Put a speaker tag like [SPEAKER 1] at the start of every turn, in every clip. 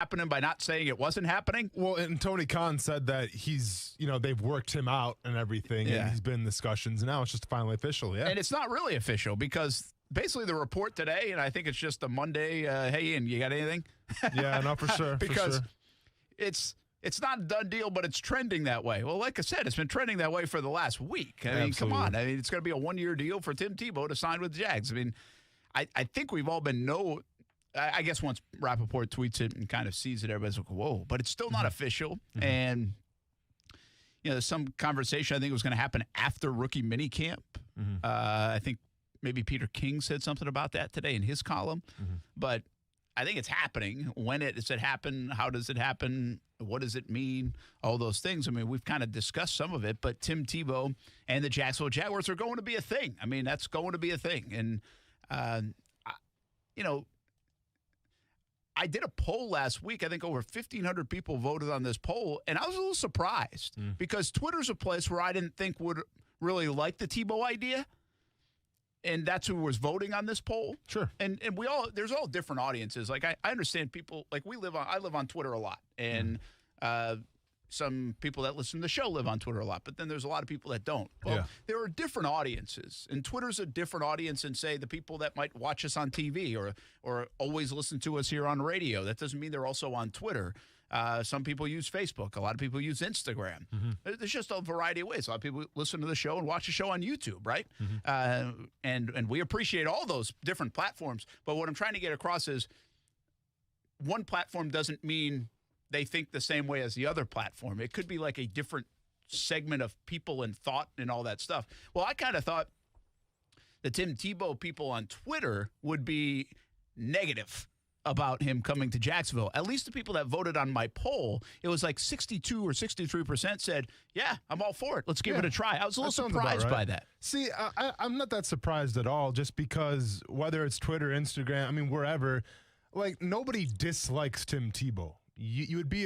[SPEAKER 1] happening by not saying it wasn't happening.
[SPEAKER 2] Well, and Tony Khan said that they've worked him out and everything, and he's been in discussions, and now it's just finally official, yeah.
[SPEAKER 1] And it's not really official because basically the report today, and I think it's just a Monday, hey, Ian, you got anything?
[SPEAKER 2] Yeah, no, for sure.
[SPEAKER 1] Because it's not a done deal, but it's trending that way. Well, like I said, it's been trending that way for the last week. I mean, come on. I mean, it's going to be a one-year deal for Tim Tebow to sign with the Jags. I mean, I think we've all been I guess once Rappaport tweets it and kind of sees it, everybody's like, whoa. But it's still not official. Mm-hmm. And, there's some conversation I think was going to happen after rookie minicamp. Mm-hmm. I think maybe Peter King said something about that today in his column. Mm-hmm. But I think it's happening. When does it happen? How does it happen? What does it mean? All those things. I mean, we've kind of discussed some of it, but Tim Tebow and the Jacksonville Jaguars are going to be a thing. I mean, that's going to be a thing. And, I did a poll last week. I think over 1,500 people voted on this poll, and I was a little surprised because Twitter's a place where I didn't think would really like the Tebow idea, and that's who was voting on this poll.
[SPEAKER 2] Sure.
[SPEAKER 1] And there's all different audiences. Like I understand people like I live on Twitter a lot, and some people that listen to the show live on Twitter a lot, but then there's a lot of people that don't. Well, there are different audiences, and Twitter's a different audience than, say, the people that might watch us on TV or always listen to us here on radio. That doesn't mean they're also on Twitter. Some people use Facebook. A lot of people use Instagram. Mm-hmm. There's just a variety of ways. A lot of people listen to the show and watch the show on YouTube, right? Mm-hmm. And we appreciate all those different platforms. But what I'm trying to get across is one platform doesn't mean they think the same way as the other platform. It could be like a different segment of people and thought and all that stuff. Well, I kind of thought the Tim Tebow people on Twitter would be negative about him coming to Jacksonville. At least the people that voted on my poll, it was like 62 or 63% said, yeah, I'm all for it. Let's give it a try. I was a little surprised by that.
[SPEAKER 2] See, I'm not that surprised at all, just because whether it's Twitter, Instagram, I mean, wherever, like, nobody dislikes Tim Tebow. You'd be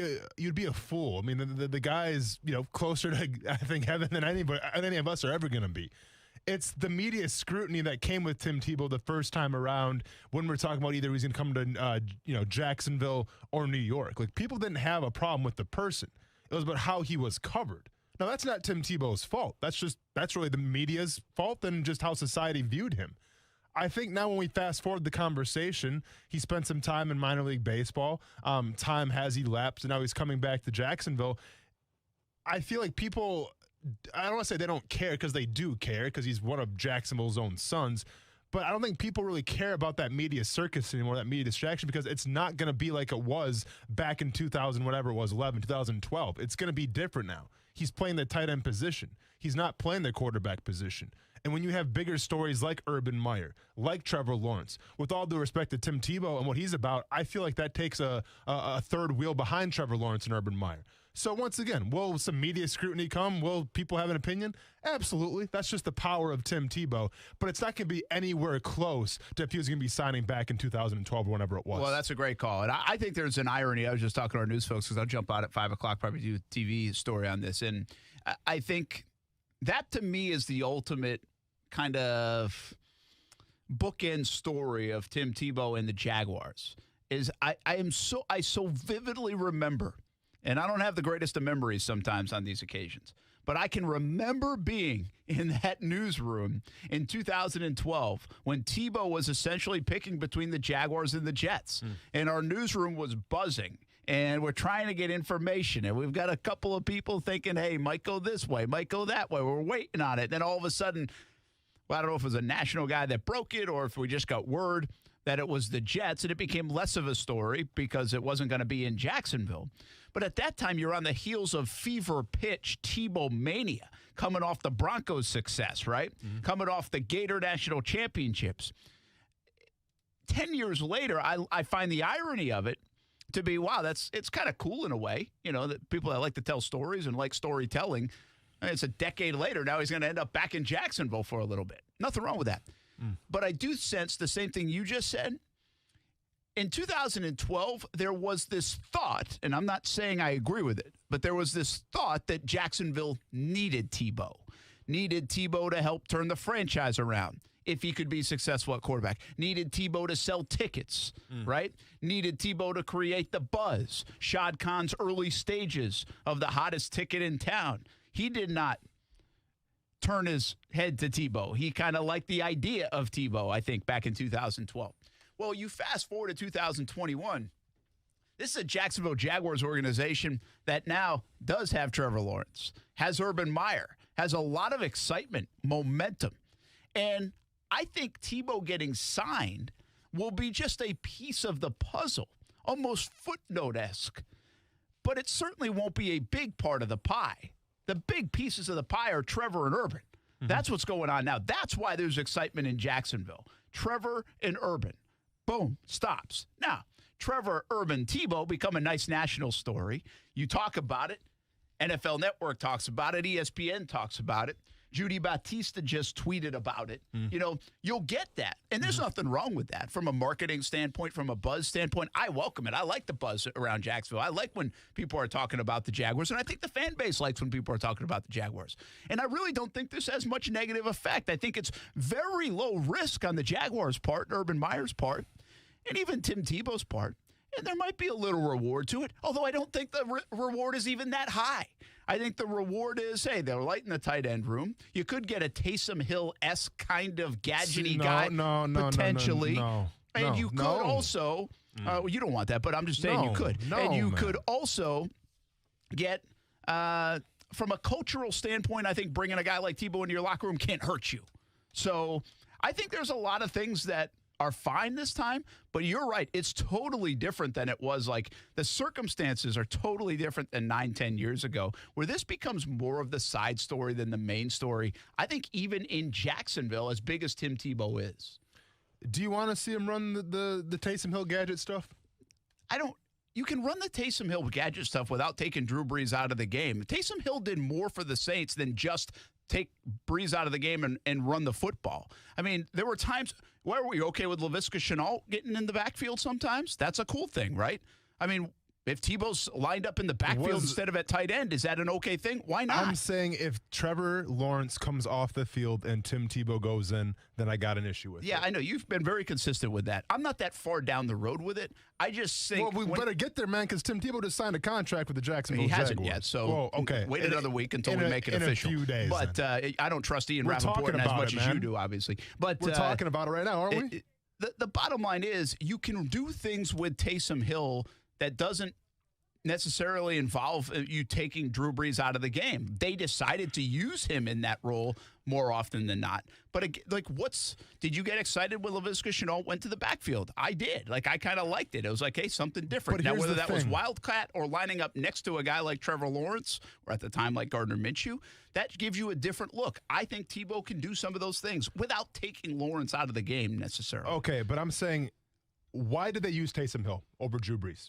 [SPEAKER 2] a fool. I mean, the guy is closer to, I think, heaven than any of us are ever going to be. It's the media scrutiny that came with Tim Tebow the first time around when we're talking about either he's going to come to Jacksonville or New York. Like, people didn't have a problem with the person. It was about how he was covered. Now, that's not Tim Tebow's fault. That's really the media's fault and just how society viewed him. I think now when we fast forward the conversation, he spent some time in minor league baseball. Time has elapsed, and now he's coming back to Jacksonville. I feel like people, I don't want to say they don't care, because they do care, because he's one of Jacksonville's own sons. But I don't think people really care about that media circus anymore, that media distraction, because it's not going to be like it was back in 2012. It's going to be different now. He's playing the tight end position. He's not playing the quarterback position. And when you have bigger stories like Urban Meyer, like Trevor Lawrence, with all due respect to Tim Tebow and what he's about, I feel like that takes a third wheel behind Trevor Lawrence and Urban Meyer. So once again, will some media scrutiny come? Will people have an opinion? Absolutely. That's just the power of Tim Tebow. But it's not going to be anywhere close to if he was going to be signing back in 2012 or whenever it was.
[SPEAKER 1] Well, that's a great call. And I think there's an irony. I was just talking to our news folks because I'll jump out at 5 o'clock, probably do a TV story on this. And I think that, to me, is the ultimate kind of bookend story of Tim Tebow and the Jaguars. Is I so vividly remember, and I don't have the greatest of memories sometimes on these occasions, but I can remember being in that newsroom in 2012 when Tebow was essentially picking between the Jaguars and the Jets. And our newsroom was buzzing, and we're trying to get information. And we've got a couple of people thinking, hey, might go this way, might go that way. We're waiting on it. Then all of a sudden, well, I don't know if it was a national guy that broke it or if we just got word that it was the Jets, and it became less of a story because it wasn't going to be in Jacksonville. But at that time, you're on the heels of fever pitch Tebow mania, coming off the Broncos' success, right? Mm-hmm. Coming off the Gator National Championships. 10 years later, I find the irony of it to be, wow, it's kind of cool in a way. That people that like to tell stories and like storytelling. It's a decade later. Now he's going to end up back in Jacksonville for a little bit. Nothing wrong with that. But I do sense the same thing you just said. In 2012, there was this thought, and I'm not saying I agree with it, but there was this thought that Jacksonville needed Tebow to help turn the franchise around. if he could be successful at quarterback. Needed Tebow to sell tickets, right? Needed Tebow to create the buzz. Shad Khan's early stages of the hottest ticket in town. He did not turn his head to Tebow. He kind of liked the idea of Tebow, I think, back in 2012. Well, you fast forward to 2021. This is a Jacksonville Jaguars organization that now does have Trevor Lawrence, has Urban Meyer, has a lot of excitement, momentum. And I think Tebow getting signed will be just a piece of the puzzle, almost footnote-esque. But it certainly won't be a big part of the pie. The big pieces of the pie are Trevor and Urban. That's what's going on now. That's why there's excitement in Jacksonville. Trevor and Urban. Boom, stops. Now, Trevor, Urban, Tebow become a nice national story. You talk about it. NFL Network talks about it. ESPN talks about it. Judy Bautista just tweeted about it. You know, you'll get that. And there's nothing wrong with that. From a marketing standpoint, from a buzz standpoint, I welcome it. I like the buzz around Jacksonville. I like when people are talking about the Jaguars. And I think the fan base likes when people are talking about the Jaguars. And I really don't think this has much negative effect. I think it's very low risk on the Jaguars' part, Urban Meyer's part, and even Tim Tebow's part. And there might be a little reward to it, although I don't think the reward is even that high. I think the reward is, hey, they're light in the tight end room. You could get a Taysom Hill-esque kind of gadgety guy, potentially. And you could also, you don't want that, but I'm just saying you could. And you could also get, from a cultural standpoint, I think bringing a guy like Tebow into your locker room can't hurt you. So I think there's a lot of things that are fine this time, but you're right. It's totally different than it was. Like, the circumstances are totally different than 9-10 years ago, where this becomes more of the side story than the main story. I think even in Jacksonville, as big as Tim Tebow is.
[SPEAKER 2] Do you want to see him run the Taysom Hill gadget stuff?
[SPEAKER 1] You can run the Taysom Hill gadget stuff without taking Drew Brees out of the game. Taysom Hill did more for the Saints than just take Brees out of the game and run the football. I mean, there were times where were you okay with Laviska Shenault getting in the backfield sometimes? That's a cool thing, right? I mean, if Tebow's lined up in the backfield instead of at tight end, is that an okay thing? Why not?
[SPEAKER 2] I'm saying if Trevor Lawrence comes off the field and Tim Tebow goes in, then I got an issue with it.
[SPEAKER 1] Yeah, I know. You've been very consistent with that. I'm not that far down the road with it. I just think...
[SPEAKER 2] Well, we better get there, man, because Tim Tebow just signed a contract with the Jacksonville
[SPEAKER 1] Jaguars. He
[SPEAKER 2] Jaguars.
[SPEAKER 1] hasn't yet, so
[SPEAKER 2] okay.
[SPEAKER 1] Wait another week until we make it official.
[SPEAKER 2] In a few days.
[SPEAKER 1] But I don't trust Ian Rappaport as much as you do, obviously. But
[SPEAKER 2] we're talking about it right now, aren't we?
[SPEAKER 1] The bottom line is you can do things with Taysom Hill that doesn't necessarily involve you taking Drew Brees out of the game. They decided to use him in that role more often than not. But did you get excited when Laviska Shenault went to the backfield? I did. I kind of liked it. It was like, hey, something different. Now, whether that was Wildcat or lining up next to a guy like Trevor Lawrence, or at the time like Gardner Minshew, that gives you a different look. I think Tebow can do some of those things without taking Lawrence out of the game necessarily.
[SPEAKER 2] Okay, but I'm saying, why did they use Taysom Hill over Drew Brees?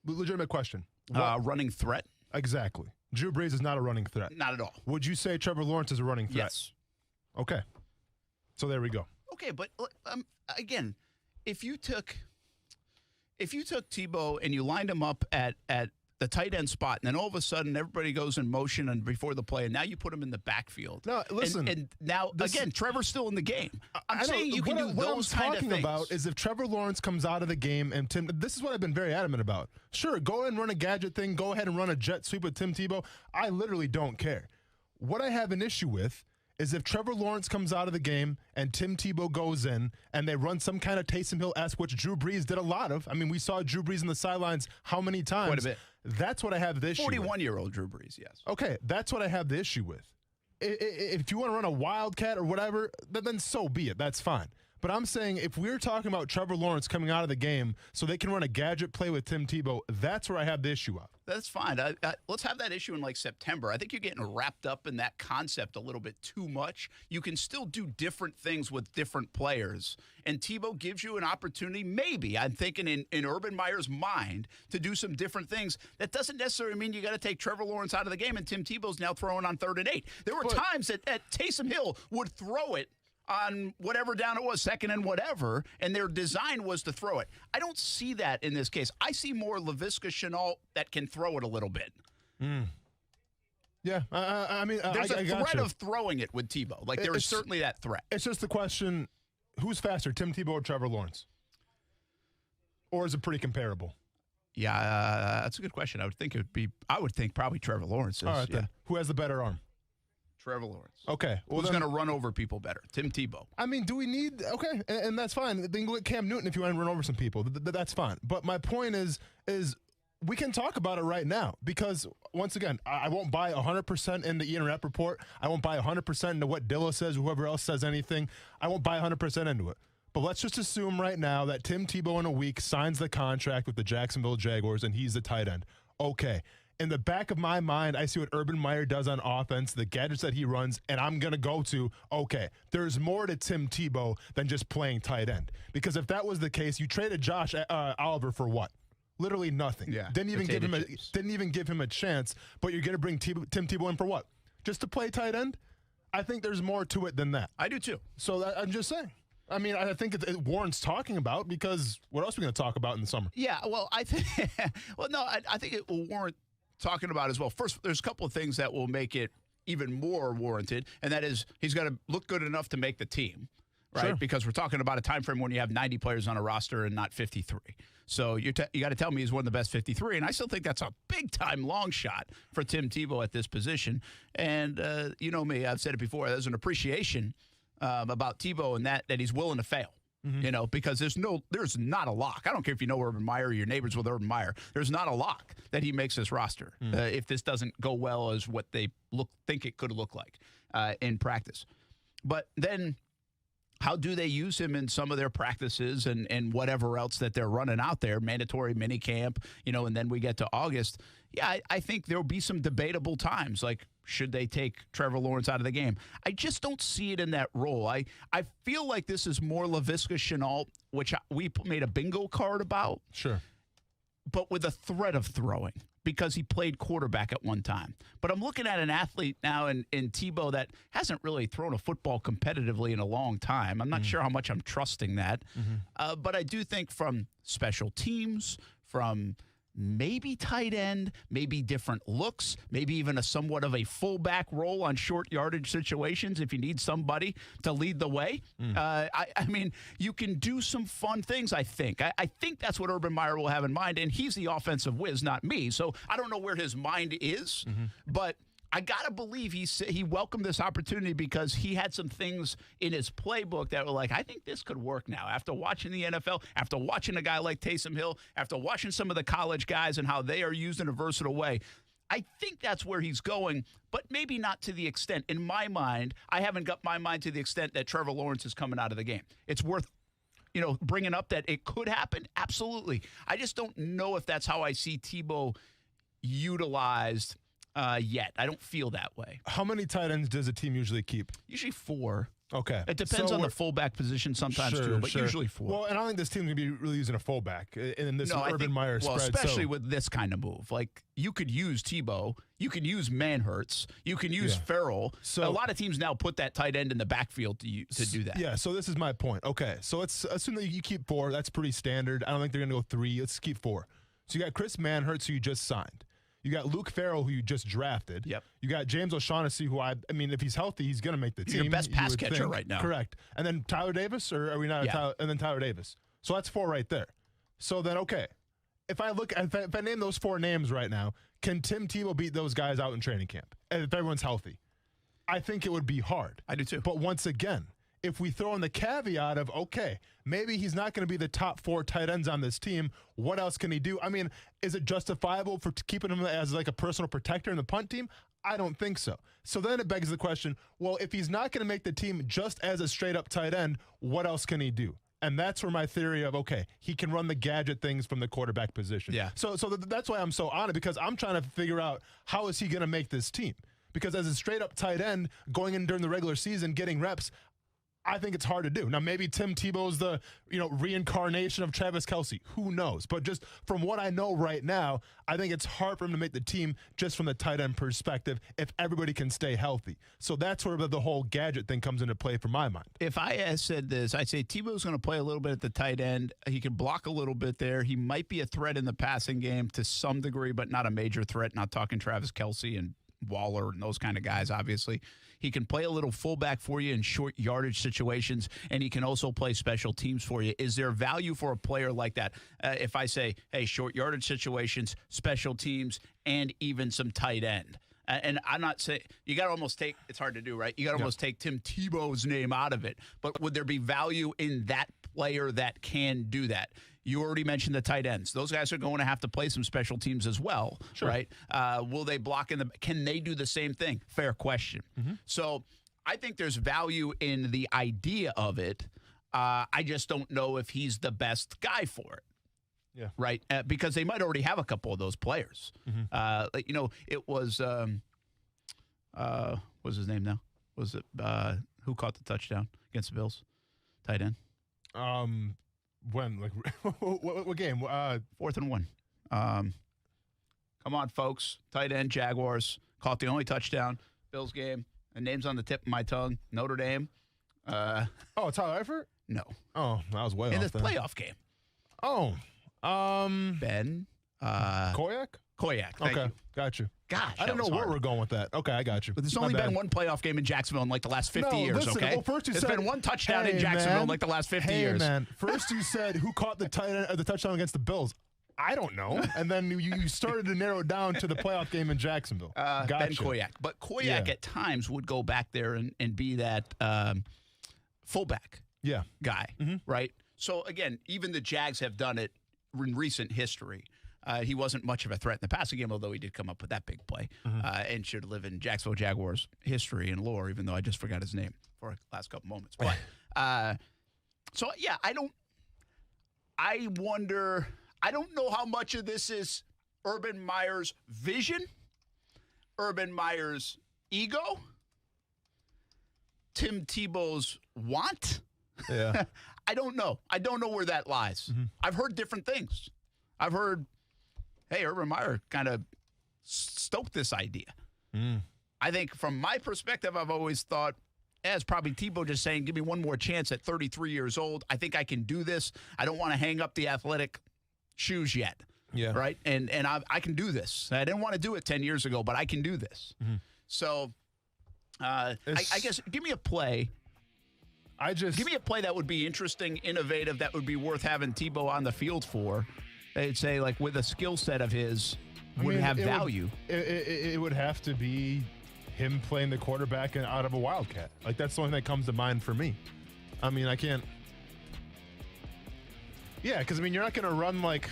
[SPEAKER 2] Legitimate question.
[SPEAKER 1] Running threat?
[SPEAKER 2] Exactly. Drew Brees is not a running threat.
[SPEAKER 1] Not at all.
[SPEAKER 2] Would you say Trevor Lawrence is a running threat?
[SPEAKER 1] Yes.
[SPEAKER 2] Okay. So there we go.
[SPEAKER 1] Okay, but again, if you took Tebow and you lined him up at the tight end spot, and then all of a sudden everybody goes in motion and before the play, and now you put him in the backfield.
[SPEAKER 2] No, listen.
[SPEAKER 1] And now, again, Trevor's still in the game. I'm saying you can do those kind of things.
[SPEAKER 2] What I'm talking about is if Trevor Lawrence comes out of the game and Tim, this is what I've been very adamant about. Sure, go ahead and run a gadget thing. Go ahead and run a jet sweep with Tim Tebow. I literally don't care. What I have an issue with is if Trevor Lawrence comes out of the game and Tim Tebow goes in and they run some kind of Taysom Hill-esque, which Drew Brees did a lot of. I mean, we saw Drew Brees in the sidelines how many times?
[SPEAKER 1] Quite a bit.
[SPEAKER 2] That's what I have the issue with.
[SPEAKER 1] 41-year-old Drew Brees, yes.
[SPEAKER 2] Okay, that's what I have the issue with. If you want to run a Wildcat or whatever, then so be it. That's fine. But I'm saying if we're talking about Trevor Lawrence coming out of the game so they can run a gadget play with Tim Tebow, that's where I have the issue of.
[SPEAKER 1] That's fine. Let's have that issue in September. I think you're getting wrapped up in that concept a little bit too much. You can still do different things with different players. And Tebow gives you an opportunity, maybe, I'm thinking in Urban Meyer's mind, to do some different things. That doesn't necessarily mean you got to take Trevor Lawrence out of the game and Tim Tebow's now throwing on 3rd and 8. There were times that Taysom Hill would throw it on whatever down it was, 2nd and whatever, and their design was to throw it. I don't see that in this case. I see more Laviska Shenault that can throw it a little bit.
[SPEAKER 2] Yeah, I mean,
[SPEAKER 1] there's
[SPEAKER 2] a
[SPEAKER 1] threat of throwing it with Tebow. Like, there is certainly that threat.
[SPEAKER 2] It's just the question, who's faster, Tim Tebow or Trevor Lawrence? Or is it pretty comparable?
[SPEAKER 1] Yeah, that's a good question. I would think probably Trevor Lawrence is.
[SPEAKER 2] All right, then. Who has the better arm?
[SPEAKER 1] Trevor Lawrence.
[SPEAKER 2] Okay.
[SPEAKER 1] Well, who's going to run over people better? Tim Tebow.
[SPEAKER 2] I mean, do we need... Okay, and that's fine. They can go get Cam Newton if you want to run over some people. That's fine. But my point is we can talk about it right now because, once again, I won't buy 100% into Ian Rappaport. I won't buy 100% into what Dilla says, whoever else says anything. I won't buy 100% into it. But let's just assume right now that Tim Tebow in a week signs the contract with the Jacksonville Jaguars and he's the tight end. Okay. In the back of my mind, I see what Urban Meyer does on offense, the gadgets that he runs, and I'm going to go to, okay, there's more to Tim Tebow than just playing tight end. Because if that was the case, you traded Josh Oliver for what? Literally nothing.
[SPEAKER 1] Yeah,
[SPEAKER 2] didn't even give him a chance, but you're going to bring Tim Tebow in for what? Just to play tight end? I think there's more to it than that.
[SPEAKER 1] I do too.
[SPEAKER 2] So I'm just saying. I mean, I think it warrants talking about because what else are we going to talk about in the summer?
[SPEAKER 1] Yeah, well, I think I think it will warrant talking about as well. First, there's a couple of things that will make it even more warranted, and that is he's got to look good enough to make the team, right?
[SPEAKER 2] Sure.
[SPEAKER 1] Because we're talking about a time frame when you have 90 players on a roster and not 53. So you got to tell me he's one of the best 53, and I still think that's a big-time long shot for Tim Tebow at this position. And you know me, I've said it before, there's an appreciation about Tebow and that he's willing to fail. You know, because there's not a lock. I don't care if you know Urban Meyer or your neighbors with Urban Meyer. There's not a lock that he makes this roster if this doesn't go well as what they think it could look like in practice. But then how do they use him in some of their practices and whatever else that they're running out there, mandatory mini camp, you know, and then we get to August. Yeah, I think there'll be some debatable times, like should they take Trevor Lawrence out of the game? I just don't see it in that role. I feel like this is more Laviska Shenault, which we made a bingo card about.
[SPEAKER 2] Sure.
[SPEAKER 1] But with a threat of throwing because he played quarterback at one time. But I'm looking at an athlete now in Tebow that hasn't really thrown a football competitively in a long time. I'm not sure how much I'm trusting that. But I do think from special teams, from maybe tight end, maybe different looks, maybe even a somewhat of a fullback role on short yardage situations if you need somebody to lead the way. I mean, you can do some fun things, I think. I think that's what Urban Meyer will have in mind, and he's the offensive whiz, not me. So I don't know where his mind is, but I got to believe he welcomed this opportunity because he had some things in his playbook that were like, I think this could work now. After watching the NFL, after watching a guy like Taysom Hill, after watching some of the college guys and how they are used in a versatile way, I think that's where he's going, but maybe not to the extent. In my mind, I haven't got my mind to the extent that Trevor Lawrence is coming out of the game. It's worth bringing up that it could happen. Absolutely. I just don't know if that's how I see Tebow utilized yet. I don't feel that way.
[SPEAKER 2] How many tight ends does a team usually keep?
[SPEAKER 1] Usually 4.
[SPEAKER 2] Okay.
[SPEAKER 1] It depends on the fullback position sometimes too, but usually 4.
[SPEAKER 2] Well, and I don't think this team's going to be really using a fullback in this Urban Meyer spread.
[SPEAKER 1] Well, especially with this kind of move. Like, you could use Tebow, you can use Manhurts, you can use Farrell. So a lot of teams now put that tight end in the backfield to do that.
[SPEAKER 2] Yeah, so this is my point. Okay, so let's assume that you keep 4. That's pretty standard. I don't think they're going to go 3. Let's keep 4. So you got Chris Manhurts, who you just signed. You got Luke Farrell, who you just drafted.
[SPEAKER 1] Yep. You
[SPEAKER 2] got James O'Shaughnessy, who I mean, if he's healthy, he's going to make the team.
[SPEAKER 1] Your best pass catcher right now.
[SPEAKER 2] Correct. And then Tyler Davis, or are we not?
[SPEAKER 1] Yeah.
[SPEAKER 2] And then Tyler Davis. So that's 4 right there. So then, okay, if I name those 4 names right now, can Tim Tebow beat those guys out in training camp? And if everyone's healthy, I think it would be hard.
[SPEAKER 1] I do too.
[SPEAKER 2] But once again, if we throw in the caveat of, okay, maybe he's not going to be the top 4 tight ends on this team, what else can he do? I mean, is it justifiable for keeping him as like a personal protector in the punt team? I don't think so. So then it begs the question, well, if he's not going to make the team just as a straight-up tight end, what else can he do? And that's where my theory of, okay, he can run the gadget things from the quarterback position.
[SPEAKER 1] Yeah.
[SPEAKER 2] So that's why I'm so on it, because I'm trying to figure out how is he going to make this team? Because as a straight-up tight end, going in during the regular season, getting reps, I think it's hard to do. Now, maybe Tim Tebow's the reincarnation of Travis Kelce. Who knows? But just from what I know right now, I think it's hard for him to make the team just from the tight end perspective if everybody can stay healthy. So that's where the whole gadget thing comes into play for my mind.
[SPEAKER 1] If I had said this, I'd say Tebow's going to play a little bit at the tight end. He can block a little bit there. He might be a threat in the passing game to some degree, but not a major threat. Not talking Travis Kelce and Waller and those kind of guys, obviously. He can play a little fullback for you in short yardage situations, and he can also play special teams for you. Is there value for a player like that? If I say, hey, short yardage situations, special teams, and even some tight end. And I'm not saying you got to almost take it's hard to do, right? You got to almost take Tim Tebow's name out of it. But would there be value in that player that can do that? You already mentioned the tight ends. Those guys are going to have to play some special teams as well, right? Will they block in the – can they do the same thing? Fair question. So I think there's value in the idea of it. I just don't know if he's the best guy for it.
[SPEAKER 2] Yeah.
[SPEAKER 1] Right? Because they might already have a couple of those players. It was what's his name now? Was it who caught the touchdown against the Bills? Tight end.
[SPEAKER 2] When? Like, what game?
[SPEAKER 1] 4th and 1. Come on, folks. Tight end, Jaguars. Caught the only touchdown. Bills game. The name's on the tip of my tongue. Notre Dame.
[SPEAKER 2] Tyler Eifert?
[SPEAKER 1] No.
[SPEAKER 2] Oh, that was way off.
[SPEAKER 1] In this
[SPEAKER 2] then.
[SPEAKER 1] playoff game.
[SPEAKER 2] Oh.
[SPEAKER 1] Ben.
[SPEAKER 2] Koyak?
[SPEAKER 1] Koyak. Thank you.
[SPEAKER 2] Got you.
[SPEAKER 1] Gosh,
[SPEAKER 2] I don't know where we're going with that. Okay, I got you.
[SPEAKER 1] But there's only been one playoff game in Jacksonville in like the last 50 years,
[SPEAKER 2] listen,
[SPEAKER 1] okay?
[SPEAKER 2] Well, first you
[SPEAKER 1] there's
[SPEAKER 2] said,
[SPEAKER 1] been one touchdown in Jacksonville in like the last 50 years.
[SPEAKER 2] Hey, man. First you said who caught the touchdown against the Bills. I don't know. And then you started to narrow it down to the playoff game in Jacksonville.
[SPEAKER 1] Ben Koyak. But Koyak at times would go back there and be that fullback guy, right? So, again, even the Jags have done it in recent history. He wasn't much of a threat in the passing game, although he did come up with that big play and should live in Jacksonville Jaguars history and lore, even though I just forgot his name for the last couple moments. But I wonder. I don't know how much of this is Urban Meyer's vision, Urban Meyer's ego, Tim Tebow's want.
[SPEAKER 2] Yeah.
[SPEAKER 1] I don't know. I don't know where that lies. I've heard different things. I've heard, hey, Urban Meyer kind of stoked this idea. I think from my perspective, I've always thought, it's probably Tebow just saying, give me one more chance at 33 years old. I think I can do this. I don't want to hang up the athletic shoes yet.
[SPEAKER 2] Yeah.
[SPEAKER 1] Right? And I can do this. I didn't want to do it 10 years ago, but I can do this. So I guess give me a play. Give me a play that would be interesting, innovative, that would be worth having Tebow on the field for. They'd say, like, with a skill set of his, would have value.
[SPEAKER 2] It would have to be him playing the quarterback out of a Wildcat. Like, that's the only thing that comes to mind for me. I mean, I can't. Yeah, because, I mean, you're not going to run, like,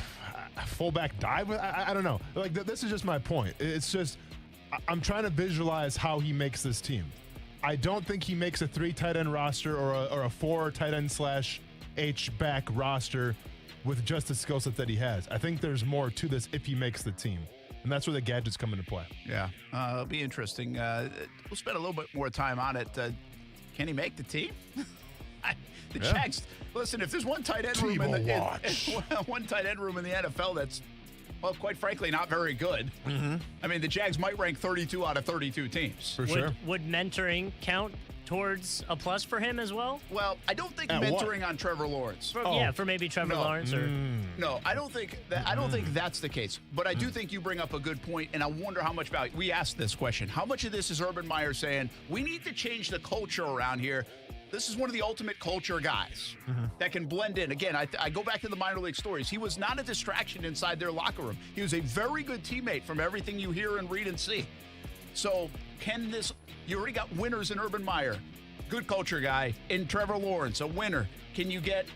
[SPEAKER 2] a fullback dive. I don't know. Like, this is just my point. It's just, I'm trying to visualize how he makes this team. I don't think he makes a 3 tight end roster or a 4 tight end / H-back roster with just the skill set that he has. I think there's more to this if he makes the team. And that's where the gadgets come into play.
[SPEAKER 1] Yeah, it'll be interesting. We'll spend a little bit more time on it. Can he make the team? The Jags, listen, if there's one tight end room one tight end room in the NFL that's, well, quite frankly, not very good. I mean, the Jags might rank 32 out of 32 teams.
[SPEAKER 2] For sure.
[SPEAKER 3] Would mentoring count towards a plus for him as well?
[SPEAKER 1] Well, I don't think mentoring on Trevor Lawrence.
[SPEAKER 3] For maybe Trevor Lawrence or
[SPEAKER 1] no, I don't think that's the case. But I do think you bring up a good point, and I wonder how much value. We asked this question: how much of this is Urban Meyer saying we need to change the culture around here? This is one of the ultimate culture guys that can blend in. Again, I go back to the minor league stories. He was not a distraction inside their locker room. He was a very good teammate from everything you hear and read and see. So you already got winners in Urban Meyer, good culture guy, in Trevor Lawrence, a winner. Can you get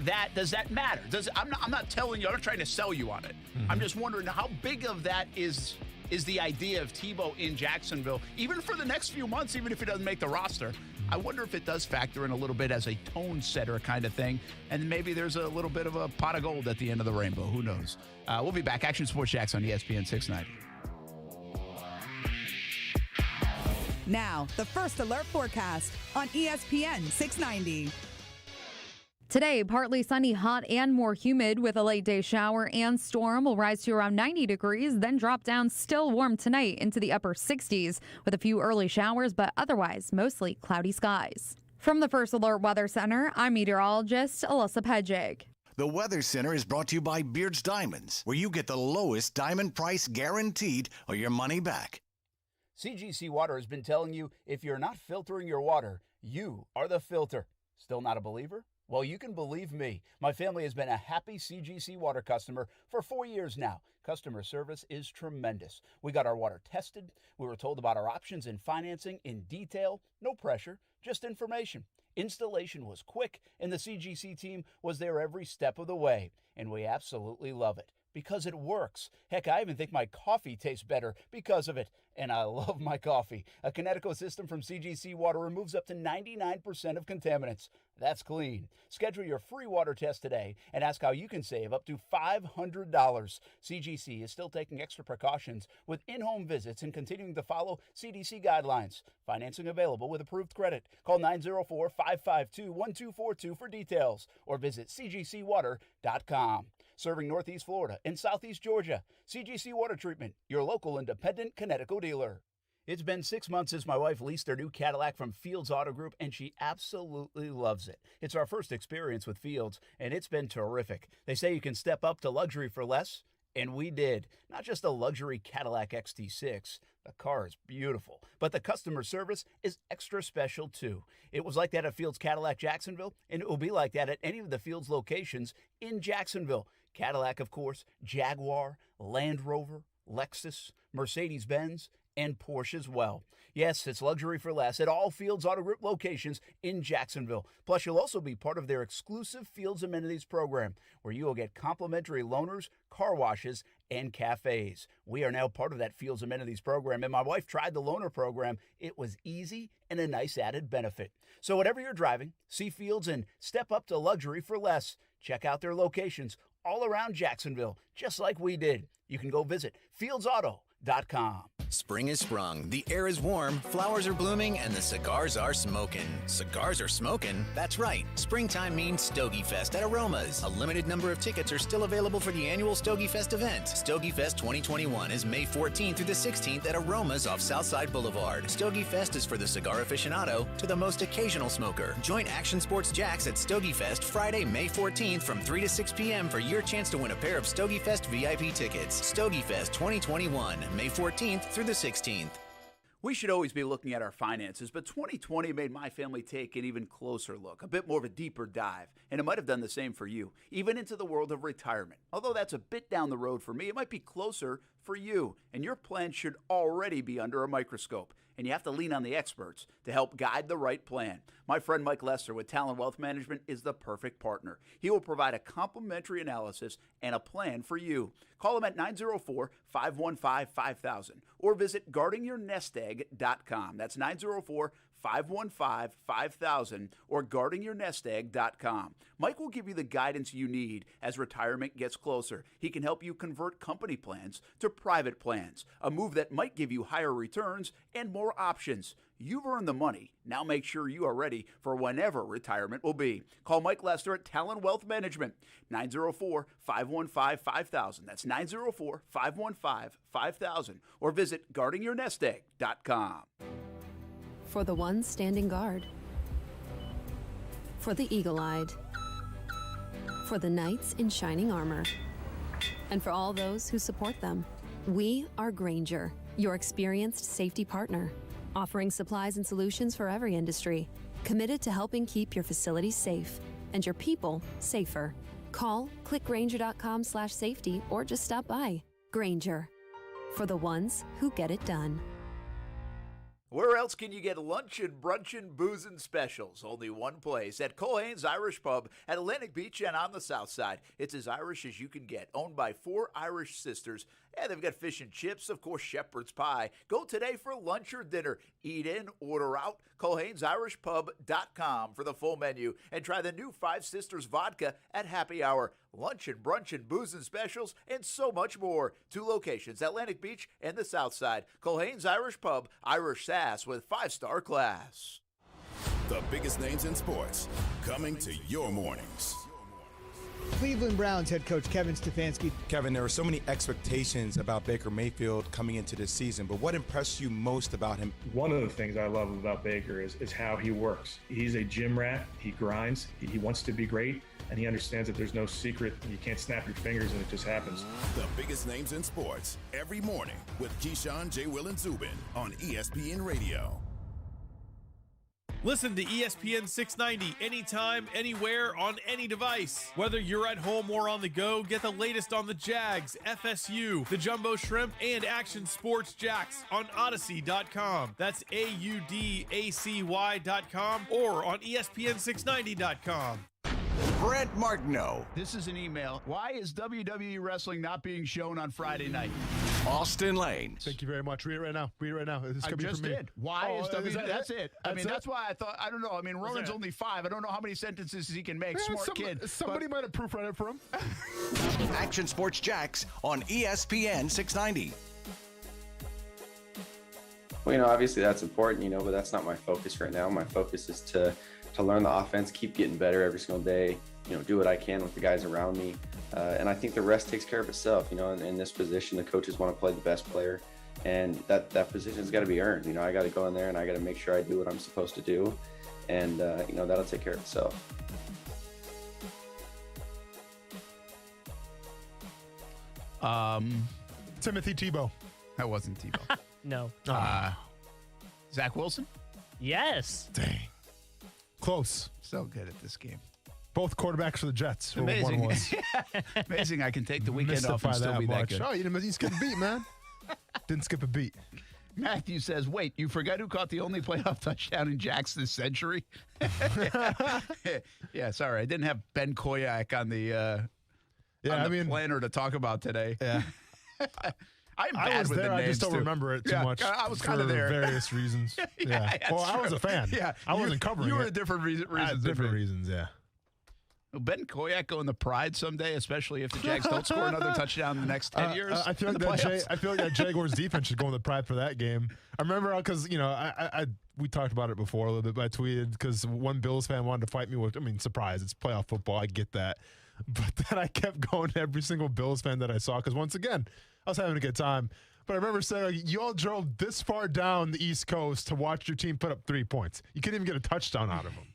[SPEAKER 1] that? Does that matter? I'm not telling you, I'm not trying to sell you on it. I'm just wondering how big of that is the idea of Tebow in Jacksonville, even for the next few months, even if he doesn't make the roster. I wonder if it does factor in a little bit as a tone setter kind of thing, and maybe there's a little bit of a pot of gold at the end of the rainbow. Who knows? We'll be back. Action Sports Jacks on ESPN 690.
[SPEAKER 4] Now, the First Alert forecast on ESPN 690.
[SPEAKER 5] Today, partly sunny, hot, and more humid with a late day shower and storm will rise to around 90 degrees, then drop down still warm tonight into the upper 60s with a few early showers, but otherwise mostly cloudy skies. From the First Alert Weather Center, I'm meteorologist Alyssa Pedjig.
[SPEAKER 6] The Weather Center is brought to you by Beard's Diamonds, where you get the lowest diamond price guaranteed or your money back.
[SPEAKER 1] CGC Water has been telling you if you're not filtering your water, you are the filter. Still not a believer? Well, you can believe me. My family has been a happy CGC Water customer for 4 years now. Customer service is tremendous. We got our water tested. We were told about our options in financing in detail. No pressure, just information. Installation was quick, and the CGC team was there every step of the way. And we absolutely love it because it works. Heck, I even think my coffee tastes better because of it. And I love my coffee. A Kinetico system from CGC Water removes up to 99% of contaminants. That's clean. Schedule your free water test today and ask how you can save up to $500. CGC is still taking extra precautions with in-home visits and continuing to follow CDC guidelines. Financing available with approved credit. Call 904-552-1242 for details or visit cgcwater.com. Serving Northeast Florida and Southeast Georgia. CGC Water Treatment, your local independent Kinetico dealer. It's been 6 months since my wife leased her new Cadillac from Fields Auto Group, and she absolutely loves it. It's our first experience with Fields, and it's been terrific. They say you can step up to luxury for less, and we did. Not just a luxury Cadillac XT6. The car is beautiful, but the customer service is extra special too. It was like that at Fields Cadillac Jacksonville, and it will be like that at any of the Fields locations in Jacksonville. Cadillac, of course, Jaguar, Land Rover, Lexus, Mercedes-Benz, and Porsche as well. Yes, it's luxury for less at all Fields Auto Group locations in Jacksonville. Plus, you'll also be part of their exclusive Fields Amenities program, where you will get complimentary loaners, car washes, and cafes. We are now part of that Fields Amenities program, and my wife tried the loaner program. It was easy and a nice added benefit. So whatever you're driving, see Fields and step up to luxury for less. Check out their locations all around Jacksonville, just like we did. You can go visit fieldsauto.com.
[SPEAKER 7] Spring is sprung, the air is warm, flowers are blooming, and the cigars are smoking. Cigars are smoking? That's right. Springtime means Stogie Fest at Aromas. A limited number of tickets are still available for the annual Stogie Fest event. Stogie Fest 2021 is May 14th through the 16th at Aromas off Southside Boulevard. Stogie Fest is for the cigar aficionado to the most occasional smoker. Join Action Sports Jacks at Stogie Fest Friday, May 14th from 3 to 6 p.m. for your chance to win a pair of Stogie Fest VIP tickets. Stogie Fest 2021, May 14th through the 16th.
[SPEAKER 1] We should always be looking at our finances, but 2020 made my family take an even closer look, a bit more of a deeper dive, and it might have done the same for you, even into the world of retirement. Although that's a bit down the road for me, it might be closer for you, and your plan should already be under a microscope, and you have to lean on the experts to help guide the right plan. My friend Mike Lester with Talon Wealth Management is the perfect partner. He will provide a complimentary analysis and a plan for you. Call him at 904-515-5000 or visit guardingyournestegg.com. That's 904-515-5000 or guardingyournestegg.com. Mike will give you the guidance you need as retirement gets closer. He can help you convert company plans to private plans, a move that might give you higher returns and more options. You've earned the money. Now make sure you are ready for whenever retirement will be. Call Mike Lester at Talon Wealth Management, 904-515-5000. That's 904-515-5000. Or visit guardingyournestegg.com.
[SPEAKER 8] For the ones standing guard. For the eagle-eyed. For the knights in shining armor. And for all those who support them. We are Grainger, your experienced safety partner. Offering supplies and solutions for every industry. Committed to helping keep your facilities safe and your people safer. Call, click Grainger.com/safety, or just stop by. Grainger, for the ones who get it done.
[SPEAKER 1] Where else can you get luncheon, brunchin', boozin' specials? Only one place, at Culhane's Irish Pub at Atlantic Beach and on the South Side. It's as Irish as you can get, owned by 4 Irish sisters. And they've got fish and chips, of course, shepherd's pie. Go today for lunch or dinner. Eat in, order out. Culhane'sIrishPub.com for the full menu. And try the new 5 Sisters vodka at happy hour. Luncheon, brunchin', boozin' specials, and so much more. 2 locations, Atlantic Beach and the South Side. Culhane's Irish Pub, Irish Sass with 5-star class.
[SPEAKER 9] The biggest names in sports, coming to your mornings. Cleveland Browns head coach Kevin Stefanski.
[SPEAKER 10] Kevin, there are so many expectations about Baker Mayfield coming into this season, but what impressed you most about him?
[SPEAKER 11] One of the things I love about Baker is how he works. He's a gym rat. He grinds. He wants to be great, and he understands that there's no secret. You can't snap your fingers and it just happens.
[SPEAKER 12] The biggest names in sports every morning with Keyshawn, J. Will, and Zubin on ESPN Radio.
[SPEAKER 13] Listen to ESPN 690 anytime, anywhere, on any device. Whether you're at home or on the go, get the latest on the Jags, FSU, the Jumbo Shrimp, and Action Sports Jacks on Odyssey.com. That's AUDACY.com or on ESPN690.com.
[SPEAKER 6] Brent Martineau.
[SPEAKER 1] This is an email. Why is WWE Wrestling not being shown on Friday night?
[SPEAKER 6] Austin Lane.
[SPEAKER 2] Thank you very much. Read it right now. Read it right now. This
[SPEAKER 1] I
[SPEAKER 2] could be
[SPEAKER 1] just
[SPEAKER 2] for me.
[SPEAKER 1] did. Why is WWE? That's it. That's why I thought. I don't know. I mean, Ronan's only 5. I don't know how many sentences he can make. Smart kid.
[SPEAKER 2] Somebody might have proofread it for him.
[SPEAKER 6] Action Sports Jacks on ESPN 690.
[SPEAKER 14] Well, obviously that's important, but that's not my focus right now. My focus is to learn the offense, keep getting better every single day, do what I can with the guys around me. And I think the rest takes care of itself, in this position, the coaches want to play the best player, and that position's got to be earned. I got to go in there and I got to make sure I do what I'm supposed to do. And, that'll take care of itself.
[SPEAKER 2] Timothy Tebow.
[SPEAKER 1] That wasn't Tebow.
[SPEAKER 3] No.
[SPEAKER 1] Zach Wilson?
[SPEAKER 3] Yes.
[SPEAKER 2] Dang. Close.
[SPEAKER 1] So good at this game.
[SPEAKER 2] Both quarterbacks for the Jets.
[SPEAKER 1] Amazing.
[SPEAKER 2] One was.
[SPEAKER 1] Amazing. I can take the weekend off and still be that good.
[SPEAKER 2] Oh, you didn't skip a beat, man. Didn't skip a beat.
[SPEAKER 1] Matthew says, wait, you forgot who caught the only playoff touchdown in Jacks this century? Yeah, sorry. I didn't have Ben Koyak on the planner to talk about today.
[SPEAKER 2] Yeah.
[SPEAKER 1] I'm bad
[SPEAKER 2] I was
[SPEAKER 1] with
[SPEAKER 2] there.
[SPEAKER 1] the
[SPEAKER 2] I just
[SPEAKER 1] names,
[SPEAKER 2] don't remember it too much.
[SPEAKER 1] I was kind of there.
[SPEAKER 2] For various reasons. Yeah. Well, I was a fan.
[SPEAKER 1] Yeah.
[SPEAKER 2] I wasn't covering it.
[SPEAKER 1] You were different reasons.
[SPEAKER 2] Different reasons, yeah.
[SPEAKER 1] Will Ben Koyak go in the Pride someday, especially if the Jags don't score another touchdown in the next 10 years?
[SPEAKER 2] I feel like that Jaguars defense should go in the Pride for that game. I remember because we talked about it before a little bit. But I tweeted because one Bills fan wanted to fight me with. Surprise! It's playoff football. I get that, but then I kept going to every single Bills fan that I saw because once again, I was having a good time. But I remember saying, you all drove this far down the East Coast to watch your team put up 3 points. You couldn't even get a touchdown out of them.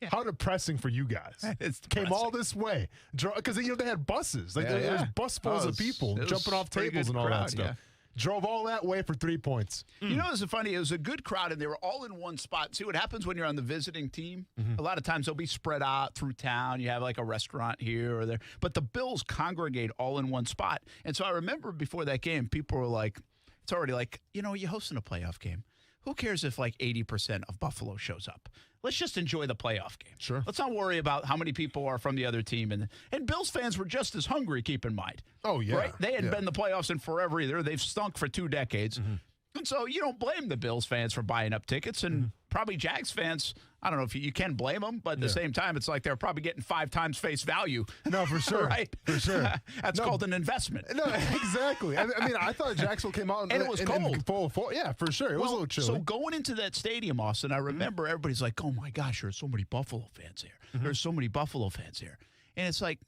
[SPEAKER 2] Yeah. How depressing for you guys. Came all this way. Because, they had buses. There was busfuls of people jumping off tables and all that stuff. Yeah. Drove all that way for 3 points.
[SPEAKER 1] You know, it's funny. It was a good crowd, and they were all in one spot. See what happens when you're on the visiting team? Mm-hmm. A lot of times they'll be spread out through town. You have like a restaurant here or there. But the Bills congregate all in one spot. And so I remember before that game, people were like, it's already like, you're hosting a playoff game. Who cares if like 80% of Buffalo shows up? Let's just enjoy the playoff game.
[SPEAKER 2] Sure.
[SPEAKER 1] Let's not worry about how many people are from the other team. And Bills fans were just as hungry, keep in mind.
[SPEAKER 2] Oh, yeah.
[SPEAKER 1] Right? They hadn't been in the playoffs in forever either. They've stunk for 2 decades. Mm-hmm. And so you don't blame the Bills fans for buying up tickets. And probably Jags fans, I don't know if you can blame them, but at the same time, it's like they're probably getting 5 times face value.
[SPEAKER 2] No, for sure.
[SPEAKER 1] Right?
[SPEAKER 2] For sure.
[SPEAKER 1] That's called an investment.
[SPEAKER 2] No, exactly. I thought Jacksonville came out
[SPEAKER 1] and it was cold.
[SPEAKER 2] Yeah, for sure. It was a little chilly.
[SPEAKER 1] So going into that stadium, Austin, I remember everybody's like, oh my gosh, there's so many Buffalo fans here. Mm-hmm. There's so many Buffalo fans here. And it's like,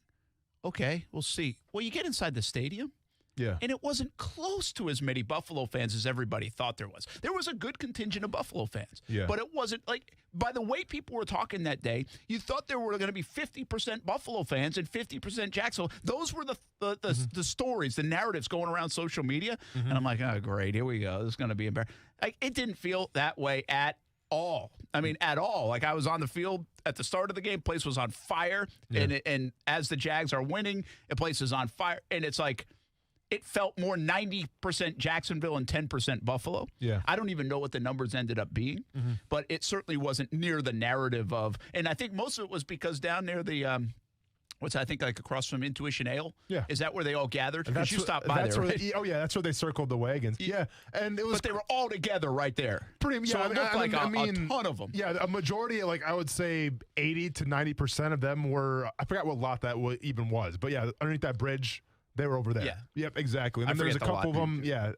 [SPEAKER 1] okay, we'll see. Well, you get inside the stadium.
[SPEAKER 2] Yeah.
[SPEAKER 1] And it wasn't close to as many Buffalo fans as everybody thought there was. There was a good contingent of Buffalo fans.
[SPEAKER 2] Yeah.
[SPEAKER 1] But it wasn't like, by the way people were talking that day, you thought there were going to be 50% Buffalo fans and 50% Jacksonville. Those were the stories, the narratives going around social media. Mm-hmm. And I'm like, oh, great, here we go. This is going to be embarrassing. Like, it didn't feel that way at all. I mean, at all. Like, I was on the field at the start of the game. Place was on fire. Yeah. And as the Jags are winning, the place is on fire. And it's like, it felt more 90% Jacksonville and 10% Buffalo.
[SPEAKER 2] Yeah.
[SPEAKER 1] I don't even know what the numbers ended up being, but it certainly wasn't near the narrative of, and I think most of it was because down near the, like across from Intuition Ale?
[SPEAKER 2] Yeah.
[SPEAKER 1] Is that where they all gathered? Because you stopped by there, right?
[SPEAKER 2] That's where they circled the wagons. Yeah. And it was.
[SPEAKER 1] But they were all together right there.
[SPEAKER 2] Pretty,
[SPEAKER 1] so
[SPEAKER 2] yeah.
[SPEAKER 1] it looked like a ton of them.
[SPEAKER 2] Yeah, a majority, like I would say 80 to 90% of them were, I forgot what lot that even was, but yeah, underneath that bridge, they were over there.
[SPEAKER 1] Yeah.
[SPEAKER 2] Yep, exactly. And then there's a couple of them, in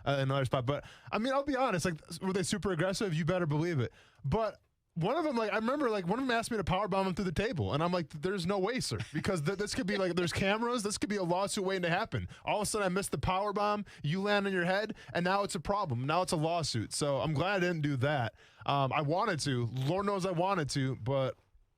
[SPEAKER 2] another spot. But, I mean, I'll be honest. Like, were they super aggressive? You better believe it. But one of them, I remember, one of them asked me to powerbomb him through the table. And I'm like, there's no way, sir. Because this could be, there's cameras. This could be a lawsuit waiting to happen. All of a sudden, I missed the powerbomb. You land on your head, and now it's a problem. Now it's a lawsuit. So I'm glad I didn't do that. I wanted to. Lord knows I wanted to, but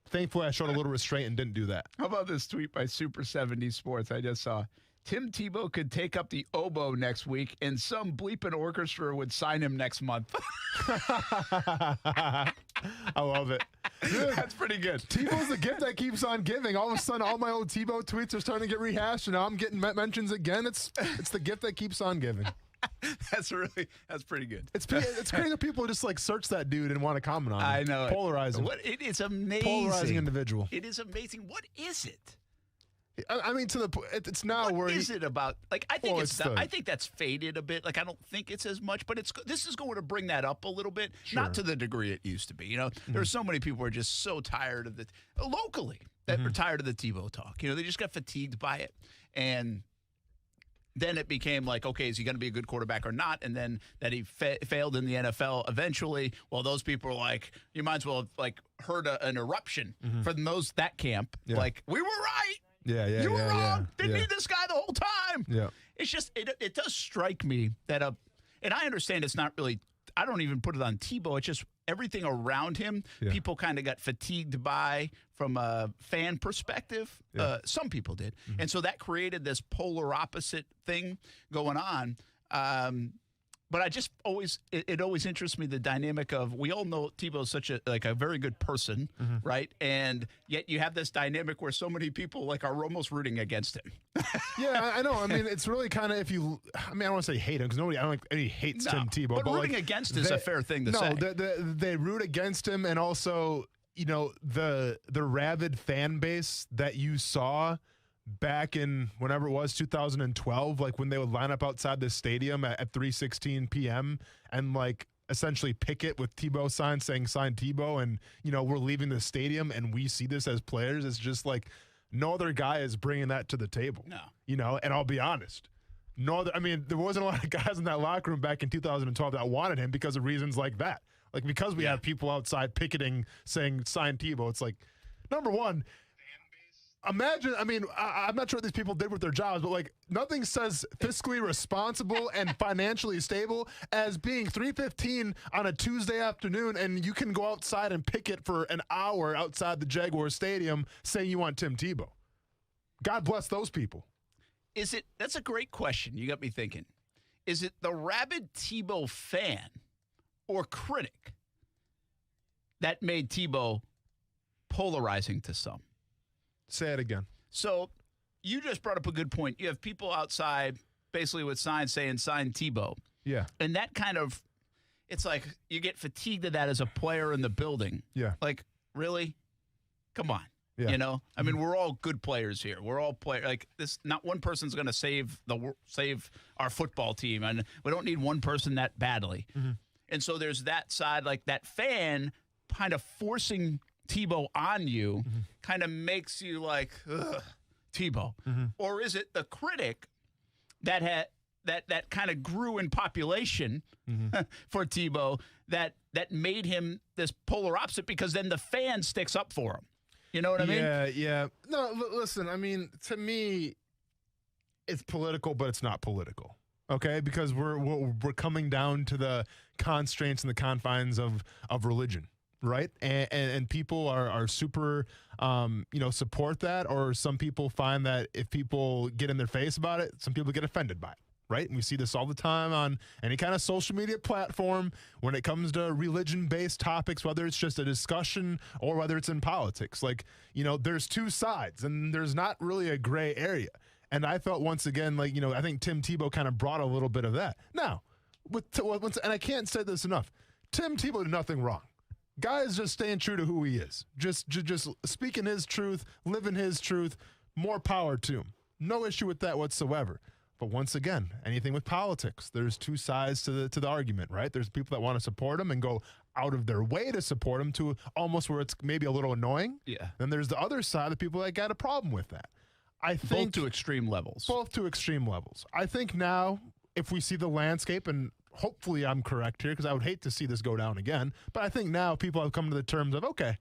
[SPEAKER 2] thankfully I showed a little restraint and didn't do that.
[SPEAKER 1] How about this tweet by Super 70 Sports I just saw? Tim Tebow could take up the oboe next week, and some bleeping orchestra would sign him next month.
[SPEAKER 2] I love it. Dude,
[SPEAKER 1] that's pretty good.
[SPEAKER 2] Tebow's the gift that keeps on giving. All of a sudden, all my old Tebow tweets are starting to get rehashed, and now I'm getting mentions again. It's the gift that keeps on giving.
[SPEAKER 1] That's pretty good.
[SPEAKER 2] It's crazy that people just search that dude and want to comment on him.
[SPEAKER 1] I know.
[SPEAKER 2] Polarizing.
[SPEAKER 1] It's amazing.
[SPEAKER 2] Polarizing individual.
[SPEAKER 1] It is amazing. What is it?
[SPEAKER 2] I mean, it's now
[SPEAKER 1] what
[SPEAKER 2] where
[SPEAKER 1] is it about? I think I think that's faded a bit. I don't think it's as much, but this is going to bring that up a little bit, not to the degree it used to be. There's so many people who are just so tired of locally that are tired of the Tebow talk. They just got fatigued by it, and then it became okay, is he going to be a good quarterback or not? And then that he failed in the NFL eventually. Well, those people are like, you might as well have heard an eruption from that camp.
[SPEAKER 2] Yeah.
[SPEAKER 1] We were right.
[SPEAKER 2] Yeah.
[SPEAKER 1] You were wrong.
[SPEAKER 2] Yeah.
[SPEAKER 1] Didn't need this guy the whole time.
[SPEAKER 2] Yeah.
[SPEAKER 1] It's just, it does strike me that, and I understand it's not really, I don't even put it on Tebow. It's just everything around him, people kind of got fatigued by from a fan perspective.
[SPEAKER 2] Yeah.
[SPEAKER 1] Some people did. And so that created this polar opposite thing going on. But I just it always interests me the dynamic of, we all know Tebow's such a very good person, right? And yet you have this dynamic where so many people are almost rooting against him.
[SPEAKER 2] Yeah, I know. I mean, it's really kind of I don't want to say hate him because I don't think anybody hates Tim Tebow.
[SPEAKER 1] But rooting against is a fair thing to say.
[SPEAKER 2] No, they root against him, and also the rabid fan base that you saw back in whenever it was 2012, when they would line up outside the stadium at 3:16 p.m. and essentially picket with Tebow signs saying "Sign Tebow," and we're leaving the stadium and we see this as players. It's just no other guy is bringing that to the table.
[SPEAKER 1] No,
[SPEAKER 2] and I'll be honest, there wasn't a lot of guys in that locker room back in 2012 that wanted him because of reasons like that. Because we have people outside picketing saying "Sign Tebow," it's number one. Imagine, I'm not sure what these people did with their jobs, but nothing says fiscally responsible and financially stable as being 3:15 on a Tuesday afternoon and you can go outside and picket for an hour outside the Jaguar Stadium saying you want Tim Tebow. God bless those people.
[SPEAKER 1] That's a great question. You got me thinking. Is it the rabid Tebow fan or critic that made Tebow polarizing to some?
[SPEAKER 2] Say it again.
[SPEAKER 1] So you just brought up a good point. You have people outside basically with signs saying "Sign Tebow."
[SPEAKER 2] Yeah.
[SPEAKER 1] And that kind of, it's you get fatigued of that as a player in the building.
[SPEAKER 2] Yeah.
[SPEAKER 1] Really? Come on.
[SPEAKER 2] Yeah.
[SPEAKER 1] We're all good players here. We're all this. Not one person's going to save our football team, and we don't need one person that badly. And so there's that side, that fan kind of forcing Tebow on you kind of makes you ugh, Tebow. Or is it the critic that that kind of grew in population for Tebow that made him this polar opposite, because then the fan sticks up for him? You know what I mean?
[SPEAKER 2] Yeah. No, listen, to me, it's political, but it's not political. Okay? Because we're coming down to the constraints and the confines of religion. Right. And people are super, support that, or some people find that if people get in their face about it, some people get offended by it. Right. And we see this all the time on any kind of social media platform when it comes to religion-based topics, whether it's just a discussion or whether it's in politics. There's two sides and there's not really a gray area. And I felt once again, I think Tim Tebow kind of brought a little bit of that. Now, and I can't say this enough, Tim Tebow did nothing wrong. Guy is just staying true to who he is. Just speaking his truth, living his truth, more power to him. No issue with that whatsoever. But once again, anything with politics, there's two sides to the argument, right? There's people that want to support him and go out of their way to support him to almost where it's maybe a little annoying.
[SPEAKER 1] Yeah.
[SPEAKER 2] Then there's the other side of people that got a problem with that. I think
[SPEAKER 1] both to extreme levels.
[SPEAKER 2] I think now, if we see the landscape, and hopefully I'm correct here because I would hate to see this go down again. But I think now people have come to the terms of, okay,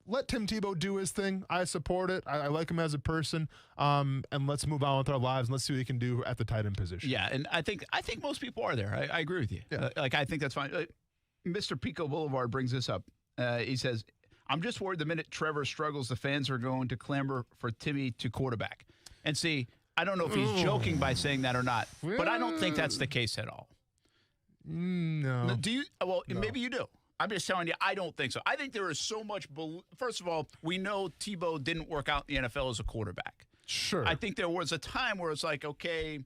[SPEAKER 2] let Tim Tebow do his thing. I support it. I like him as a person. And let's move on with our lives and let's see what he can do at the tight end position.
[SPEAKER 1] Yeah, and I think most people are there. I agree with you.
[SPEAKER 2] Yeah.
[SPEAKER 1] I think that's fine. Mr. Pico Boulevard brings this up. He says, I'm just worried the minute Trevor struggles, the fans are going to clamor for Timmy to quarterback. And see, I don't know if he's joking by saying that or not, but I don't think that's the case at all.
[SPEAKER 2] No.
[SPEAKER 1] Do you? Well, no. Maybe you do. I'm just telling you, I don't think so. I think there is so much. First of all, we know Tebow didn't work out in the NFL as a quarterback.
[SPEAKER 2] Sure.
[SPEAKER 1] I think there was a time where it's like, okay,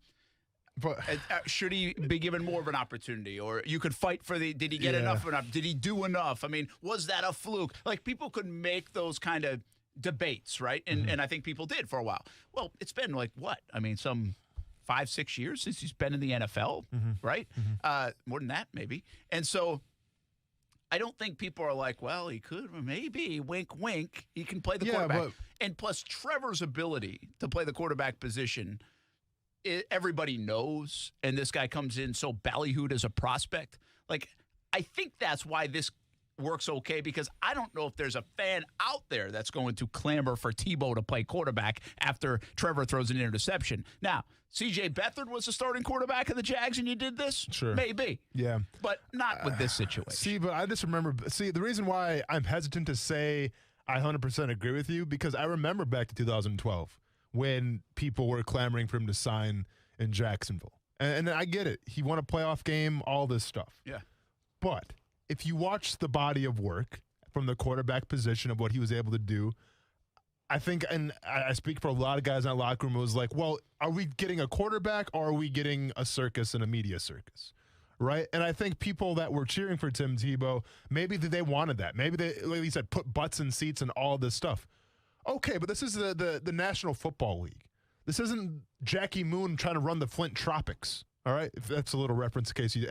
[SPEAKER 1] but should he be given more of an opportunity? Or you could fight for did he get enough of an did he do enough? I mean, was that a fluke? Like, people could make those kind of debates, right? And I think people did for a while. Well, it's been like what? I mean, some 5-6 years since he's been in the NFL, right? More than that, maybe. And so I don't think people are like, well, he could, maybe, wink, wink, he can play the quarterback. And plus, Trevor's ability to play the quarterback position, everybody knows, and this guy comes in so ballyhooed as a prospect. Like, I think that's why this works okay, because I don't know if there's a fan out there that's going to clamor for Tebow to play quarterback after Trevor throws an interception. Now, C.J. Beathard was the starting quarterback of the Jags and you did this?
[SPEAKER 2] Sure.
[SPEAKER 1] Maybe.
[SPEAKER 2] Yeah.
[SPEAKER 1] But not with this situation.
[SPEAKER 2] See, but I just remember, the reason why I'm hesitant to say I 100% agree with you, because I remember back to 2012 when people were clamoring for him to sign in Jacksonville. And I get it. He won a playoff game, all this stuff.
[SPEAKER 1] Yeah.
[SPEAKER 2] But if you watch the body of work from the quarterback position of what he was able to do, I think, and I speak for a lot of guys in that locker room, it was like, well, are we getting a quarterback or are we getting a circus and a media circus? Right? And I think people that were cheering for Tim Tebow, maybe they wanted that. Maybe they, like you said, put butts in seats and all this stuff. Okay, but this is the National Football League. This isn't Jackie Moon trying to run the Flint Tropics. All right? If that's a little reference in case you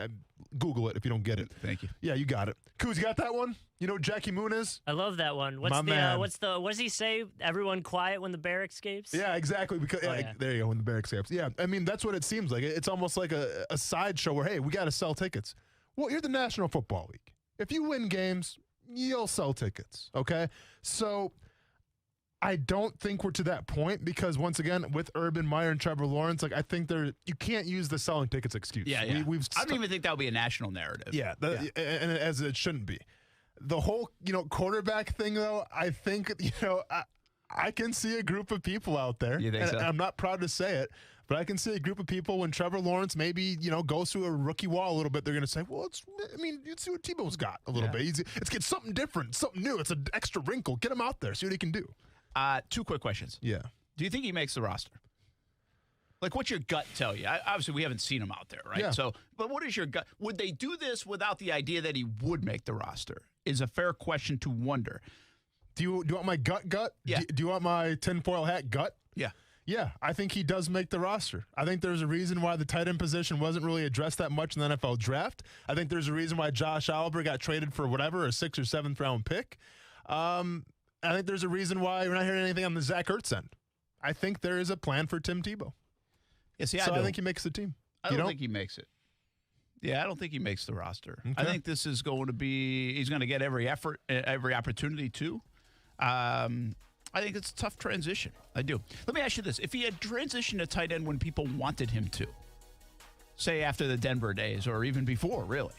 [SPEAKER 2] Google it if you don't get it.
[SPEAKER 1] Thank you.
[SPEAKER 2] Yeah, you got it. Kuz, you got that one? You know what Jackie Moon is?
[SPEAKER 3] I love that one. What does he say? Everyone quiet when the bear escapes?
[SPEAKER 2] Yeah, exactly. Because there you go, when the bear escapes. Yeah, I mean, that's what it seems like. It's almost like a sideshow where, hey, we got to sell tickets. Well, you're the National Football League. If you win games, you'll sell tickets, okay? So I don't think we're to that point because, once again, with Urban Meyer and Trevor Lawrence, like, I think you can't use the selling tickets excuse.
[SPEAKER 1] Yeah. I don't even think that would be a national narrative.
[SPEAKER 2] Yeah, and as it shouldn't be. The whole, quarterback thing, though, I think, I can see a group of people out there.
[SPEAKER 1] You think so?
[SPEAKER 2] And I'm not proud to say it, but I can see a group of people when Trevor Lawrence maybe, goes through a rookie wall a little bit, they're going to say, well, you see what Tebow's got a little bit. Let's get something different, something new. It's an extra wrinkle. Get him out there, see what he can do.
[SPEAKER 1] 2 quick questions.
[SPEAKER 2] Yeah.
[SPEAKER 1] Do you think he makes the roster? Like, what's your gut tell you? Obviously, we haven't seen him out there, right?
[SPEAKER 2] Yeah.
[SPEAKER 1] So, but what is your gut? Would they do this without the idea that he would make the roster? Is a fair question to wonder.
[SPEAKER 2] Do you want my gut?
[SPEAKER 1] Yeah.
[SPEAKER 2] Do you want my tinfoil hat gut?
[SPEAKER 1] Yeah.
[SPEAKER 2] Yeah, I think he does make the roster. I think there's a reason why the tight end position wasn't really addressed that much in the NFL draft. I think there's a reason why Josh Oliver got traded for whatever, a 6th or 7th round pick. I think there's a reason why we're not hearing anything on the Zach Ertz end. I think there is a plan for Tim Tebow.
[SPEAKER 1] Yeah, see,
[SPEAKER 2] I think he makes the team.
[SPEAKER 1] I don't think he makes it. Yeah, I don't think he makes the roster. Okay. I think this is going to be – he's going to get every effort, every opportunity to. I think it's a tough transition. I do. Let me ask you this. If he had transitioned to tight end when people wanted him to, say after the Denver days or even before, really,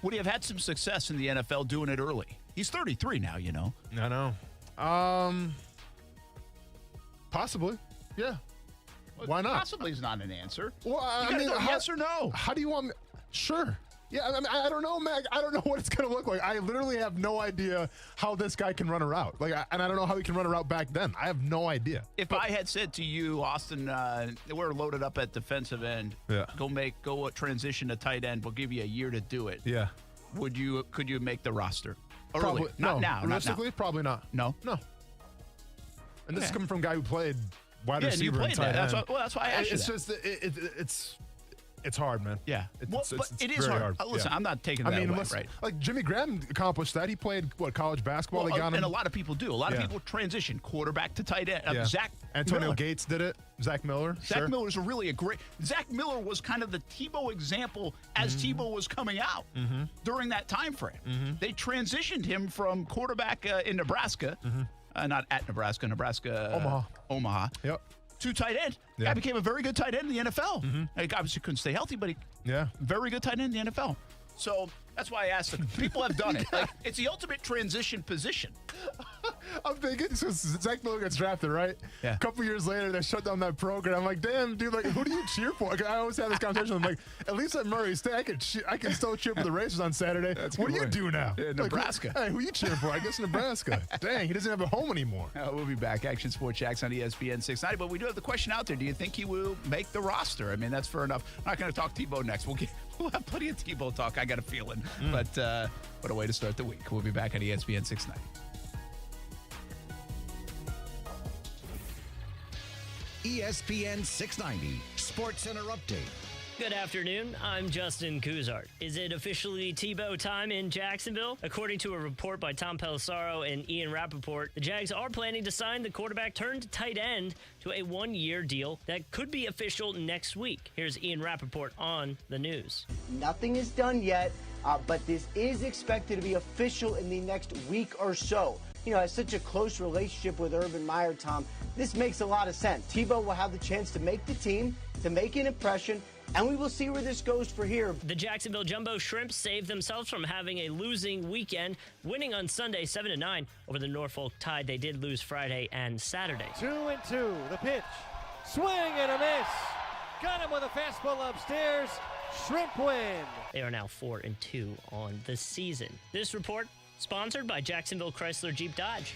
[SPEAKER 1] would he have had some success in the NFL doing it early? He's 33 now,
[SPEAKER 2] I know. Possibly. Yeah. Why not?
[SPEAKER 1] Possibly is not an answer.
[SPEAKER 2] Well, I mean,
[SPEAKER 1] yes or no?
[SPEAKER 2] How do you want me? Sure. Yeah, I mean, I don't know, Mac. I don't know what it's going to look like. I literally have no idea how this guy can run a route. And I don't know how he can run a route back then. I have no idea.
[SPEAKER 1] If I had said to you, Austin, we're loaded up at defensive end.
[SPEAKER 2] Yeah.
[SPEAKER 1] Go transition to tight end. We'll give you a year to do it.
[SPEAKER 2] Yeah.
[SPEAKER 1] Could you make the roster? Early.
[SPEAKER 2] Probably
[SPEAKER 1] Not now.
[SPEAKER 2] Realistically,
[SPEAKER 1] not now.
[SPEAKER 2] Probably not.
[SPEAKER 1] No.
[SPEAKER 2] And this is coming from a guy who played wide receiver and tight end.
[SPEAKER 1] That's why I asked you
[SPEAKER 2] it's
[SPEAKER 1] that.
[SPEAKER 2] just It's hard, man.
[SPEAKER 1] Yeah.
[SPEAKER 2] It's
[SPEAKER 1] it is
[SPEAKER 2] very
[SPEAKER 1] hard. Listen,
[SPEAKER 2] Yeah.
[SPEAKER 1] I'm not taking that away, right?
[SPEAKER 2] Like Jimmy Graham accomplished that. He played, college basketball?
[SPEAKER 1] Well,
[SPEAKER 2] They got him.
[SPEAKER 1] and a lot of people do. A lot of people transition quarterback to tight end.
[SPEAKER 2] Antonio
[SPEAKER 1] Miller.
[SPEAKER 2] Gates did it. Zach Miller.
[SPEAKER 1] Zach Miller's Zach Miller was kind of the Tebow example as Tebow was coming out during that time frame. They transitioned him from quarterback in Nebraska, not at Nebraska, Omaha.
[SPEAKER 2] Yep.
[SPEAKER 1] To tight end. Guy became a very good tight end in the NFL. Like, obviously couldn't stay healthy, but he very good tight end in the NFL. So that's why I asked them. People have done it. Like, it's the ultimate transition position.
[SPEAKER 2] I'm thinking, so Zach Miller gets drafted, right?
[SPEAKER 1] Yeah.
[SPEAKER 2] A couple years later, they shut down that program. I'm like, damn, dude, like, who do you cheer for? Like, I always have this conversation. I'm like, at least at Murray State, I can still cheer for the Racers on Saturday. What do you do now?
[SPEAKER 1] Nebraska.
[SPEAKER 2] Like, who you cheering for? I guess Nebraska. Dang, he doesn't have a home anymore.
[SPEAKER 1] We'll be back. Action Sports Jacks on ESPN 690. But we do have the question out there. Do you think he will make the roster? I mean, that's fair enough. I'm not going to talk Tebow next. We'll have plenty of Tebow talk, I got a feeling. But what a way to start the week. We'll be back on ESPN 690.
[SPEAKER 6] ESPN 690 Sports Center Update.
[SPEAKER 3] Good afternoon. I'm Justin Kuzart. Is it officially Tebow time in Jacksonville? According to a report by Tom Pelissaro and Ian Rappaport, the Jags are planning to sign the quarterback turned tight end to a one-year deal that could be official next week. Here's Ian Rappaport on the news.
[SPEAKER 15] Nothing is done yet, but this is expected to be official in the next week or so. You know, has such a close relationship with Urban Meyer, Tom. This makes a lot of sense. Tebow will have the chance to make the team, to make an impression, and we will see where this goes for here.
[SPEAKER 3] The Jacksonville Jumbo Shrimp saved themselves from having a losing weekend, winning on Sunday 7-9 over the Norfolk Tide. They did lose Friday and Saturday.
[SPEAKER 16] 2-2, the pitch. Swing and a miss. Got him with a fastball upstairs. Shrimp win.
[SPEAKER 3] They are now 4-2 on the season. This report sponsored by Jacksonville Chrysler Jeep Dodge.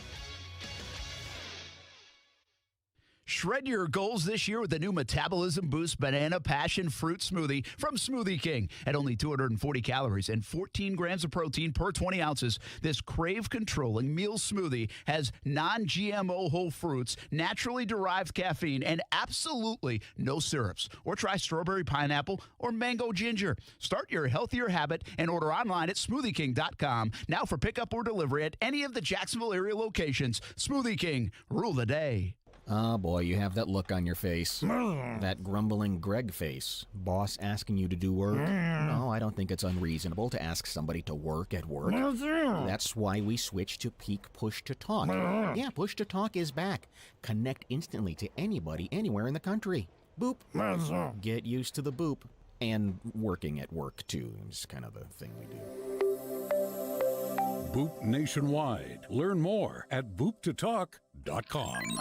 [SPEAKER 1] Shred your goals this year with the new Metabolism Boost Banana Passion Fruit Smoothie from Smoothie King. At only 240 calories and 14 grams of protein per 20 ounces, this crave-controlling meal smoothie has non-GMO whole fruits, naturally derived caffeine, and absolutely no syrups. Or try strawberry pineapple or mango ginger. Start your healthier habit and order online at smoothieking.com. Now for pickup or delivery at any of the Jacksonville area locations. Smoothie King, rule the day.
[SPEAKER 17] Oh, boy, you have that look on your face. That grumbling Greg face. Boss asking you to do work? No, I don't think it's unreasonable to ask somebody to work at work. That's why we switched to Peak Push to Talk. Yeah, Push to Talk is back. Connect instantly to anybody, anywhere in the country. Boop. Get used to the boop. And working at work, too. It's kind of the thing we do.
[SPEAKER 18] Boop nationwide. Learn more at booptotalk.com.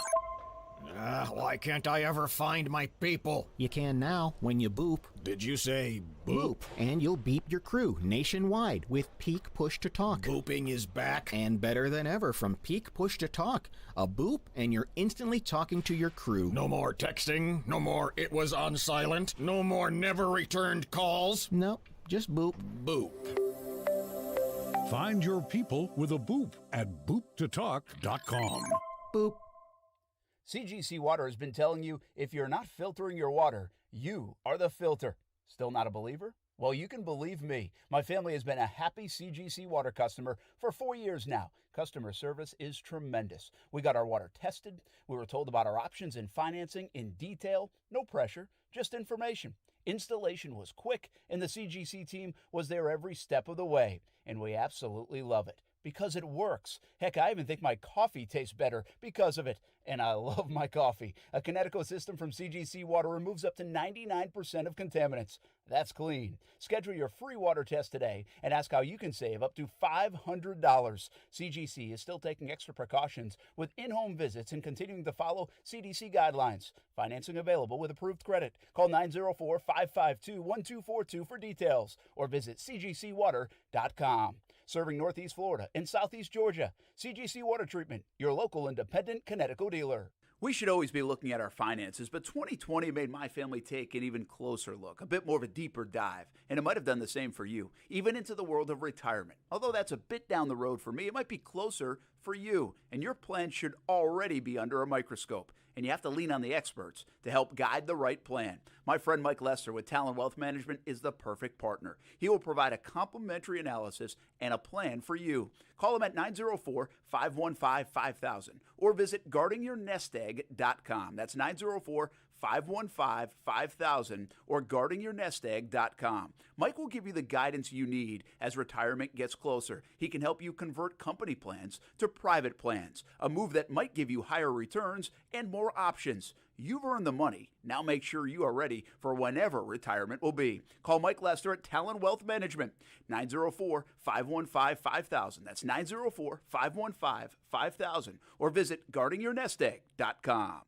[SPEAKER 17] Why can't I ever find my people? You can now when you boop.
[SPEAKER 18] Did you say boop?
[SPEAKER 17] And you'll beep your crew nationwide with Peak Push to Talk.
[SPEAKER 18] Booping is back.
[SPEAKER 17] And better than ever from Peak Push to Talk. A boop and you're instantly talking to your crew.
[SPEAKER 18] No more texting. No more it was on silent. No more never returned calls.
[SPEAKER 17] Nope, just boop.
[SPEAKER 18] Boop. Find your people with a boop at booptotalk.com.
[SPEAKER 17] Boop.
[SPEAKER 1] CGC Water has been telling you if you're not filtering your water, you are the filter. Still not a believer? Well, you can believe me. My family has been a happy CGC Water customer for 4 years now. Customer service is tremendous. We got our water tested. We were told about our options in financing in detail. No pressure, just information. Installation was quick, and the CGC team was there every step of the way. And we absolutely love it. Because it works. Heck, I even think my coffee tastes better because of it. And I love my coffee. A Kinetico system from CGC Water removes up to 99% of contaminants. That's clean. Schedule your free water test today and ask how you can save up to $500. CGC is still taking extra precautions with in-home visits and continuing to follow CDC guidelines. Financing available with approved credit. Call 904-552-1242 for details or visit cgcwater.com. Serving Northeast Florida and Southeast Georgia. CGC Water Treatment, your local independent Kinetico dealer. We should always be looking at our finances, but 2020 made my family take an even closer look, a bit more of a deeper dive, and it might have done the same for you, even into the world of retirement. Although that's a bit down the road for me, it might be closer for you, and your plan should already be under a microscope. and you have to lean on the experts to help guide the right plan. My friend Mike Lester with Talon Wealth Management is the perfect partner. He will provide a complimentary analysis and a plan for you. Call him at 904-515-5000 or visit guardingyournestegg.com. That's 904-515-5000 or guardingyournestegg.com. Mike will give you the guidance you need as retirement gets closer. He can help you convert company plans to private plans, a move that might give you higher returns and more options. You've earned the money. Now make sure you are ready for whenever retirement will be. Call Mike Lester at Talon Wealth Management, 904-515-5000. That's 904-515-5000 or visit guardingyournestegg.com.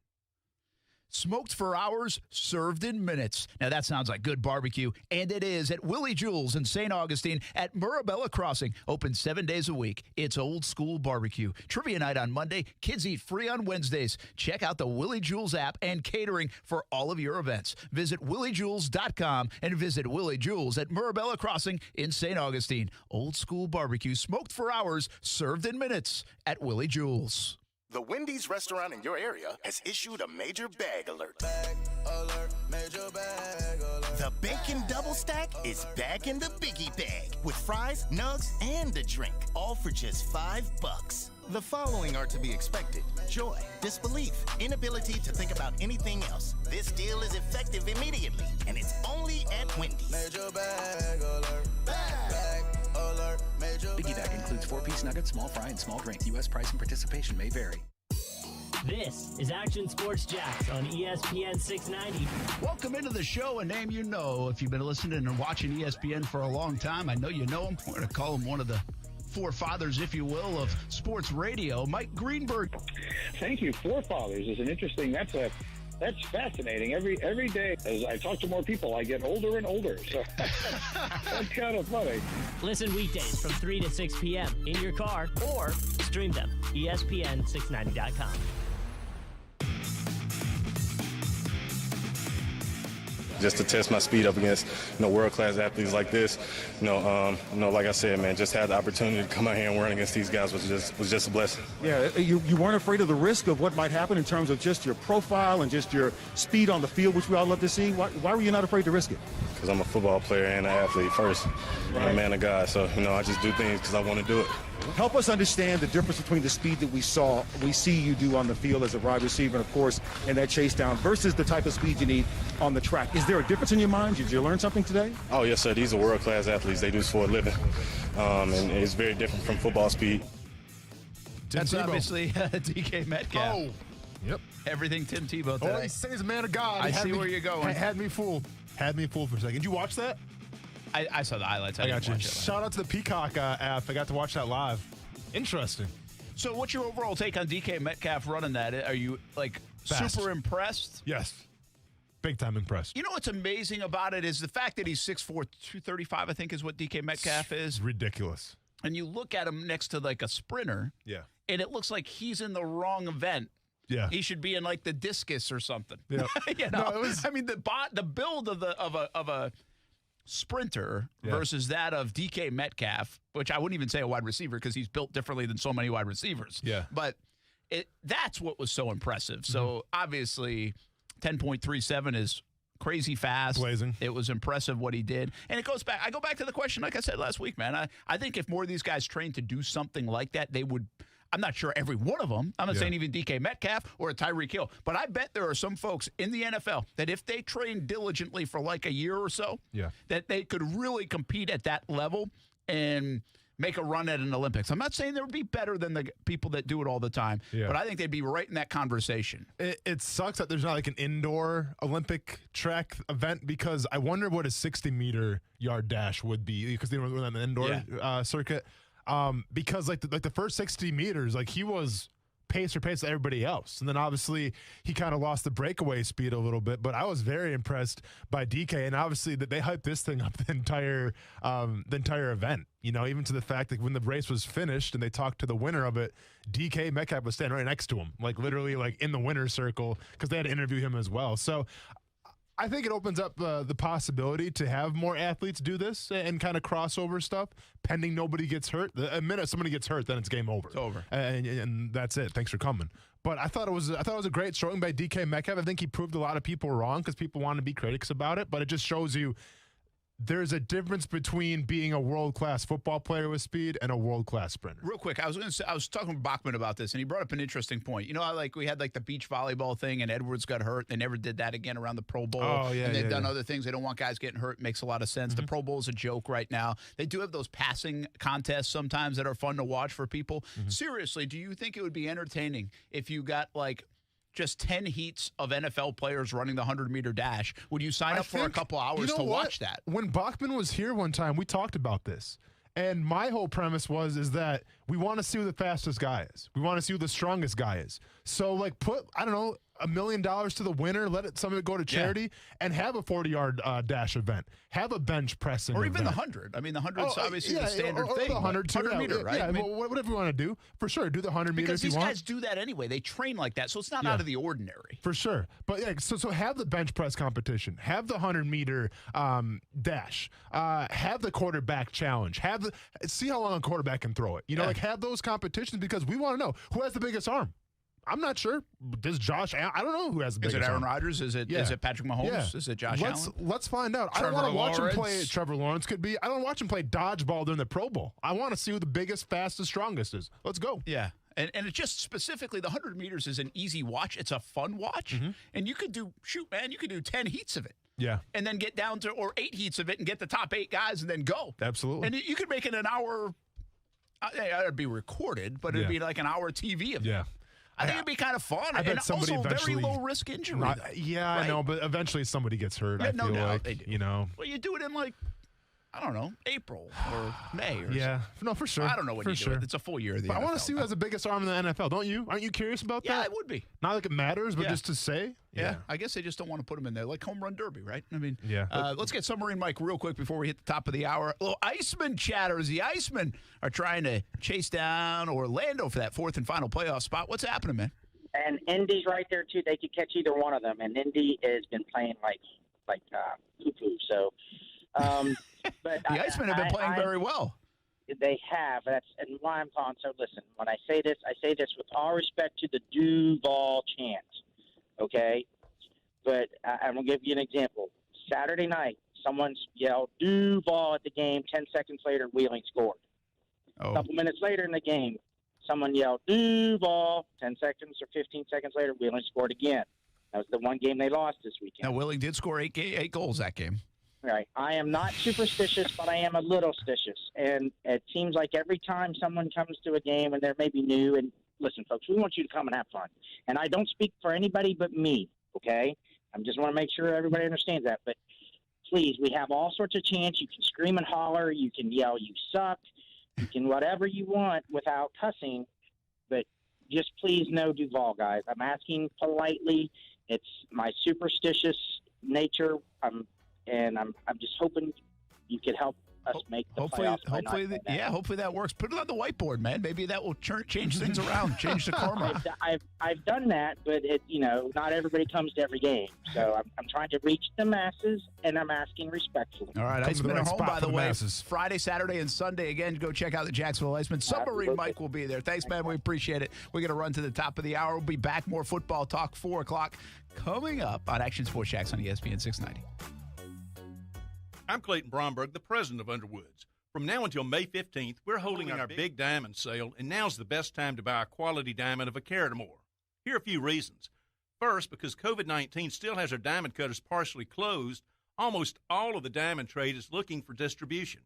[SPEAKER 1] Smoked for hours, served in minutes. Now that sounds like good barbecue, and it is at Willie Jules in St. Augustine at Murabella Crossing. Open 7 days a week. It's old school barbecue. Trivia night on Monday. Kids eat free on Wednesdays. Check out the Willie Jules app and catering for all of your events. Visit williejules.com and visit Willie Jules at Murabella Crossing in St. Augustine. Old school barbecue, smoked for hours, served in minutes at Willie Jules.
[SPEAKER 12] The Wendy's restaurant in your area has issued a major bag alert.
[SPEAKER 19] Major bag alert.
[SPEAKER 12] The bacon double stack is back in the biggie bag with fries, nugs, and a drink, all for just $5. The following are to be expected: joy, disbelief, inability to think about anything else. This deal is effective immediately, and it's only at Wendy's.
[SPEAKER 19] Major bag alert. Bag alert. Major
[SPEAKER 20] Biggie bag includes 4-piece nuggets, small fry, and small drink. U.S. price and participation may vary.
[SPEAKER 3] This is Action Sports Jacks on ESPN 690.
[SPEAKER 1] Welcome into the show, a name you know. If you've been listening and watching ESPN for a long time, I know you know him. We're going to call him one of the forefathers, if you will, of sports radio, Mike Greenberg.
[SPEAKER 21] Thank you. Forefathers is an interesting, that's fascinating. Every day, as I talk to more people, I get older and older. So that's kind of funny.
[SPEAKER 3] Listen weekdays from 3 to 6 p.m. in your car or stream them. ESPN690.com.
[SPEAKER 22] Just to test my speed up against, world-class athletes like this. Like I said, man, just had the opportunity to come out here and run against these guys was just a blessing.
[SPEAKER 23] Yeah, you weren't afraid of the risk of what might happen in terms of just your profile and just your speed on the field, which we all love to see. Why were you not afraid to risk it?
[SPEAKER 22] Because I'm a football player and an athlete first, and a man of God. So, I just do things because I want to do it.
[SPEAKER 23] Help us understand the difference between the speed that we see you do on the field as a wide receiver, and of course, in that chase down, versus the type of speed you need on the track. Is there a difference in your mind? Did you learn something today?
[SPEAKER 22] Oh, yes, sir. These are world-class athletes. They do this for a living, and it's very different from football speed.
[SPEAKER 1] That's obviously DK Metcalf.
[SPEAKER 2] Oh, yep.
[SPEAKER 1] Everything Tim Tebow today.
[SPEAKER 2] Oh, he says man of God.
[SPEAKER 1] I see where you're going.
[SPEAKER 2] Had me fooled. Had me fooled for a second. Did you watch that?
[SPEAKER 1] I saw the highlights.
[SPEAKER 2] I got you. Shout out to the Peacock app. I got to watch that live. Interesting.
[SPEAKER 1] So what's your overall take on DK Metcalf running that? Are you,
[SPEAKER 2] Fast.
[SPEAKER 1] super impressed?
[SPEAKER 2] Yes. Big time impressed.
[SPEAKER 1] You know what's amazing about it is the fact that he's 6'4", 235, I think is what DK Metcalf is.
[SPEAKER 2] Ridiculous.
[SPEAKER 1] And you look at him next to, a sprinter.
[SPEAKER 2] Yeah.
[SPEAKER 1] And it looks like he's in the wrong event.
[SPEAKER 2] Yeah.
[SPEAKER 1] He should be in, the discus or something.
[SPEAKER 2] Yeah.
[SPEAKER 1] The build of a sprinter versus that of DK Metcalf, which I wouldn't even say a wide receiver because he's built differently than so many wide receivers.
[SPEAKER 2] Yeah.
[SPEAKER 1] But that's what was so impressive. So obviously 10.37 is crazy fast.
[SPEAKER 2] Blazing.
[SPEAKER 1] It was impressive what he did. And I go back to the question, like I said last week, man. I think if more of these guys trained to do something like that, they would. I'm not sure every one of them. I'm not saying even DK Metcalf or a Tyreek Hill, but I bet there are some folks in the NFL that if they train diligently for a year or so, that they could really compete at that level and make a run at an Olympics. I'm not saying they would be better than the people that do it all the time, but I think they'd be right in that conversation.
[SPEAKER 2] It sucks that there's not an indoor Olympic track event because I wonder what a 60-meter yard dash would be because they don't run an indoor circuit. Because the first 60 meters, he was pace for pace with everybody else. And then obviously he kind of lost the breakaway speed a little bit, but I was very impressed by DK. And obviously that they hyped this thing up the entire event, even to the fact that when the race was finished and they talked to the winner of it, DK Metcalf was standing right next to him, literally in the winner's circle because they had to interview him as well. So I think it opens up the possibility to have more athletes do this and kind of crossover stuff, pending nobody gets hurt. The minute somebody gets hurt, then it's game over.
[SPEAKER 1] It's over.
[SPEAKER 2] And that's it. Thanks for coming. But I thought it was a great showing by DK Metcalf. I think he proved a lot of people wrong because people want to be critics about it. But it just shows you there's a difference between being a world-class football player with speed and a world-class sprinter.
[SPEAKER 1] Real quick, I was talking to Bachman about this, and he brought up an interesting point. You know, how, we had the beach volleyball thing, and Edwards got hurt. They never did that again around the Pro Bowl.
[SPEAKER 2] Oh, yeah,
[SPEAKER 1] and they've done other things. They don't want guys getting hurt. It makes a lot of sense. The Pro Bowl is a joke right now. They do have those passing contests sometimes that are fun to watch for people. Seriously, do you think it would be entertaining if you got just 10 heats of NFL players running the 100-meter dash? Would you sign up for a couple hours to watch that?
[SPEAKER 2] When Bachman was here one time, we talked about this. And my whole premise is that we want to see who the fastest guy is. We want to see who the strongest guy is. So, put, I don't know, $1 million to the winner, let some of it go to charity, and have a 40-yard dash event. Have a bench pressing
[SPEAKER 1] Or even
[SPEAKER 2] event.
[SPEAKER 1] the 100. I mean, the 100's obviously the standard
[SPEAKER 2] or
[SPEAKER 1] thing.
[SPEAKER 2] the 100 too.
[SPEAKER 1] 100 meter, right?
[SPEAKER 2] Yeah,
[SPEAKER 1] I mean,
[SPEAKER 2] whatever you want to do. For sure, do the 100 meters
[SPEAKER 1] because these
[SPEAKER 2] you want.
[SPEAKER 1] guys do that anyway. They train like that, so it's not out of the ordinary.
[SPEAKER 2] For sure. But, so have the bench press competition. Have the 100-meter dash. Have the quarterback challenge. See how long a quarterback can throw it. Have those competitions because we want to know who has the biggest arm. I'm not sure. Does Josh Allen? I don't know who has the biggest arm.
[SPEAKER 1] Is it Aaron Rodgers? Is it Patrick Mahomes?
[SPEAKER 2] Yeah.
[SPEAKER 1] Is it Josh Allen?
[SPEAKER 2] Let's find out.
[SPEAKER 1] Trevor
[SPEAKER 2] I don't want to watch
[SPEAKER 1] Lawrence.
[SPEAKER 2] him play. Trevor Lawrence could be. I don't want him play dodgeball during the Pro Bowl. I want to see who the biggest, fastest, strongest is. Let's go.
[SPEAKER 1] Yeah. And it's just specifically the 100 meters is an easy watch. It's a fun watch. And you could do 10 heats of it.
[SPEAKER 2] Yeah.
[SPEAKER 1] And then get down to, or 8 heats of it and get the top 8 guys and then go.
[SPEAKER 2] Absolutely.
[SPEAKER 1] And you could make it an hour. It'd be recorded, but it'd be like an hour TV of it.
[SPEAKER 2] Yeah.
[SPEAKER 1] I think it'd be kind of fun.
[SPEAKER 2] I bet
[SPEAKER 1] and
[SPEAKER 2] somebody
[SPEAKER 1] also
[SPEAKER 2] eventually,
[SPEAKER 1] very low risk injury.
[SPEAKER 2] right?
[SPEAKER 1] Right?
[SPEAKER 2] I know, but eventually somebody gets hurt. I feel like
[SPEAKER 1] they do. Well, you do it in I don't know, April or May or
[SPEAKER 2] yeah. No, for sure.
[SPEAKER 1] I don't know when
[SPEAKER 2] for
[SPEAKER 1] you
[SPEAKER 2] sure.
[SPEAKER 1] do it. It's a full year of the
[SPEAKER 2] But
[SPEAKER 1] NFL.
[SPEAKER 2] I want to see who has the biggest arm in the NFL, don't you? Aren't you curious about that?
[SPEAKER 1] Yeah, it would be.
[SPEAKER 2] Not like it matters, but
[SPEAKER 1] Yeah.
[SPEAKER 2] just to say.
[SPEAKER 1] Yeah, I guess they just don't want to put them in there, like home run derby, right? I mean,
[SPEAKER 2] yeah.
[SPEAKER 1] Let's get Submarine Mike real quick before we hit the top of the hour. A little Iceman chatter as the Icemen are trying to chase down Orlando for that 4th and final playoff spot. What's happening, man?
[SPEAKER 4] And Indy's right there too. They could catch either one of them. And Indy has been playing like poo-poo. So, but
[SPEAKER 1] the Icemen have been playing very well.
[SPEAKER 4] They have. And why I'm calling. So listen, when I say this with all respect to the Duval chant. Okay, but I'm gonna give you an example. Saturday night, someone yelled Duval at the game. 10 seconds later, Wheeling scored. A couple minutes later in the game, someone yelled Duval. 10 seconds or 15 seconds later, Wheeling scored again. That was the one game they lost this weekend.
[SPEAKER 1] Now, Wheeling did score 8 goals that game.
[SPEAKER 4] Right. I am not superstitious, but I am a little stitious. And it seems like every time someone comes to a game and they're maybe new, and listen, folks, we want you to come and have fun. And I don't speak for anybody but me, okay? I just want to make sure everybody understands that. But please, we have all sorts of chants. You can scream and holler. You can yell, you suck. You can whatever you want without cussing. But just please no Duval, guys. I'm asking politely. It's my superstitious nature. I'm just hoping you could help us make the playoffs.
[SPEAKER 1] Hopefully that works. Put it on the whiteboard, man. Maybe that will change things around, change the karma.
[SPEAKER 4] I've done that, but not everybody comes to every game. So I'm trying to reach the masses, and I'm asking respectfully.
[SPEAKER 1] All right, Icemen are home, by the way. Friday, Saturday, and Sunday. Again, go check out the Jacksonville Icemen. Submarine Mike will be there. Thanks, man. We appreciate it. We're going to run to the top of the hour. We'll be back. More football talk, 4 o'clock, coming up on Action Sports Jacks on ESPN 690.
[SPEAKER 5] I'm Clayton Bromberg, the president of Underwoods. From now until May 15th, we're holding our big diamond sale, and now's the best time to buy a quality diamond of a carat or more. Here are a few reasons. First, because COVID-19 still has our diamond cutters partially closed, almost all of the diamond trade is looking for distribution.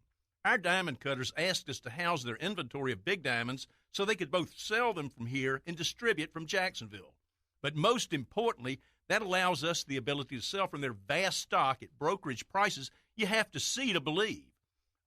[SPEAKER 5] Our diamond cutters asked us to house their inventory of big diamonds so they could both sell them from here and distribute from Jacksonville. But most importantly, that allows us the ability to sell from their vast stock at brokerage prices you have to see to believe.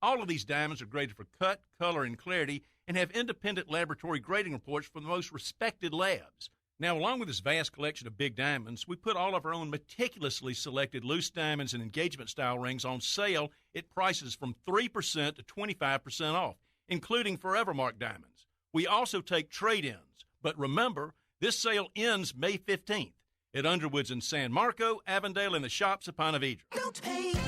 [SPEAKER 5] All of these diamonds are graded for cut, color, and clarity and have independent laboratory grading reports from the most respected labs. Now, along with this vast collection of big diamonds, we put all of our own meticulously selected loose diamonds and engagement-style rings on sale at prices from 3% to 25% off, including Forevermark diamonds. We also take trade-ins. But remember, this sale ends May 15th at Underwoods in San Marco, Avondale, and the shops of Ponte Vedra.
[SPEAKER 7] Don't paint,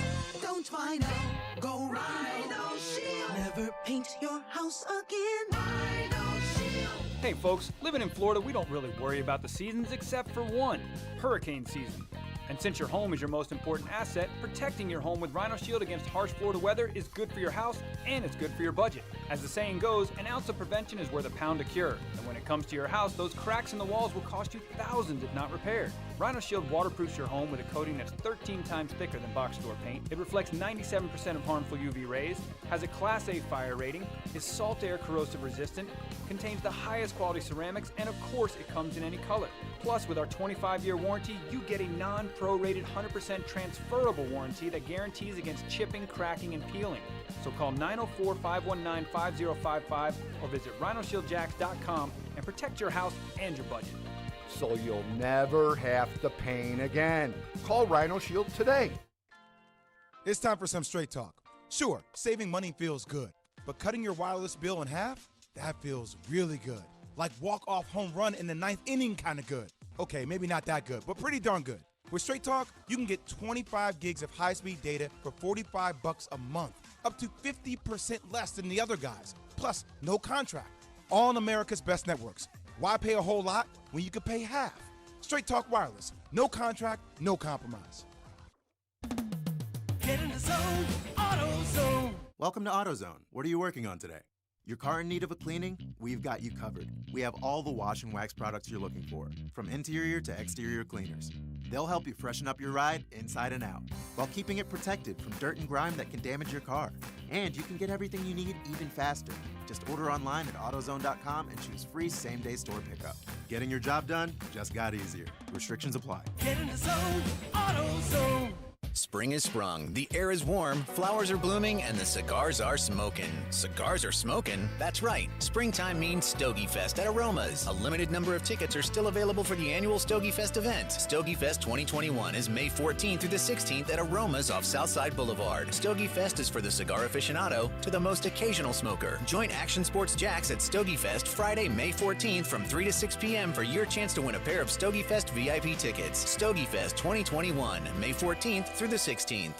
[SPEAKER 7] don't vinyl, go Rhino Shield. Never paint your house again. Rhino Shield.
[SPEAKER 8] Hey folks, living in Florida, we don't really worry about the seasons except for one, hurricane season. And since your home is your most important asset, protecting your home with Rhino Shield against harsh Florida weather is good for your house and it's good for your budget. As the saying goes, an ounce of prevention is worth a pound of cure. And when it comes to your house, those cracks in the walls will cost you thousands if not repaired. Rhino Shield waterproofs your home with a coating that's 13 times thicker than box store paint. It reflects 97% of harmful UV rays, has a Class A fire rating, is salt air corrosive resistant, contains the highest quality ceramics, and of course it comes in any color. Plus, with our 25-year warranty, you get a non-prorated 100% transferable warranty that guarantees against chipping, cracking, and peeling. So call 904-519-5055 or visit rhinoshieldjacks.com and protect your house and your budget.
[SPEAKER 9] So you'll never have to pain again. Call Rhino Shield today.
[SPEAKER 10] It's time for some straight talk. Sure, saving money feels good, but cutting your wireless bill in half? That feels really good. Like walk-off home run in the 9th inning kind of good. Okay, maybe not that good, but pretty darn good. With Straight Talk, you can get 25 gigs of high-speed data for $45 a month, up to 50% less than the other guys. Plus, no contract. All on America's best networks. Why pay a whole lot when you could pay half? Straight Talk Wireless. No contract, no compromise.
[SPEAKER 7] Get in the zone, AutoZone.
[SPEAKER 24] Welcome to AutoZone. What are you working on today? Your car in need of a cleaning? We've got you covered. We have all the wash and wax products you're looking for, from interior to exterior cleaners. They'll help you freshen up your ride inside and out, while keeping it protected from dirt and grime that can damage your car. And you can get everything you need even faster. Just order online at AutoZone.com and choose free same-day store pickup. Getting your job done just got easier. Restrictions apply.
[SPEAKER 7] Get in the zone, AutoZone.
[SPEAKER 25] Spring is sprung, the air is warm, flowers are blooming, and the cigars are smoking. Cigars are smoking? That's right. Springtime means Stogie Fest at Aromas. A limited number of tickets are still available for the annual Stogie Fest event. Stogie Fest 2021 is May 14th through the 16th at Aromas off Southside Boulevard. Stogie Fest is for the cigar aficionado to the most occasional smoker. Join Action Sports Jacks at Stogie Fest Friday, May 14th from 3 to 6 p.m. for your chance to win a pair of Stogie Fest VIP tickets. Stogie Fest 2021, May 14th through the 16th.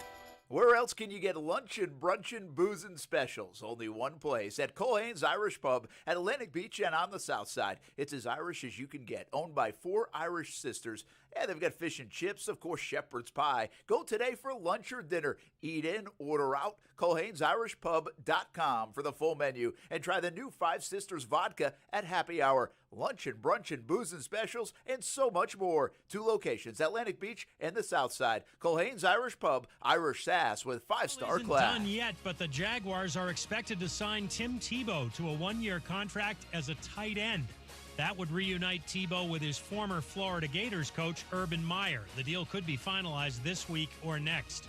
[SPEAKER 1] Where else can you get lunchin', brunchin', boozin' specials? Only one place, at Culhane's Irish Pub at Atlantic Beach and on the South Side. It's as Irish as you can get, owned by 4 Irish sisters. And they've got fish and chips, of course, shepherd's pie. Go today for lunch or dinner. Eat in, order out. Culhane'sIrishPub.com for the full menu. And try the new 5 Sisters vodka at happy hour. Lunch and brunch and booze and specials and so much more. 2 locations, Atlantic Beach and the South Side. Culhane's Irish Pub, Irish Sass with 5-star class.
[SPEAKER 26] Isn't done yet, but the Jaguars are expected to sign Tim Tebow to a 1-year contract as a tight end. That would reunite Tebow with his former Florida Gators coach, Urban Meyer. The deal could be finalized this week or next.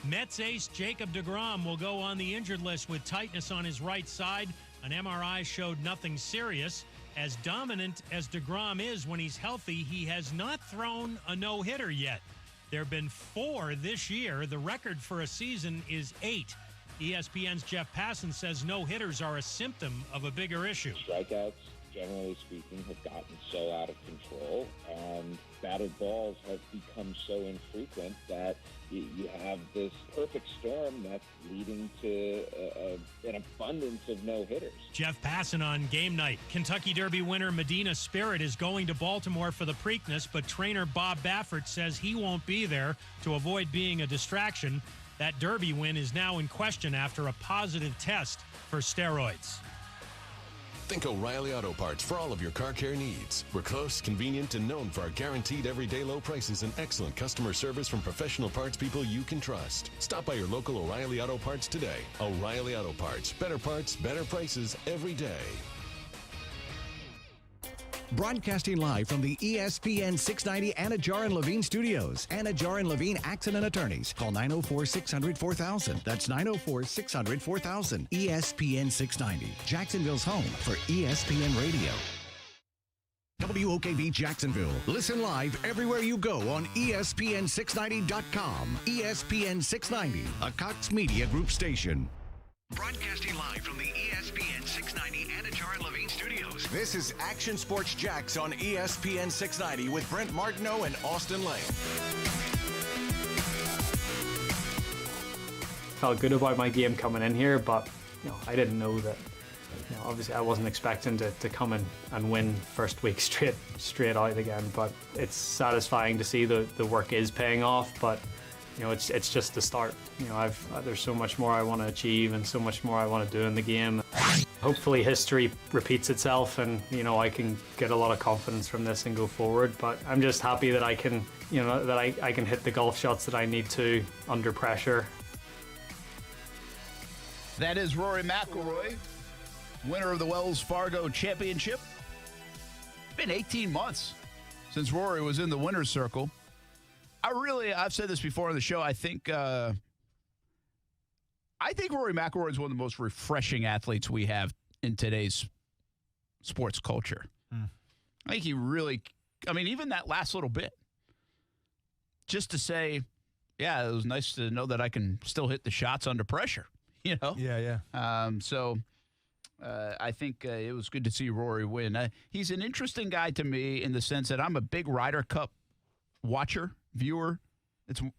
[SPEAKER 26] Mets ace Jacob deGrom will go on the injured list with tightness on his right side. An MRI showed nothing serious. As dominant as deGrom is when he's healthy, he has not thrown a no-hitter yet. There have been 4 this year. The record for a season is 8. ESPN's Jeff Passan says no-hitters are a symptom of a bigger issue.
[SPEAKER 27] Strikeouts, generally speaking, have gotten so out of control, and batted balls have become so infrequent that you have this perfect storm that's leading to an abundance of no-hitters.
[SPEAKER 26] Jeff Passan on game night. Kentucky Derby winner Medina Spirit is going to Baltimore for the Preakness, but trainer Bob Baffert says he won't be there to avoid being a distraction. That Derby win is now in question after a positive test for steroids.
[SPEAKER 28] Think O'Reilly Auto Parts for all of your car care needs. We're close, convenient, and known for our guaranteed everyday low prices and excellent customer service from professional parts people you can trust. Stop by your local O'Reilly Auto Parts today. O'Reilly Auto Parts. Better parts, better prices every day.
[SPEAKER 29] Broadcasting live from the ESPN 690 Anajar and Levine studios. Anajar and Levine Accident Attorneys. Call 904-600-4000. That's 904-600-4000. ESPN 690. Jacksonville's home for ESPN Radio. WOKV Jacksonville. Listen live everywhere you go on ESPN690.com. ESPN 690, a Cox Media Group station.
[SPEAKER 12] Broadcasting live from the ESPN 690 Anajar and Levine studios.
[SPEAKER 6] This is Action Sports Jacks on ESPN 690 with Brent Martineau and Austin Lane.
[SPEAKER 8] Felt good about my game coming in here, but I didn't know that
[SPEAKER 11] obviously I wasn't expecting to come in and win first week straight out again, but it's satisfying to see the work is paying off. But it's just the start. There's so much more I want to achieve and so much more I want to do in the game. Hopefully history repeats itself, and I can get a lot of confidence from this and go forward. But I'm just happy that I can I can hit the golf shots that I need to under pressure.
[SPEAKER 1] That is Rory McIlroy, winner of the Wells Fargo Championship. It's been 18 months since Rory was in the winner's circle. I've said this before on the show, I think Rory McIlroy is one of the most refreshing athletes we have in today's sports culture. I think he really, even that last little bit, just to say, yeah, it was nice to know that I can still hit the shots under pressure.
[SPEAKER 2] Yeah.
[SPEAKER 1] I think it was good to see Rory win. He's an interesting guy to me in the sense that I'm a big Ryder Cup watcher, viewer.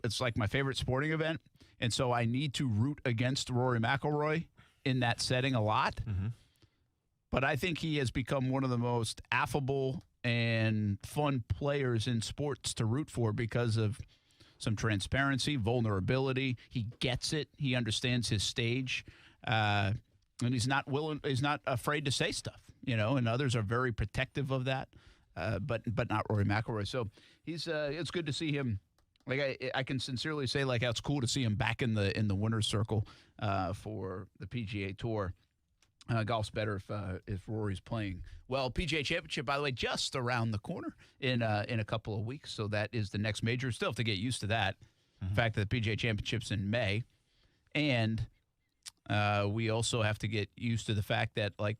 [SPEAKER 1] It's like my favorite sporting event, and so I need to root against Rory McIlroy in that setting a lot.
[SPEAKER 2] Mm-hmm.
[SPEAKER 1] But I think he has become one of the most affable and fun players in sports to root for because of some transparency, vulnerability. He gets it. He understands his stage, and he's not afraid to say stuff. And others are very protective of that, but not Rory McIlroy. So it's good to see him. Like I can sincerely say, like, how it's cool to see him back in the winner's circle for the PGA Tour. Golf's better if Rory's playing well. PGA Championship, by the way, just around the corner in a couple of weeks. So that is the next major. Still have to get used to that. The fact that the PGA Championship's in May, and we also have to get used to the fact that, like,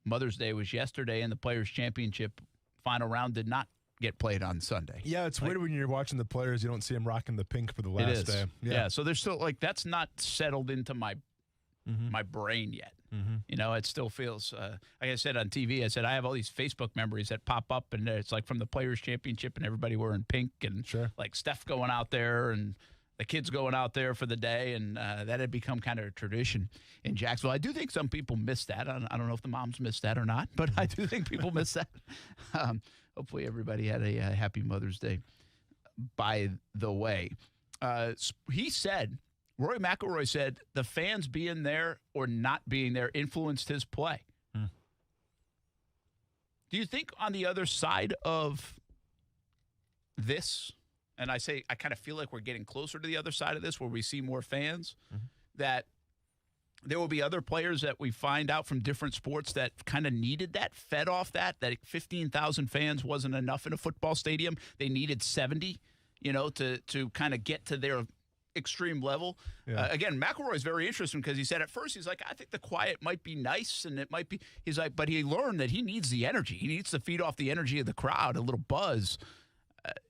[SPEAKER 1] Mother's Day was yesterday, and the Players Championship final round did not get played on Sunday.
[SPEAKER 2] Yeah, it's weird when you're watching the players, you don't see them rocking the pink for the last day.
[SPEAKER 1] Yeah, so there's still, like, that's not settled into my brain yet. It still feels, like I said on TV, I have all these Facebook memories that pop up, and it's like from the Players Championship and everybody wearing pink, and like Steph going out there and the kids going out there for the day, and that had become kind of a tradition in Jacksonville. I do think some people miss that. I don't know if the moms miss that or not, but I do think people miss that. Hopefully everybody had a happy Mother's Day, by the way. Rory McIlroy said the fans being there or not being there influenced his play. Do you think on the other side of this, and I kind of feel like we're getting closer to the other side of this where we see more fans, that there will be other players that we find out from different sports that kind of needed that, fed off that 15,000 fans wasn't enough in a football stadium. They needed 70, to kind of get to their extreme level.
[SPEAKER 2] Yeah.
[SPEAKER 1] Again, McIlroy is very interesting because he said at first, he's like, I think the quiet might be nice and it might be, he's like, but he learned that he needs the energy. He needs to feed off the energy of the crowd, a little buzz.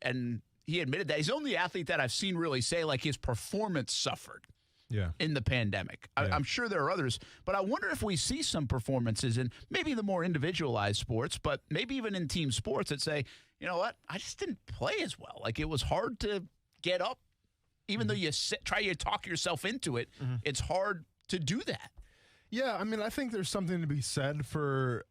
[SPEAKER 1] And he admitted that he's the only athlete that I've seen really say like his performance suffered in the pandemic. I'm sure there are others, but I wonder if we see some performances in maybe the more individualized sports, but maybe even in team sports that say, you know what, I just didn't play as well. Like it was hard to get up. Even though you try to talk yourself into it, it's hard to do that.
[SPEAKER 2] Yeah, I think there's something to be said for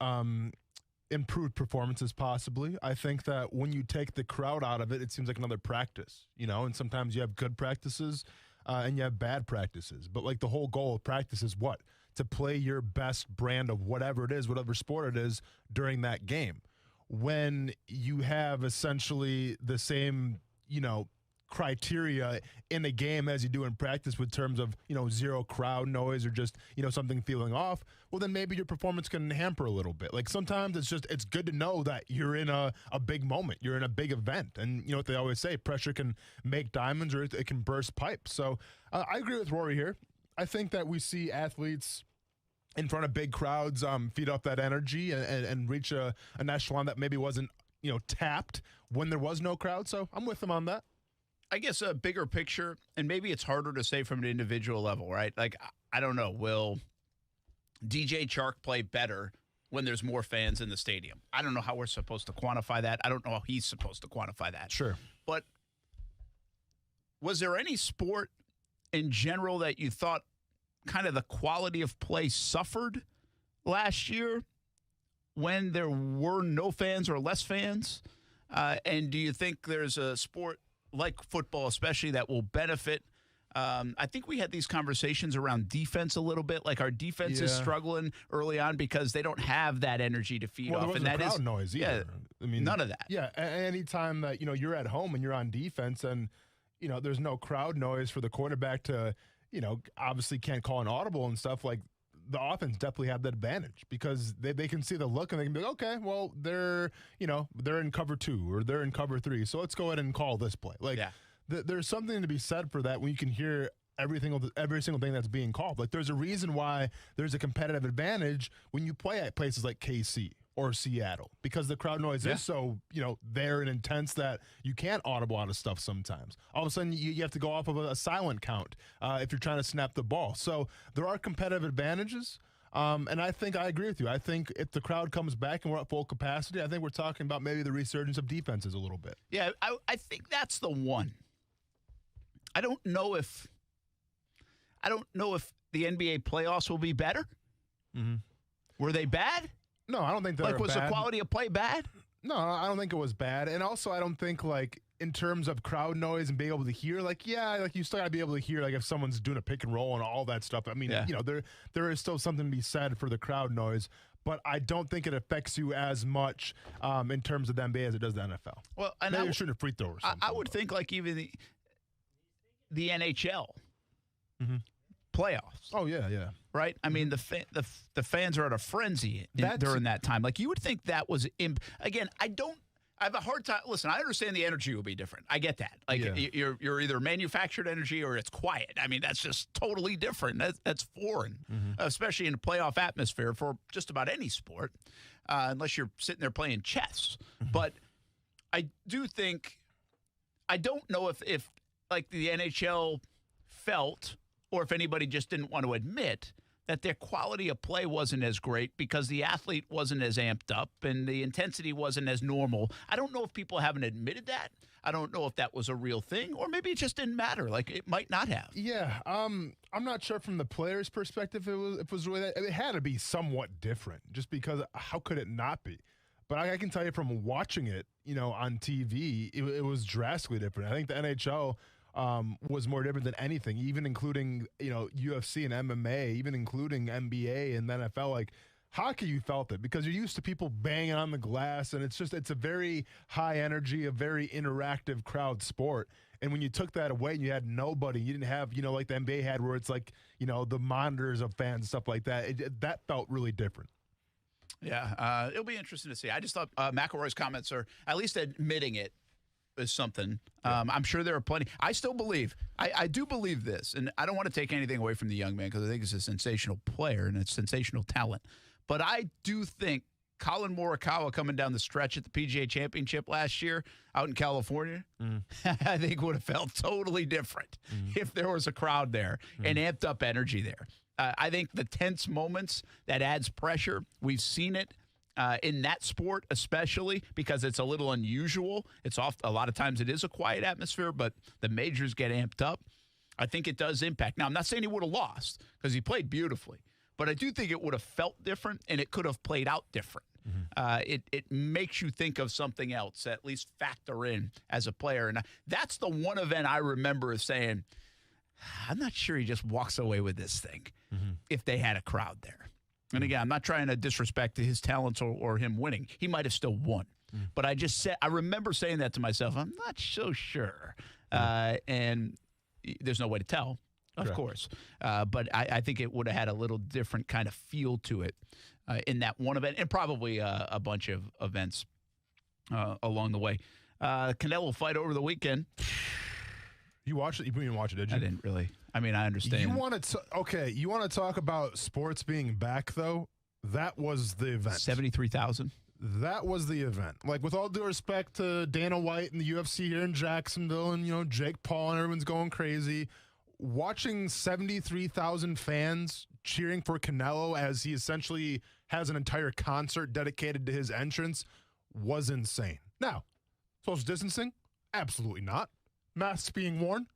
[SPEAKER 2] improved performances possibly. I think that when you take the crowd out of it, it seems like another practice, and sometimes you have good practices and you have bad practices. But like the whole goal of practice is what? To play your best brand of whatever it is, whatever sport it is during that game. When you have essentially the same, criteria in a game as you do in practice with terms of, zero crowd noise or just, something feeling off, well, then maybe your performance can hamper a little bit. Like sometimes it's good to know that you're in a big moment. You're in a big event. And what they always say, pressure can make diamonds or it can burst pipes. So I agree with Rory here. I think that we see athletes in front of big crowds feed off that energy and reach an echelon that maybe wasn't, tapped when there was no crowd. So I'm with them on that.
[SPEAKER 1] I guess a bigger picture, and maybe it's harder to say from an individual level, right? Like, I don't know, will DJ Chark play better when there's more fans in the stadium? I don't know how we're supposed to quantify that. I don't know how he's supposed to quantify that.
[SPEAKER 2] Sure.
[SPEAKER 1] But was there any sport in general that you thought kind of the quality of play suffered last year when there were no fans or less fans? And do you think there's a sport like football especially that will benefit? I think we had these conversations around defense a little bit. Like our defense is struggling early on because they don't have that energy to feed off.
[SPEAKER 2] And that crowd noise either.
[SPEAKER 1] Yeah,
[SPEAKER 2] I mean,
[SPEAKER 1] none of that.
[SPEAKER 2] Yeah, anytime that you're at home and you're on defense and there's no crowd noise for the quarterback to obviously can't call an audible and stuff, like the offense definitely have that advantage because they can see the look and they can be like, okay, well they're in cover 2 or they're in cover 3, so let's go ahead and call this play. Like there's something to be said for that when you can hear every single thing that's being called. Like there's a reason why there's a competitive advantage when you play at places like KC or Seattle because the crowd noise is so there and intense that you can't audible out of stuff sometimes. All of a sudden you have to go off of a silent count if you're trying to snap the ball. So there are competitive advantages. And I think I agree with you. I think if the crowd comes back and we're at full capacity, I think we're talking about maybe the resurgence of defenses a little bit.
[SPEAKER 1] Yeah, I think that's the one. I don't know if the NBA playoffs will be better.
[SPEAKER 2] Mm-hmm.
[SPEAKER 1] Were they bad?
[SPEAKER 2] No, I don't think they were
[SPEAKER 1] was
[SPEAKER 2] bad.
[SPEAKER 1] the quality of play bad?
[SPEAKER 2] No, I don't think it was bad. And also, I don't think, in terms of crowd noise and being able to hear, you still got to be able to hear, if someone's doing a pick and roll and all that stuff. I mean, there is still something to be said for the crowd noise, but I don't think it affects you as much in terms of the NBA as it does the NFL.
[SPEAKER 1] Well, and
[SPEAKER 2] maybe you're shooting a free throw or something.
[SPEAKER 1] I would think, even the NHL playoffs.
[SPEAKER 2] Oh, yeah.
[SPEAKER 1] Right? I mean, the fans are at a frenzy during that time. You would think that was again, I have a hard time. Listen, I understand the energy will be different. I get that. You're either manufactured energy or it's quiet. I mean, that's just totally different. That's foreign, especially in a playoff atmosphere for just about any sport, unless you're sitting there playing chess. But I do think, I don't know if the NHL felt, or if anybody just didn't want to admit that their quality of play wasn't as great because the athlete wasn't as amped up and the intensity wasn't as normal. I don't know if people haven't admitted that. I don't know if that was a real thing, or maybe it just didn't matter. It might not have.
[SPEAKER 2] Yeah, I'm not sure from the player's perspective if it was really that. It had to be somewhat different, just because how could it not be? But I can tell you from watching it, on TV, it was drastically different. I think the NHL was more different than anything, even including, UFC and MMA, even including NBA and the NFL. Hockey, you felt it because you're used to people banging on the glass, and it's a very high energy, a very interactive crowd sport. And when you took that away and you had nobody, you didn't have, like the NBA had where it's the monitors of fans and stuff like that. That felt really different.
[SPEAKER 1] Yeah, it'll be interesting to see. I just thought McElroy's comments are at least admitting it is something. I'm sure there are plenty. I still believe, I do believe this, and I don't want to take anything away from the young man because I think he's a sensational player and a sensational talent. But I do think Colin Morikawa coming down the stretch at the PGA Championship last year out in California, I think would have felt totally different if there was a crowd there and amped up energy there. I think the tense moments, that adds pressure. We've seen it in that sport, especially because it's a little unusual. A lot of times it is a quiet atmosphere, but the majors get amped up. I think it does impact. Now, I'm not saying he would have lost because he played beautifully, but I do think it would have felt different and it could have played out different. It makes you think of something else, at least factor in as a player. And that's the one event I remember as saying, I'm not sure he just walks away with this thing if they had a crowd there. And again, I'm not trying to disrespect his talents or him winning. He might have still won. But I remember saying that to myself. I'm not so sure. And there's no way to tell, of course. But I think it would have had a little different kind of feel to it in that one event, and probably a bunch of events along the way. Canelo fight over the weekend.
[SPEAKER 2] You watched it? You didn't watch it, did you?
[SPEAKER 1] I didn't really. I mean, I understand.
[SPEAKER 2] You want to talk about sports being back, though? That was the event.
[SPEAKER 1] 73,000.
[SPEAKER 2] That was the event. With all due respect to Dana White and the UFC here in Jacksonville and, Jake Paul and everyone's going crazy, watching 73,000 fans cheering for Canelo as he essentially has an entire concert dedicated to his entrance was insane. Now, social distancing? Absolutely not. Masks being worn?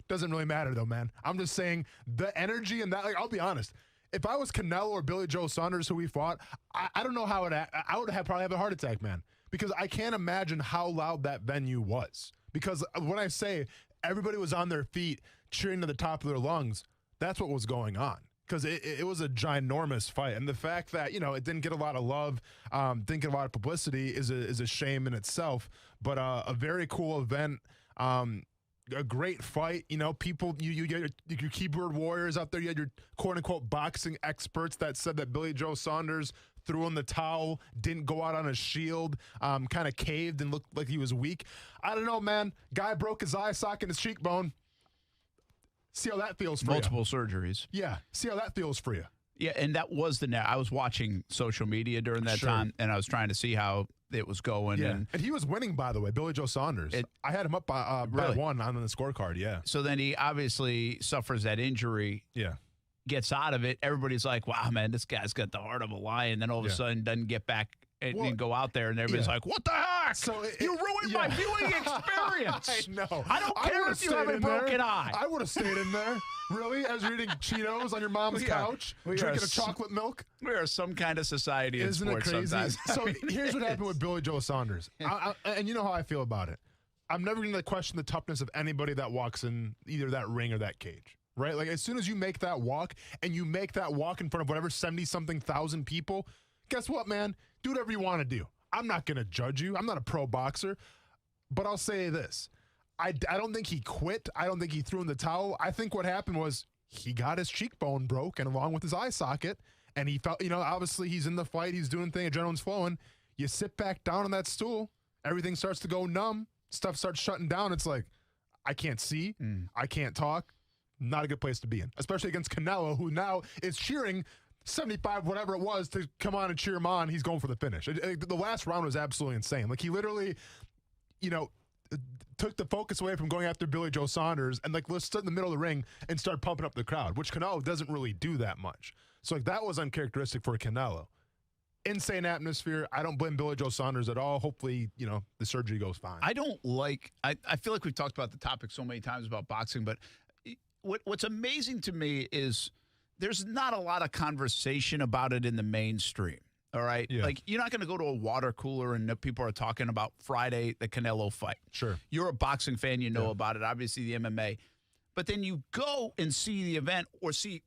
[SPEAKER 2] Doesn't really matter, though, man. I'm just saying the energy and that, I'll be honest. if I was Canelo or Billy Joe Saunders, who we fought, I don't know how I would have probably have a heart attack, man, because I can't imagine how loud that venue was. Because when I say everybody was on their feet cheering to the top of their lungs, that's what was going on. Because it was a ginormous fight. And the fact that, you know, it didn't get a lot of love, didn't get a lot of publicity is a shame in itself. But a very cool event, a great fight. You know, people, you get your keyboard warriors out there. You had your quote-unquote boxing experts that said that Billy Joe Saunders threw in the towel, didn't go out on a shield, kind of caved and looked like he was weak. I don't know, man. Guy broke his eye socket and his cheekbone. See how that feels for
[SPEAKER 1] Multiple surgeries.
[SPEAKER 2] Yeah. See how that feels for you.
[SPEAKER 1] Yeah, and that was I was watching social media during that time, and I was trying to see how it was going.
[SPEAKER 2] Yeah. And he was winning, by the way, Billy Joe Saunders. I had him up by one on the scorecard, yeah.
[SPEAKER 1] So then he obviously suffers that injury.
[SPEAKER 2] Yeah.
[SPEAKER 1] Gets out of it. Everybody's like, wow, man, this guy's got the heart of a lion. Then all of a sudden doesn't get back and go out there, and everybody's like, what the heck?
[SPEAKER 2] So
[SPEAKER 1] you ruined my viewing experience.
[SPEAKER 2] I know.
[SPEAKER 1] I don't care if you have a broken eye.
[SPEAKER 2] I would have stayed in there. Really? As you're eating Cheetos on your mom's couch, drinking a chocolate milk?
[SPEAKER 1] We are some kind of society in
[SPEAKER 2] Isn't
[SPEAKER 1] sports
[SPEAKER 2] it crazy?
[SPEAKER 1] sometimes.
[SPEAKER 2] So here's what happened with Billy Joe Saunders. And you know how I feel about it. I'm never going to question the toughness of anybody that walks in either that ring or that cage. Right? Like, as soon as you make that walk, and you make that walk in front of whatever 70-something thousand people, guess what, man? Do whatever you want to do. I'm not going to judge you. I'm not a pro boxer. But I'll say this. I don't think he quit. I don't think he threw in the towel. I think what happened was he got his cheekbone broke, and along with his eye socket, and he felt, you know, obviously he's in the fight. He's doing thing. Adrenaline's flowing. You sit back down on that stool. Everything starts to go numb. Stuff starts shutting down. It's like, I can't see. I can't talk. Not a good place to be in, especially against Canelo, who now is cheering 75, whatever it was, to come on and cheer him on. He's going for the finish. The last round was absolutely insane. Like, he literally, you know, took the focus away from going after Billy Joe Saunders and, like, let's sit in the middle of the ring and start pumping up the crowd, which Canelo doesn't really do that much. So, like, that was uncharacteristic for Canelo. Insane atmosphere. I don't blame Billy Joe Saunders at all. Hopefully, you know, the surgery goes fine.
[SPEAKER 1] I feel like we've talked about the topic so many times about boxing, but what's amazing to me is there's not a lot of conversation about it in the mainstream. All right.
[SPEAKER 2] Yeah.
[SPEAKER 1] Like, you're not going to go to a water cooler and people are talking about Friday, the Canelo fight.
[SPEAKER 2] Sure.
[SPEAKER 1] You're a boxing fan. You know about it. Obviously, the MMA. But then you go and see the event or see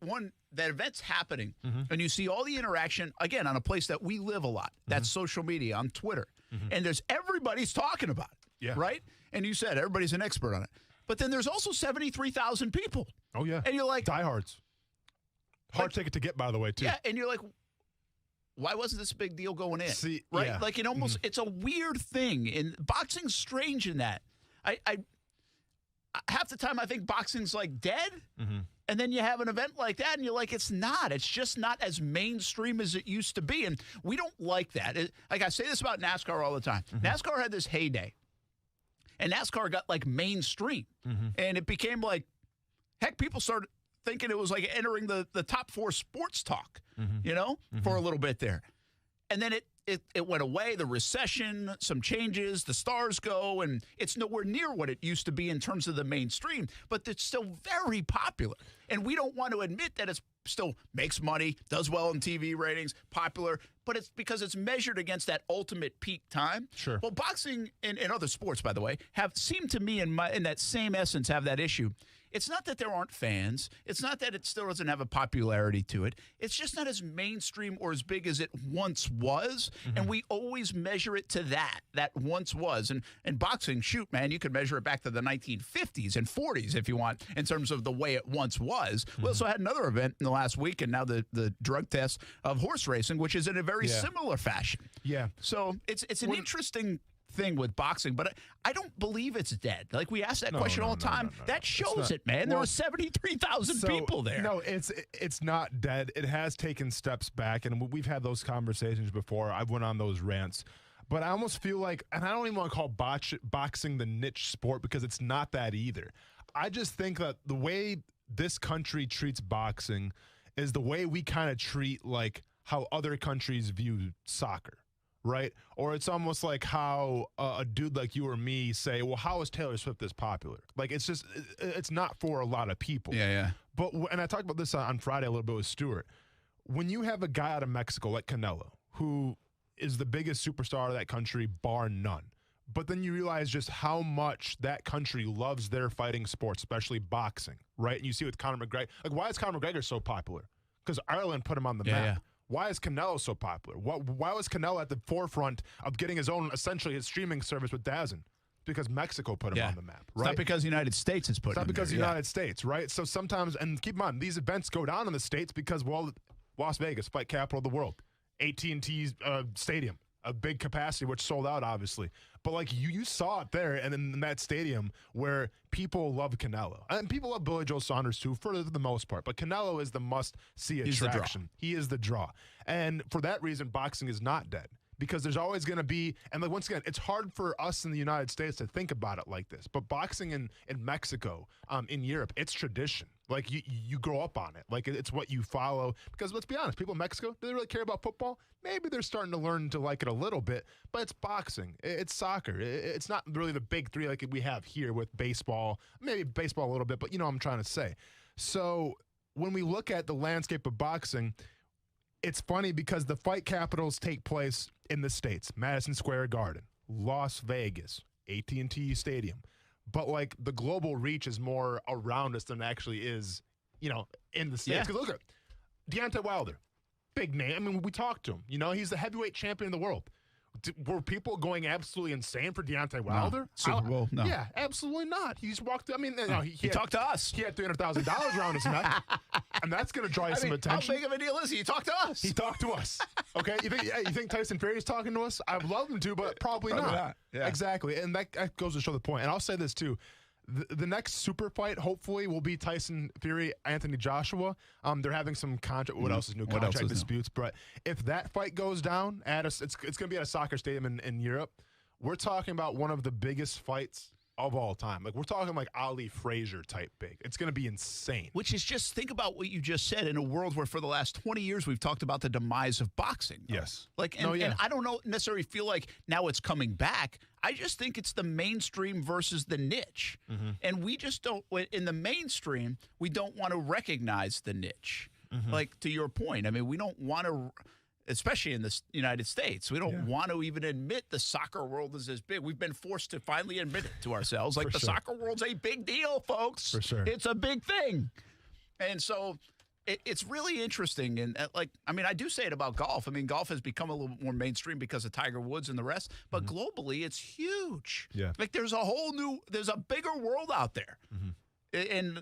[SPEAKER 1] that event's happening and you see all the interaction, again, on a place that we live a lot. That's social media, on Twitter. And everybody's talking about it.
[SPEAKER 2] Yeah.
[SPEAKER 1] Right? And you said everybody's an expert on it. But then there's also 73,000 people.
[SPEAKER 2] Oh, yeah.
[SPEAKER 1] And you're like,
[SPEAKER 2] diehards. Hard ticket to get, by the way, too.
[SPEAKER 1] Yeah, and you're like, why wasn't this a big deal going in?
[SPEAKER 2] See,
[SPEAKER 1] right?
[SPEAKER 2] yeah.
[SPEAKER 1] Like, it almost, it's a weird thing. And boxing's strange in that. I half the time I think boxing's like dead. And then you have an event like that and you're like, it's not. It's just not as mainstream as it used to be. And we don't like that. Like, I say this about NASCAR all the time. NASCAR had this heyday. And NASCAR got, like, mainstream. And it became like, heck, people started thinking it was like entering the top 4 sports talk, you know, for a little bit there. And then it went away, the recession, some changes, the stars go, and it's nowhere near what it used to be in terms of the mainstream, but it's still very popular. And we don't want to admit that it's still makes money, does well in TV ratings, popular, but it's because it's measured against that ultimate peak time.
[SPEAKER 2] Sure.
[SPEAKER 1] Well, boxing and other sports, by the way, have seemed to me in that same essence have that issue. It's not that there aren't fans. It's not that it still doesn't have a popularity to it. It's just not as mainstream or as big as it once was. And we always measure it to that once was. And boxing, shoot, man, you could measure it back to the 1950s and 40s if you want in terms of the way it once was. We also had another event in the last week, and now the drug test of horse racing, which is in a very similar fashion.
[SPEAKER 2] Yeah.
[SPEAKER 1] So it's an interesting thing with boxing, but I don't believe it's dead. Like, we ask that question all the time. That shows it, man. There were 73,000 people there.
[SPEAKER 2] No, it's not dead. It has taken steps back, and we've had those conversations before. I've went on those rants. But I almost feel like, and I don't even want to call boxing the niche sport, because it's not that either. I just think that the way this country treats boxing is the way we kind of treat, like, how other countries view soccer. Right? Or it's almost like how a dude like you or me say, well, how is Taylor Swift this popular? Like, it's just, it's not for a lot of people.
[SPEAKER 1] Yeah.
[SPEAKER 2] But, and I talked about this on Friday a little bit with Stuart. when you have a guy out of Mexico like Canelo, who is the biggest superstar of that country, bar none, but then you realize just how much that country loves their fighting sports, especially boxing, right? And you see with Conor McGregor, like, why is Conor McGregor so popular? Because Ireland put him on the map.
[SPEAKER 1] Yeah.
[SPEAKER 2] Why is Canelo so popular? Why was Canelo at the forefront of getting his own, essentially his streaming service with DAZN? Because Mexico put him on the map, right?
[SPEAKER 1] It's not because the United States is putting him
[SPEAKER 2] It's not because
[SPEAKER 1] there,
[SPEAKER 2] the United States, right? So sometimes, and keep in mind, these events go down in the States because, well, Las Vegas, fight capital of the world, AT&T Stadium, a big capacity, which sold out, obviously. But, like, you saw it there and in that stadium where people love Canelo. And people love Billy Joe Saunders, too, for the most part. But Canelo is the must-see attraction. He is the draw. And for that reason, boxing is not dead. Because there's always going to be, and like, once again, it's hard for us in the United States to think about it like this. But boxing in Mexico, in Europe, it's tradition. Like, you grow up on it. Like, it's what you follow. Because let's be honest, people in Mexico, do they really care about football? Maybe they're starting to learn to like it a little bit. But it's boxing. It's soccer. It's not really the big three like we have here with baseball. Maybe baseball a little bit, but you know what I'm trying to say. So when we look at the landscape of boxing, it's funny because the fight capitals take place in the States, Madison Square Garden, Las Vegas, AT&T Stadium. But, like, the global reach is more around us than it actually is, you know, in the States. Because look at Deontay Wilder, big name. I mean, we talked to him. You know, he's the heavyweight champion of the world. Were people going absolutely insane for Deontay Wilder?
[SPEAKER 1] Super Bowl, no.
[SPEAKER 2] Yeah, absolutely not. He just walked. I mean, he
[SPEAKER 1] talked to us.
[SPEAKER 2] He had $300,000 around his neck, and that's going to draw you some attention.
[SPEAKER 1] How big of a deal is he? He talked to us.
[SPEAKER 2] He talked to us. Okay, you think Tyson Fury's talking to us? I'd love him to, but probably not.
[SPEAKER 1] Yeah.
[SPEAKER 2] Exactly, and that goes to show the point. And I'll say this too. The next super fight, hopefully, will be Tyson Fury, Anthony Joshua. They're having some contract. What else is new? Contract disputes. But if that fight goes down, it's going to be at a soccer stadium in Europe. We're talking about one of the biggest fights of all time. Like, we're talking like Ali Frazier type big. It's going to be insane.
[SPEAKER 1] Which is just, think about what you just said in a world where for the last 20 years we've talked about the demise of boxing.
[SPEAKER 2] Yes.
[SPEAKER 1] Like, and I don't necessarily feel like now it's coming back. I just think it's the mainstream versus the niche.
[SPEAKER 2] Mm-hmm.
[SPEAKER 1] And we just don't, in the mainstream, we don't want to recognize the niche.
[SPEAKER 2] Mm-hmm.
[SPEAKER 1] Like, to your point, I mean, we don't want to, especially in the United States, we don't want to even admit the soccer world is as big. We've been forced to finally admit it to ourselves. Like, soccer world's a big deal, folks.
[SPEAKER 2] For sure.
[SPEAKER 1] It's a big thing. And so it's really interesting. And, I do say it about golf. I mean, golf has become a little bit more mainstream because of Tiger Woods and the rest. But globally, it's huge.
[SPEAKER 2] Yeah.
[SPEAKER 1] Like, there's a bigger world out there. And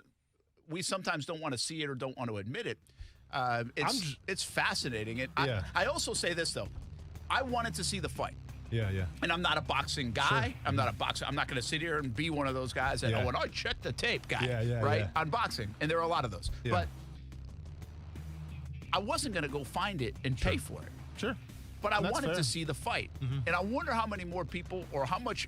[SPEAKER 1] we sometimes don't want to see it or don't want to admit it. It's fascinating. I also say this, though. I wanted to see the fight.
[SPEAKER 2] Yeah.
[SPEAKER 1] And I'm not a boxing guy.
[SPEAKER 2] Sure.
[SPEAKER 1] I'm not a boxer. I'm not going to sit here and be one of those guys that, I check the tape guy, on boxing. And there are a lot of those.
[SPEAKER 2] Yeah.
[SPEAKER 1] But I wasn't going to go find it and pay for it.
[SPEAKER 2] Sure.
[SPEAKER 1] But I wanted to see the fight. And I wonder how many more people or how much...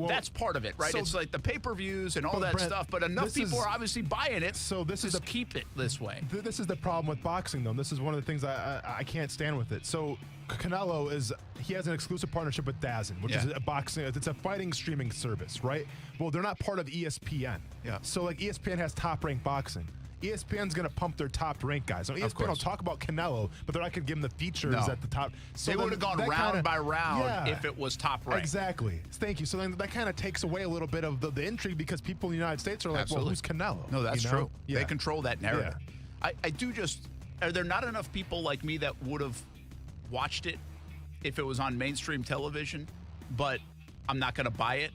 [SPEAKER 1] that's part of it, right? So, it's like the pay-per-views and all that
[SPEAKER 2] Brent,
[SPEAKER 1] stuff, but enough people are obviously buying it.
[SPEAKER 2] So this is
[SPEAKER 1] keep it this way.
[SPEAKER 2] This is the problem with boxing, though. And this is one of the things I can't stand with it. So Canelo he has an exclusive partnership with DAZN, which is a boxing. It's a fighting streaming service, right? Well, they're not part of ESPN.
[SPEAKER 1] Yeah.
[SPEAKER 2] So like ESPN has top-ranked boxing. ESPN's going to pump their top-ranked guys. Now, ESPN will talk about Canelo, but they're not going to give him the features at the top. So
[SPEAKER 1] they would have gone round by round if it was top-ranked.
[SPEAKER 2] Exactly. Thank you. So then that kind of takes away a little bit of the intrigue because people in the United States are like, well, who's Canelo?
[SPEAKER 1] No, that's true.
[SPEAKER 2] Yeah.
[SPEAKER 1] They control that narrative. Yeah. I do just – are there not enough people like me that would have watched it if it was on mainstream television, but I'm not going to buy it?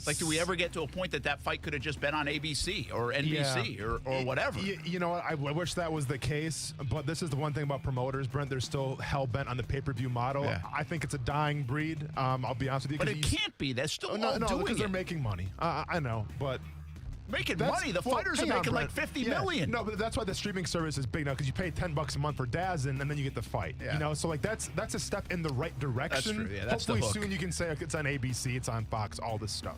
[SPEAKER 1] Like, do we ever get to a point that fight could have just been on ABC or NBC or whatever?
[SPEAKER 2] You know what? I wish that was the case, but this is the one thing about promoters, Brent. They're still hell-bent on the pay-per-view model. Yeah. I think it's a dying breed. I'll be honest with you.
[SPEAKER 1] But it can't be. They're still
[SPEAKER 2] no,
[SPEAKER 1] doing
[SPEAKER 2] because they're making money. I know, but...
[SPEAKER 1] Making money. The fighters are making like $50 million.
[SPEAKER 2] No, but that's why the streaming service is big now, because you pay $10 a month for DAZN and then you get the fight. Yeah. You know, so like that's a step in the right direction.
[SPEAKER 1] That's true. Yeah, that's
[SPEAKER 2] hopefully soon you can say it's on ABC, it's on Fox, all this stuff.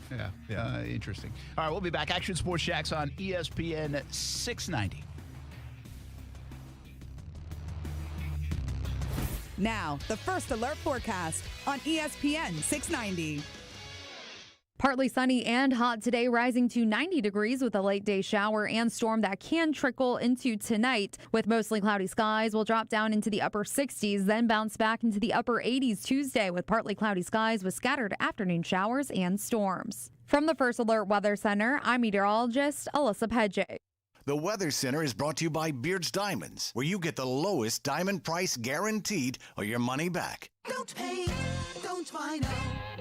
[SPEAKER 1] Yeah. Interesting. All right, we'll be back. Action Sports Jacks on ESPN 690.
[SPEAKER 13] Now, the First Alert forecast on ESPN 690. Partly sunny and hot today, rising to 90 degrees with a late day shower and storm that can trickle into tonight. With mostly cloudy skies, we'll drop down into the upper 60s, then bounce back into the upper 80s Tuesday with partly cloudy skies with scattered afternoon showers and storms. From the First Alert Weather Center, I'm meteorologist Alyssa Pedje.
[SPEAKER 6] The Weather Center is brought to you by Beard's Diamonds, where you get the lowest diamond price guaranteed or your money back.
[SPEAKER 7] Don't pay, don't Rhino,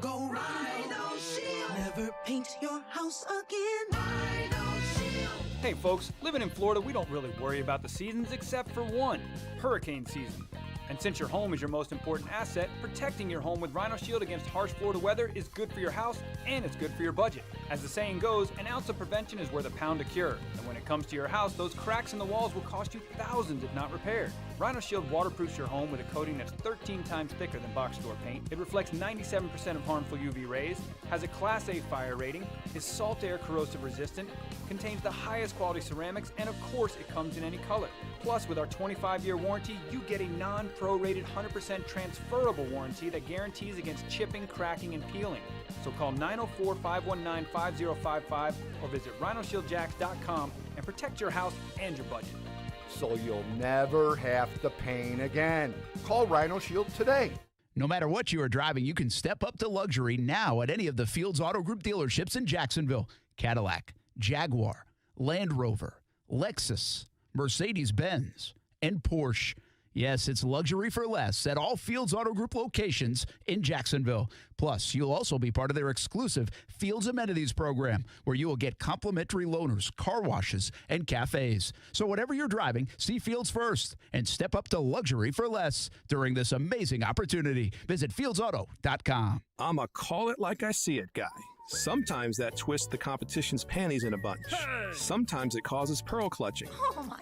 [SPEAKER 7] go Rhino Shield. Never paint your house again. Rhino Shield.
[SPEAKER 8] Hey folks, living in Florida, we don't really worry about the seasons except for one, hurricane season. And since your home is your most important asset, protecting your home with Rhino Shield against harsh Florida weather is good for your house and it's good for your budget. As the saying goes, an ounce of prevention is worth a pound of cure. And when it comes to your house, those cracks in the walls will cost you thousands if not repaired. Rhino Shield waterproofs your home with a coating that's 13 times thicker than box store paint. It reflects 97% of harmful UV rays, has a Class A fire rating, is salt air corrosive resistant, contains the highest quality ceramics, and of course it comes in any color. Plus, with our 25-year warranty, you get a non-prorated 100% transferable warranty that guarantees against chipping, cracking, and peeling. So call 904-519-5055 or visit rhinoshieldjacks.com and protect your house and your budget.
[SPEAKER 9] So you'll never have to paint again. Call Rhino Shield today.
[SPEAKER 1] No matter what you are driving, you can step up to luxury now at any of the Fields Auto Group dealerships in Jacksonville. Cadillac, Jaguar, Land Rover, Lexus, Mercedes-Benz, and Porsche. Yes, it's luxury for less at all Fields Auto Group locations in Jacksonville. Plus, you'll also be part of their exclusive Fields Amenities program, where you will get complimentary loaners, car washes, and cafes. So whatever you're driving, see Fields first and step up to luxury for less during this amazing opportunity. Visit fieldsauto.com.
[SPEAKER 14] I'm a call it like I see it guy. Sometimes that twists the competition's panties in a bunch. Sometimes it causes pearl clutching.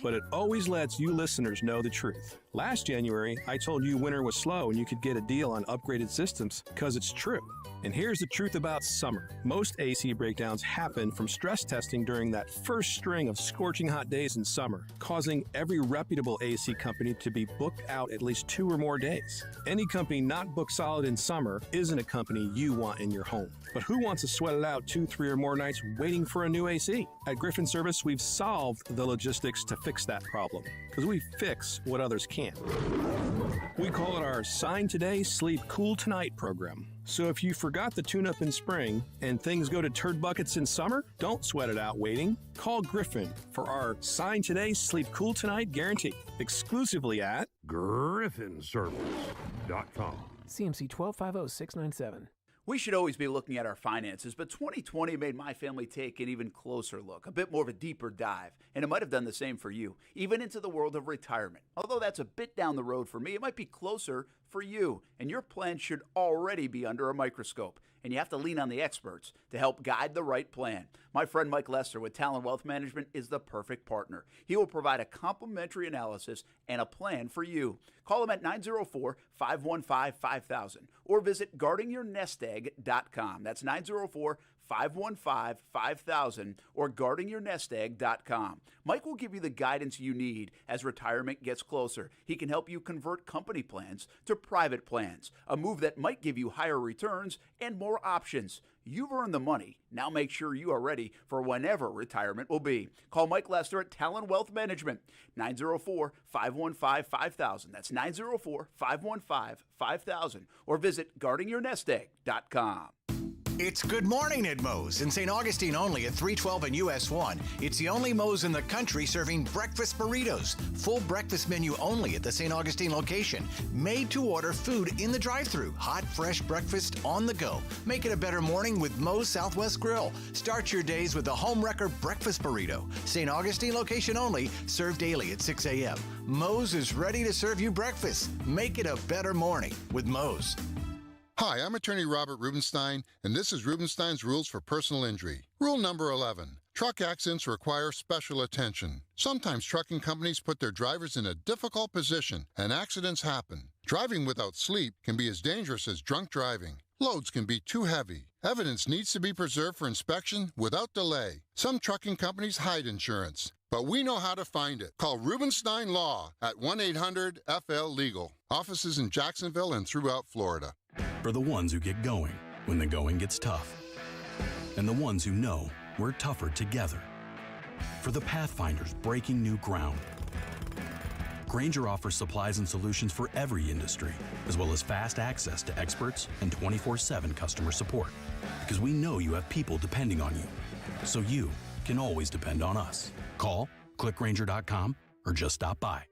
[SPEAKER 14] But it always lets you listeners know the truth. Last January, I told you winter was slow and you could get a deal on upgraded systems because it's true. And here's the truth about summer. Most AC breakdowns happen from stress testing during that first string of scorching hot days in summer, causing every reputable AC company to be booked out at least 2 or more days. Any company not booked solid in summer isn't a company you want in your home. But who wants to sweat it out 2, 3, or more nights waiting for a new AC? At Griffin Service, we've solved the logistics to fix that problem, because we fix what others can't. We call it our Sign Today, Sleep Cool Tonight program. So if you forgot the tune-up in spring and things go to turd buckets in summer, don't sweat it out waiting. Call Griffin for our Sign Today, Sleep Cool Tonight guarantee, exclusively at
[SPEAKER 15] griffinservice.com.
[SPEAKER 16] CMC 1250697.
[SPEAKER 1] We should always be looking at our finances, but 2020 made my family take an even closer look, a bit more of a deeper dive, and it might have done the same for you, even into the world of retirement. Although that's a bit down the road for me, it might be closer for you, and your plan should already be under a microscope, and you have to lean on the experts to help guide the right plan. My friend Mike Lester with Talon Wealth Management is the perfect partner. He will provide a complimentary analysis and a plan for you. Call him at 904-515-5000 or visit guardingyournestegg.com. That's 904-515-5000 or guardingyournestegg.com. Mike will give you the guidance you need as retirement gets closer. He can help you convert company plans to private plans, a move that might give you higher returns and more options. You've earned the money. Now make sure you are ready for whenever retirement will be. Call Mike Lester at Talon Wealth Management, 904-515-5000. That's 904-515-5000. Or visit guardingyournestegg.com.
[SPEAKER 6] It's Good Morning at Moe's in St. Augustine only at 312 and US 1. It's the only Moe's in the country serving breakfast burritos. Full breakfast menu only at the St. Augustine location. Made to order food in the drive-thru. Hot, fresh breakfast on the go. Make it a better morning with Moe's Southwest Grill. Start your days with a home wrecker breakfast burrito. St. Augustine location only, served daily at 6 a.m. Moe's is ready to serve you breakfast. Make it a better morning with Moe's.
[SPEAKER 17] Hi, I'm attorney Robert Rubenstein, and this is Rubenstein's Rules for Personal Injury. Rule number 11. Truck accidents require special attention. Sometimes trucking companies put their drivers in a difficult position, and accidents happen. Driving without sleep can be as dangerous as drunk driving. Loads can be too heavy. Evidence needs to be preserved for inspection without delay. Some trucking companies hide insurance, but we know how to find it. Call Rubenstein Law at 1-800-FL-LEGAL. Offices in Jacksonville and throughout Florida.
[SPEAKER 18] For the ones who get going when the going gets tough.
[SPEAKER 3] and the ones who know we're tougher together. For the Pathfinders breaking new ground, Grainger offers supplies and solutions for every industry, as well as fast access to experts and 24/7 customer support. Because we know you have people depending on you, so you can always depend on us. Call, click Grainger.com, or just stop by.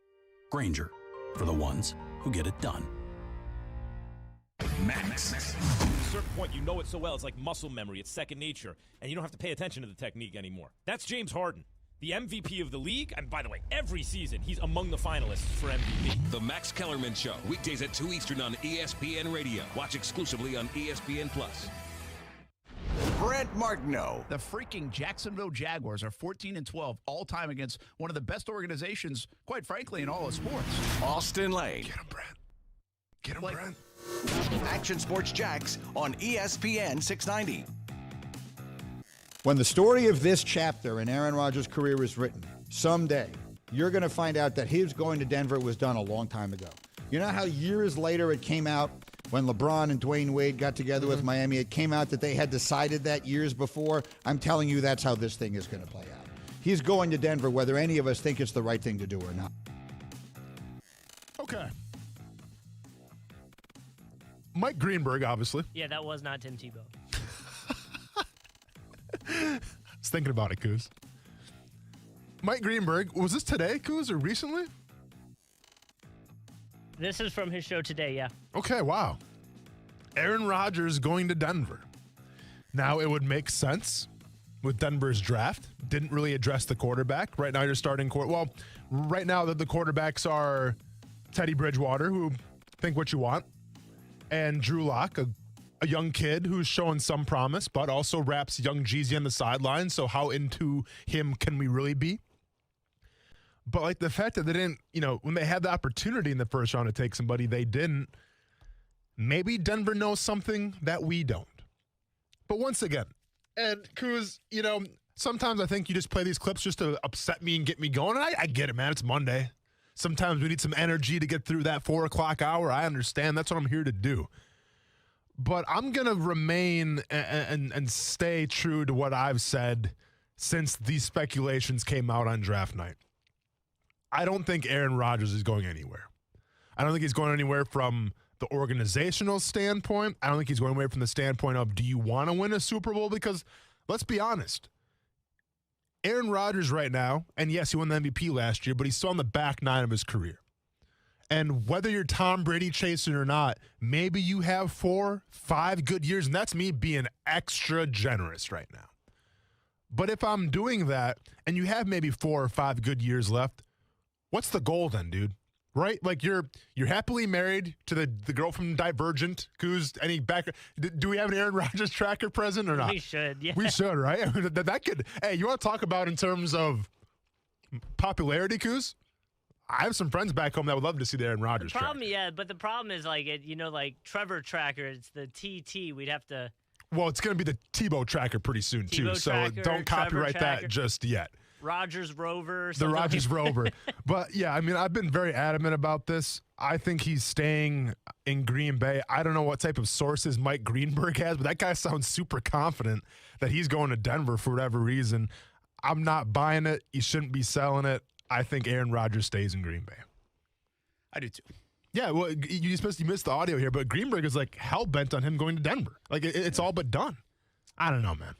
[SPEAKER 3] Grainger, for the ones who get it done.
[SPEAKER 4] Max. At a certain point, you know it so well, it's like muscle memory. It's second nature, and you don't have to pay attention to the technique anymore. That's James Harden, the MVP of the league. And by the way, every season, he's among the finalists for MVP.
[SPEAKER 28] The Max Kellerman Show, weekdays at 2 Eastern on ESPN Radio. Watch exclusively on ESPN+.
[SPEAKER 6] Brent Martineau.
[SPEAKER 1] The freaking Jacksonville Jaguars are 14-12 all-time against one of the best organizations, quite frankly, in all of sports.
[SPEAKER 6] Austin Lane.
[SPEAKER 2] Get him, Brent. Get him, Brent.
[SPEAKER 6] Action Sports Jacks on ESPN 690.
[SPEAKER 15] When the story of this chapter in Aaron Rodgers' career is written, someday you're going to find out that his going to Denver was done a long time ago. You know how years later it came out when LeBron and Dwayne Wade got together with Miami, it came out that they had decided that years before? I'm telling you, that's how this thing is going to play out. He's going to Denver, whether any of us think it's the right thing to do or not.
[SPEAKER 2] Okay. Mike Greenberg, obviously.
[SPEAKER 18] Yeah, that was not Tim Tebow.
[SPEAKER 2] I was thinking about it, Coos. Mike Greenberg, was this today, Coos, or recently?
[SPEAKER 18] This is from his show today, yeah.
[SPEAKER 2] Okay, wow. Aaron Rodgers going to Denver. Now, it would make sense with Denver's draft. Didn't really address the quarterback. Right now, you're starting well, right now, the quarterbacks are Teddy Bridgewater, who think what you want, and Drew Lock, a young kid who's showing some promise, but also wraps young Jeezy on the sideline. So how into him can we really be? But like the fact that they didn't, when they had the opportunity in the first round to take somebody, they didn't. Maybe Denver knows something that we don't. But once again, and Kuz, sometimes I think you just play these clips just to upset me and get me going. And I get it, man. It's Monday. Sometimes we need some energy to get through that 4 o'clock hour. I understand. That's what I'm here to do. But I'm going to remain and stay true to what I've said since these speculations came out on draft night. I don't think Aaron Rodgers is going anywhere. I don't think he's going anywhere from the organizational standpoint. I don't think he's going away from the standpoint of, do you want to win a Super Bowl? Because let's be honest. Aaron Rodgers right now, and yes, he won the MVP last year, but he's still on the back nine of his career. And whether you're Tom Brady chasing or not, maybe you have 4, 5 good years, and that's me being extra generous right now. But if I'm doing that, and you have maybe 4 or 5 good years left, what's the goal then, dude? Right? Like you're happily married to the girl from Divergent. Who's any back? Do we have an Aaron Rodgers tracker present or not?
[SPEAKER 18] We should. Yeah.
[SPEAKER 2] We should, right? I mean, that could. Hey, you want to talk about in terms of popularity, Coos? I have some friends back home that would love to see the Aaron Rodgers
[SPEAKER 18] tracker. Yeah, but the problem is like Trevor tracker. It's the TT. We'd have to.
[SPEAKER 2] Well, it's going to be the Tebow tracker pretty soon too. So don't copyright that just yet.
[SPEAKER 18] Rogers Rover.
[SPEAKER 2] The Rogers Rover. But, yeah, I mean, I've been very adamant about this. I think he's staying in Green Bay. I don't know what type of sources Mike Greenberg has, but that guy sounds super confident that he's going to Denver for whatever reason. I'm not buying it. He shouldn't be selling it. I think Aaron Rodgers stays in Green Bay.
[SPEAKER 1] I do too.
[SPEAKER 2] Yeah, well, you missed the audio here, but Greenberg is like hell-bent on him going to Denver. Like, it's all but done. I don't know, man.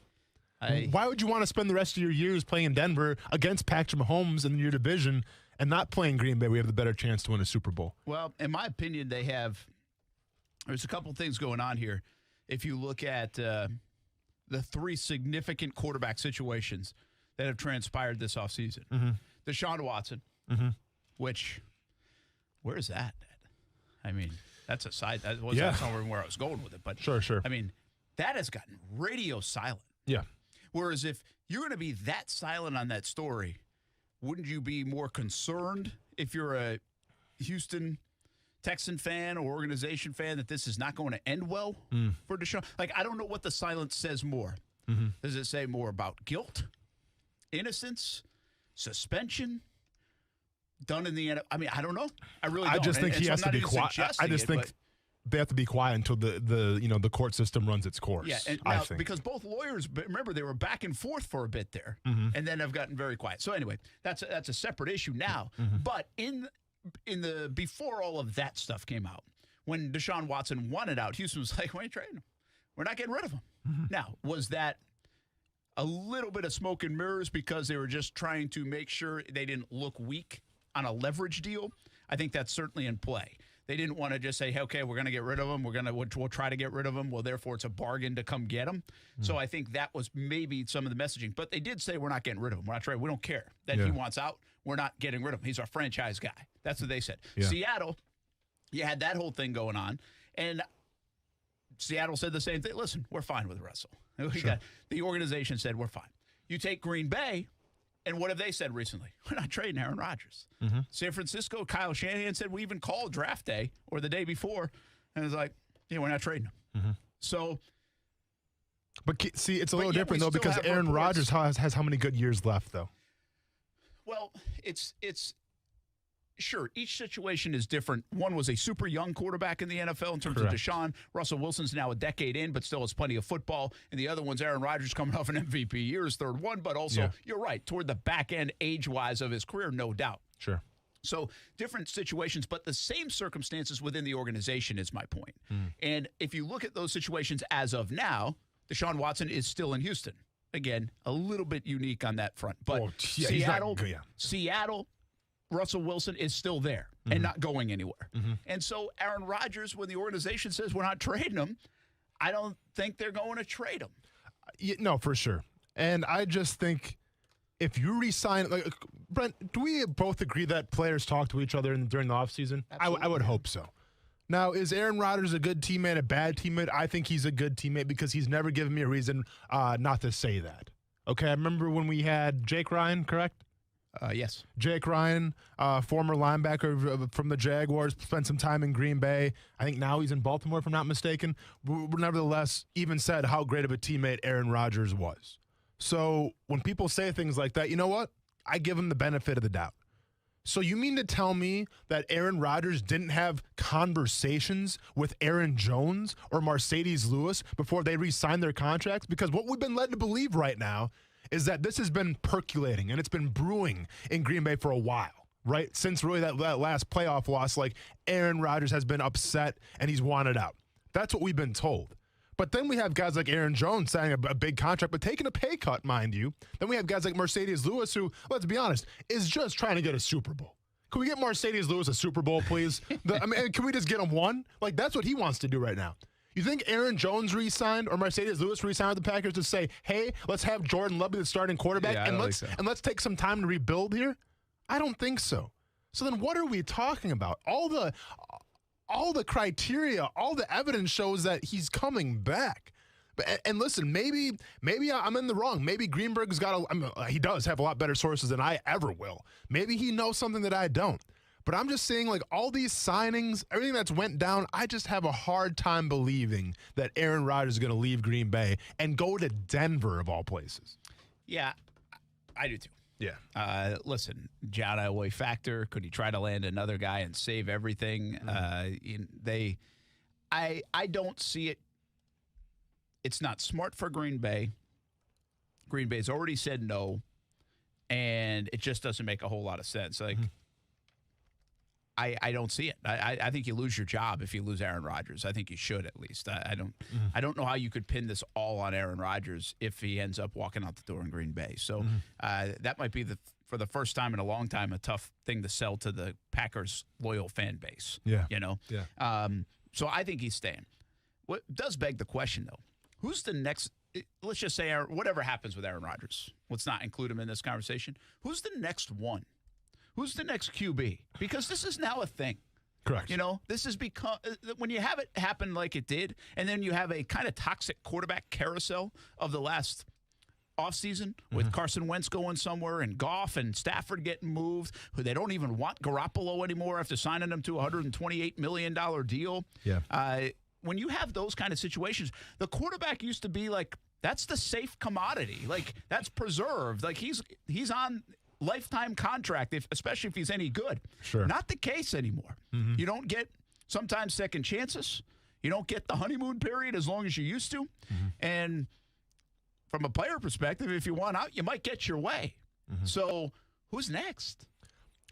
[SPEAKER 2] Why would you want to spend the rest of your years playing in Denver against Patrick Mahomes in your division and not playing Green Bay? We have the better chance to win a Super Bowl.
[SPEAKER 1] Well, in my opinion, there's a couple things going on here. If you look at the 3 significant quarterback situations that have transpired this offseason.
[SPEAKER 2] Mm-hmm.
[SPEAKER 1] Deshaun Watson, which, where is that? I mean, that's a side. That wasn't somewhere where I was going with it. But
[SPEAKER 2] sure.
[SPEAKER 1] I mean, that has gotten radio silent.
[SPEAKER 2] Yeah.
[SPEAKER 1] Whereas if you're going to be that silent on that story, wouldn't you be more concerned if you're a Houston Texan fan or organization fan that this is not going to end well for Deshaun? Like, I don't know what the silence says more.
[SPEAKER 2] Mm-hmm.
[SPEAKER 1] Does it say more about guilt, innocence, suspension, done in the end? I mean, I don't know. I really don't.
[SPEAKER 2] I just think he has to be quiet. I just think they have to be quiet until the court system runs its course.
[SPEAKER 1] Yeah, and
[SPEAKER 2] I
[SPEAKER 1] now,
[SPEAKER 2] think.
[SPEAKER 1] because both lawyers, remember, they were back and forth for a bit there, and then have gotten very quiet. So anyway, that's a separate issue now. But in the before all of that stuff came out, when Deshaun Watson wanted out, Houston was like, "We ain't trading him. We're not getting rid of him." Now, was that a little bit of smoke and mirrors because they were just trying to make sure they didn't look weak on a leverage deal? I think that's certainly in play. They didn't want to just say, hey, okay, we're going to get rid of him. We'll try to get rid of him. Well, therefore, it's a bargain to come get him. So I think that was maybe some of the messaging. But they did say, we're not getting rid of him. We're not trading. We don't care that he wants out. We're not getting rid of him. He's our franchise guy. That's what they said. Yeah. Seattle, you had that whole thing going on. And Seattle said the same thing. Listen, we're fine with Russell. The organization said, we're fine. You take Green Bay, and what have they said recently? We're not trading Aaron Rodgers. San Francisco, Kyle Shanahan said we even called draft day or the day before, and it's like, yeah, we're not trading him. So,
[SPEAKER 2] but see, it's a little different though because Aaron Rodgers has how many good years left though?
[SPEAKER 1] Well, it's sure, each situation is different. One was a super young quarterback in the NFL in terms of Deshaun. Russell Wilson's now a decade in, but still has plenty of football. And the other one's Aaron Rodgers coming off an MVP year, his third one. But also, you're right, toward the back end age-wise of his career, no doubt.
[SPEAKER 2] Sure.
[SPEAKER 1] So different situations, but the same circumstances within the organization is my point. And if you look at those situations as of now, Deshaun Watson is still in Houston. Again, a little bit unique on that front. But Seattle, Russell Wilson is still there and not going anywhere. And so Aaron Rodgers, when the organization says we're not trading him, I don't think they're going to trade him.
[SPEAKER 2] No, for sure. And I just think if you resign, like Brent, do we both agree that players talk to each other during the offseason? I would hope so. Now, is Aaron Rodgers a good teammate, a bad teammate? I think he's a good teammate because he's never given me a reason not to say that. Okay, I remember when we had Jake Ryan, correct?
[SPEAKER 1] Yes.
[SPEAKER 2] Jake Ryan, former linebacker from the Jaguars, spent some time in Green Bay. I think now he's in Baltimore, if I'm not mistaken. Nevertheless, even said how great of a teammate Aaron Rodgers was. So when people say things like that, you know what? I give him the benefit of the doubt. So you mean to tell me that Aaron Rodgers didn't have conversations with Aaron Jones or Mercedes Lewis before they re-signed their contracts? Because what we've been led to believe right now is that this has been percolating and it's been brewing in Green Bay for a while, right? Since really that last playoff loss, like Aaron Rodgers has been upset and he's wanted out. That's what we've been told. But then we have guys like Aaron Jones signing a big contract, but taking a pay cut, mind you. Then we have guys like Mercedes Lewis, who, let's be honest, is just trying to get a Super Bowl. Can we get Mercedes Lewis a Super Bowl, please? Can we just get him one? Like, that's what he wants to do right now. You think Aaron Jones re-signed or Mercedes Lewis re-signed with the Packers to say, hey, let's have Jordan Love be the starting quarterback and let's take some time to rebuild here? I don't think so. So then what are we talking about? All the criteria, all the evidence shows that he's coming back. And listen, maybe I'm in the wrong. Maybe Greenberg's he does have a lot better sources than I ever will. Maybe he knows something that I don't. But I'm just saying, like, all these signings, everything that's went down, I just have a hard time believing that Aaron Rodgers is going to leave Green Bay and go to Denver, of all places.
[SPEAKER 1] Yeah, I do too.
[SPEAKER 2] Yeah.
[SPEAKER 1] Listen, John Elway factor. Could he try to land another guy and save everything? I don't see it. It's not smart for Green Bay. Green Bay's already said no, and it just doesn't make a whole lot of sense. Like, I don't see it. I think you lose your job if you lose Aaron Rodgers. I think you should at least. I don't know how you could pin this all on Aaron Rodgers if he ends up walking out the door in Green Bay. So that might be for the first time in a long time, a tough thing to sell to the Packers loyal fan base.
[SPEAKER 2] Yeah.
[SPEAKER 1] You know?
[SPEAKER 2] Yeah.
[SPEAKER 1] So I think he's staying. What does beg the question though? Who's the next? Let's just say whatever happens with Aaron Rodgers. Let's not include him in this conversation. Who's the next one? Who's the next QB? Because this is now a thing.
[SPEAKER 2] Correct.
[SPEAKER 1] You know, this has become, when you have it happen like it did, and then you have a kind of toxic quarterback carousel of the last offseason with Carson Wentz going somewhere and Goff and Stafford getting moved, who they don't even want Garoppolo anymore after signing him to a $128 million deal.
[SPEAKER 2] Yeah.
[SPEAKER 1] When you have those kind of situations, the quarterback used to be like, that's the safe commodity. Like, that's preserved. Like, he's on lifetime contract, especially if he's any good.
[SPEAKER 2] Sure.
[SPEAKER 1] Not the case anymore. You don't get sometimes second chances. You don't get the honeymoon period as long as you used to. And from a player perspective, if you want out, you might get your way. So who's next?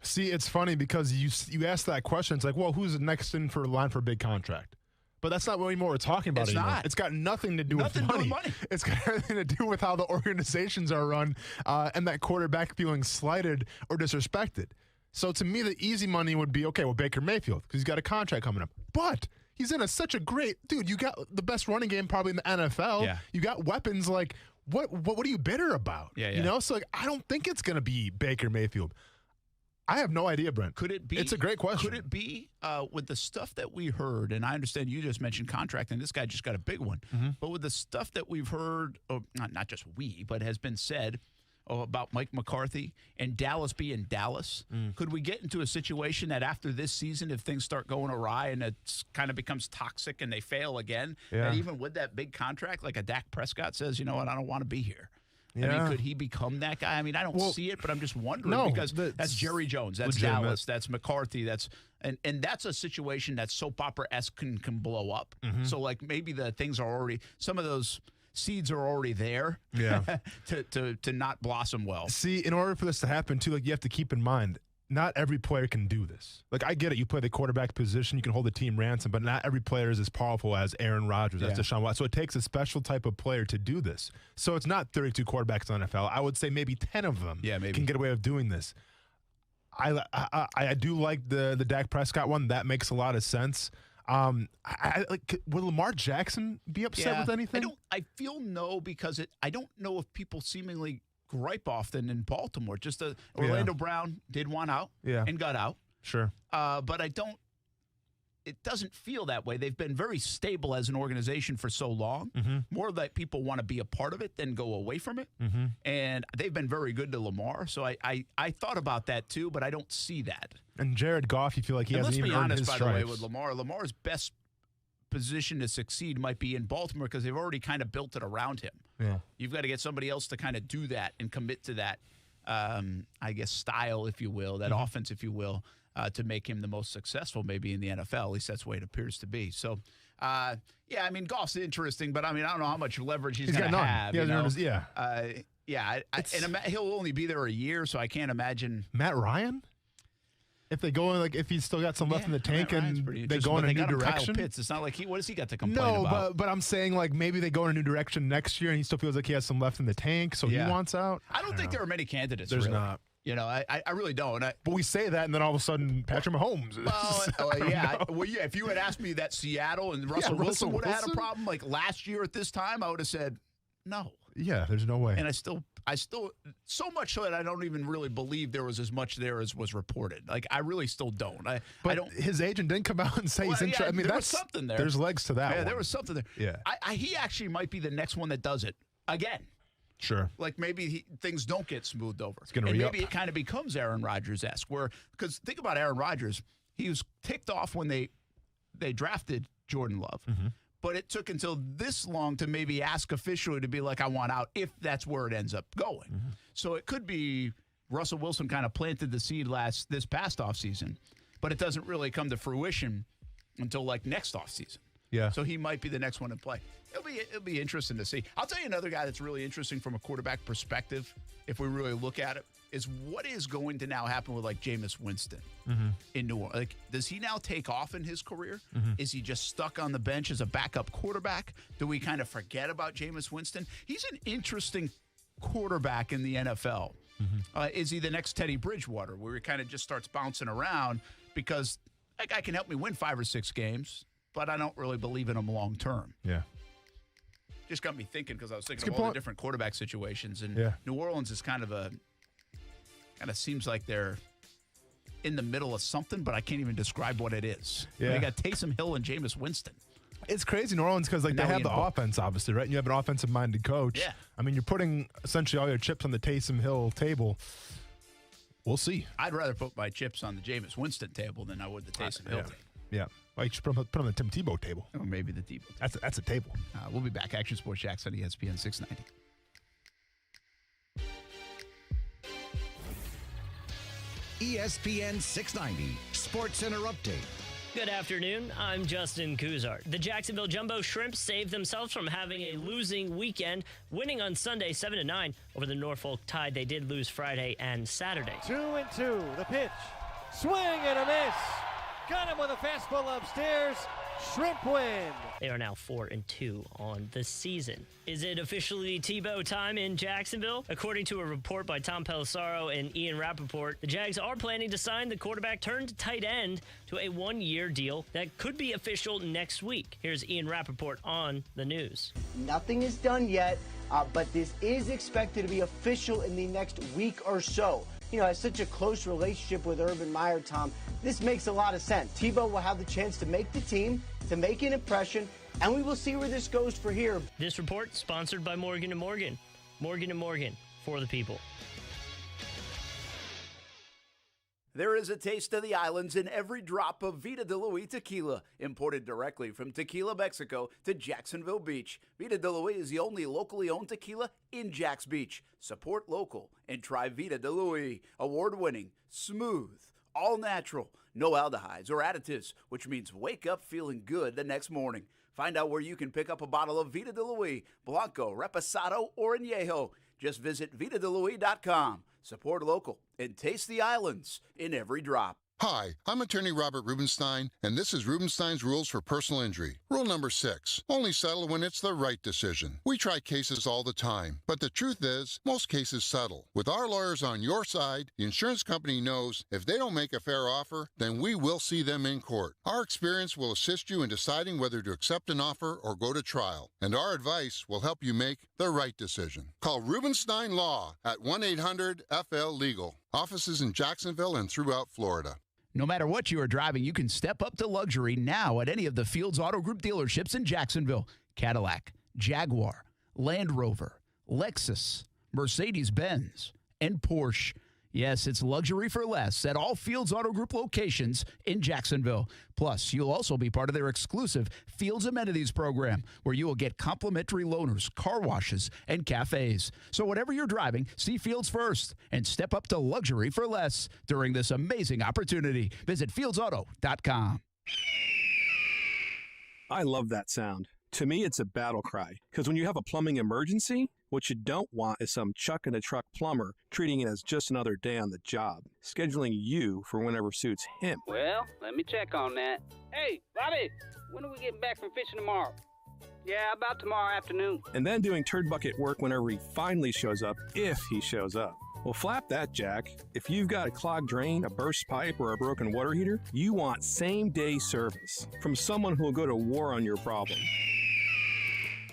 [SPEAKER 2] See, it's funny because you asked that question. It's like, well, who's next in for line for a big contract? But that's not really what we're talking about anymore.
[SPEAKER 1] Not.
[SPEAKER 2] It's got nothing to do with money. It's got everything to do with how the organizations are run and that quarterback feeling slighted or disrespected. So to me, the easy money would be, okay, well, Baker Mayfield, because he's got a contract coming up. But he's in such a great – dude, you got the best running game probably in the NFL.
[SPEAKER 1] Yeah.
[SPEAKER 2] You got weapons like what are you bitter about?
[SPEAKER 1] Yeah.
[SPEAKER 2] You know, so like I don't think it's going to be Baker Mayfield. I have no idea, Brent.
[SPEAKER 1] Could it be?
[SPEAKER 2] It's a great question.
[SPEAKER 1] Could it be with the stuff that we heard, and I understand you just mentioned contract, and this guy just got a big one, but with the stuff that we've heard, not just we, but has been said about Mike McCarthy and Dallas being Dallas, could we get into a situation that after this season, if things start going awry and it kind of becomes toxic and they fail again, that even with that big contract, like a Dak Prescott says, you know what, I don't want to be here.
[SPEAKER 2] Yeah.
[SPEAKER 1] I mean, could he become that guy? I mean, I don't see it, but I'm just wondering because that's Jerry Jones, that's
[SPEAKER 2] legitimate.
[SPEAKER 1] Dallas, that's McCarthy, and that's a situation that soap opera-esque can blow up. So like maybe the things are already, some of those seeds are already there to not blossom well.
[SPEAKER 2] See, in order for this to happen too, like you have to keep in mind, not every player can do this. Like I get it, you play the quarterback position, you can hold the team ransom, but not every player is as powerful as Aaron Rodgers, as Deshaun Watson. So it takes a special type of player to do this. So it's not 32 quarterbacks in the NFL. I would say maybe 10 of them can get away with doing this. I do like the Dak Prescott one. That makes a lot of sense. Will Lamar Jackson be upset with anything?
[SPEAKER 1] I feel no, because I don't know if people seemingly gripe often in Baltimore. Just Orlando Brown did one out and got out.
[SPEAKER 2] Sure.
[SPEAKER 1] But it doesn't feel that way. They've been very stable as an organization for so long. More that people want to be a part of it than go away from it. And they've been very good to Lamar. So I thought about that too, but I don't see that.
[SPEAKER 2] And Jared Goff, you feel like he hasn't even earned his stripes.
[SPEAKER 1] Let's be honest, by the way, with Lamar. Lamar's best position to succeed might be in Baltimore because they've already kind of built it around him.
[SPEAKER 2] Yeah.
[SPEAKER 1] You've got to get somebody else to kind of do that and commit to that, I guess, style, if you will, that offense, if you will, to make him the most successful maybe in the NFL. At least that's the way it appears to be. So, I mean, Goff's interesting, but I mean, I don't know how much leverage he's going to have. And he'll only be there a year, so I can't imagine.
[SPEAKER 2] Matt Ryan? If they go in, like, if he's still got some left in the tank and they go in a new direction.
[SPEAKER 1] Kyle Pitts. It's not like what has he got to complain about?
[SPEAKER 2] But I'm saying, like, maybe they go in a new direction next year and he still feels like he has some left in the tank, so he wants out.
[SPEAKER 1] I don't think there are many candidates.
[SPEAKER 2] There's
[SPEAKER 1] really.
[SPEAKER 2] not.
[SPEAKER 1] You know, I really don't.
[SPEAKER 2] But we say that, and then all of a sudden, Patrick Mahomes.
[SPEAKER 1] If you had asked me that Seattle and Russell Wilson would have had a problem like last year at this time, I would have said no.
[SPEAKER 2] Yeah, there's no way.
[SPEAKER 1] And I still, so much so that I don't even really believe there was as much there as was reported. Like, I really still don't. I don't.
[SPEAKER 2] His agent didn't come out and say he's interested. I mean,
[SPEAKER 1] there was something there.
[SPEAKER 2] There's legs to that.
[SPEAKER 1] Yeah,
[SPEAKER 2] one.
[SPEAKER 1] there was something there.
[SPEAKER 2] Yeah,
[SPEAKER 1] he actually might be the next one that does it again.
[SPEAKER 2] Sure.
[SPEAKER 1] Like maybe things don't get smoothed over.
[SPEAKER 2] It's gonna
[SPEAKER 1] maybe it kind of becomes Aaron Rodgers-esque. Because think about Aaron Rodgers. He was ticked off when they drafted Jordan Love. But it took until this long to maybe ask officially to be like, I want out, if that's where it ends up going. So it could be Russell Wilson kind of planted the seed this past offseason, but it doesn't really come to fruition until like next offseason.
[SPEAKER 2] Yeah.
[SPEAKER 1] So he might be the next one in play. It'll be interesting to see. I'll tell you another guy that's really interesting from a quarterback perspective, if we really look at it, is what is going to now happen with like Jameis Winston in New Orleans. Like, does he now take off in his career? Is he just stuck on the bench as a backup quarterback? Do we kind of forget about Jameis Winston? He's an interesting quarterback in the NFL. Is he the next Teddy Bridgewater, where he kind of just starts bouncing around because that guy can help me win 5 or 6 games, but I don't really believe in him long term.
[SPEAKER 2] Yeah.
[SPEAKER 1] Just got me thinking because I was thinking of all the different quarterback situations, and New Orleans is kind of seems like they're in the middle of something, but I can't even describe what it is.
[SPEAKER 2] Yeah.
[SPEAKER 1] They got Taysom Hill and Jameis Winston.
[SPEAKER 2] It's crazy, New Orleans, because like they have the offense, obviously, right? And you have an offensive-minded coach.
[SPEAKER 1] Yeah.
[SPEAKER 2] I mean, you're putting essentially all your chips on the Taysom Hill table. We'll see.
[SPEAKER 1] I'd rather put my chips on the Jameis Winston table than I would the Taysom Hill table.
[SPEAKER 2] Yeah. Well, you should put on the Tim Tebow table.
[SPEAKER 1] Or maybe the Tebow table.
[SPEAKER 2] That's a table.
[SPEAKER 1] We'll be back. Action Sports Jacks on ESPN 690.
[SPEAKER 29] ESPN 690 Sports Center Update.
[SPEAKER 18] Good afternoon, I'm Justin Kuzart. The Jacksonville Jumbo Shrimp saved themselves from having a losing weekend, winning on Sunday 7-9 over the Norfolk Tide. They did lose Friday and Saturday.
[SPEAKER 5] 2-2, the pitch, swing and a miss. Got him with a fastball upstairs. Shrimp win.
[SPEAKER 18] They are now 4-2 on the season. Is it officially Tebow time in Jacksonville? According to a report by Tom Pelissaro and Ian Rappaport, the Jags are planning to sign the quarterback turned tight end to a one-year deal that could be official next week. Here's Ian Rappaport on the news.
[SPEAKER 10] Nothing is done yet, but this is expected to be official in the next week or so. You know, has such a close relationship with Urban Meyer, Tom. This makes a lot of sense. Tebow will have the chance to make the team, to make an impression, and we will see where this goes for here.
[SPEAKER 18] This report sponsored by Morgan & Morgan. Morgan & Morgan, for the people.
[SPEAKER 1] There is a taste of the islands in every drop of Vida de Luis tequila, imported directly from Tequila, Mexico to Jacksonville Beach. Vida de Luis is the only locally owned tequila in Jax Beach. Support local and try Vida de Luis. Award-winning, smooth, all natural, no aldehydes or additives, which means wake up feeling good the next morning. Find out where you can pick up a bottle of Vida de Luis, Blanco, Reposado, or Añejo. Just visit VitaDeLuis.com. Support local and taste the islands in every drop.
[SPEAKER 17] Hi, I'm attorney Robert Rubenstein, and this is Rubenstein's Rules for Personal Injury. Rule number 6, only settle when it's the right decision. We try cases all the time, but the truth is, most cases settle. With our lawyers on your side, the insurance company knows if they don't make a fair offer, then we will see them in court. Our experience will assist you in deciding whether to accept an offer or go to trial, and our advice will help you make the right decision. Call Rubenstein Law at 1-800-FL-LEGAL. Offices in Jacksonville and throughout Florida.
[SPEAKER 1] No matter what you are driving, you can step up to luxury now at any of the Fields Auto Group dealerships in Jacksonville. Cadillac, Jaguar, Land Rover, Lexus, Mercedes-Benz, and Porsche. Yes, it's luxury for less at all Fields Auto Group locations in Jacksonville. Plus, you'll also be part of their exclusive Fields Amenities program, where you will get complimentary loaners, car washes, and cafes. So whatever you're driving, see Fields first and step up to luxury for less during this amazing opportunity. Visit fieldsauto.com.
[SPEAKER 14] I love that sound. To me, it's a battle cry, because when you have a plumbing emergency, what you don't want is some chuck-in-a-truck plumber treating it as just another day on the job, scheduling you for whenever suits him.
[SPEAKER 19] Well, let me check on that. Hey, Bobby, when are we getting back from fishing tomorrow? Yeah, about tomorrow afternoon.
[SPEAKER 14] And then doing turd bucket work whenever he finally shows up, if he shows up. Well, flap that, Jack. If you've got a clogged drain, a burst pipe, or a broken water heater, you want same-day service from someone who will go to war on your problem.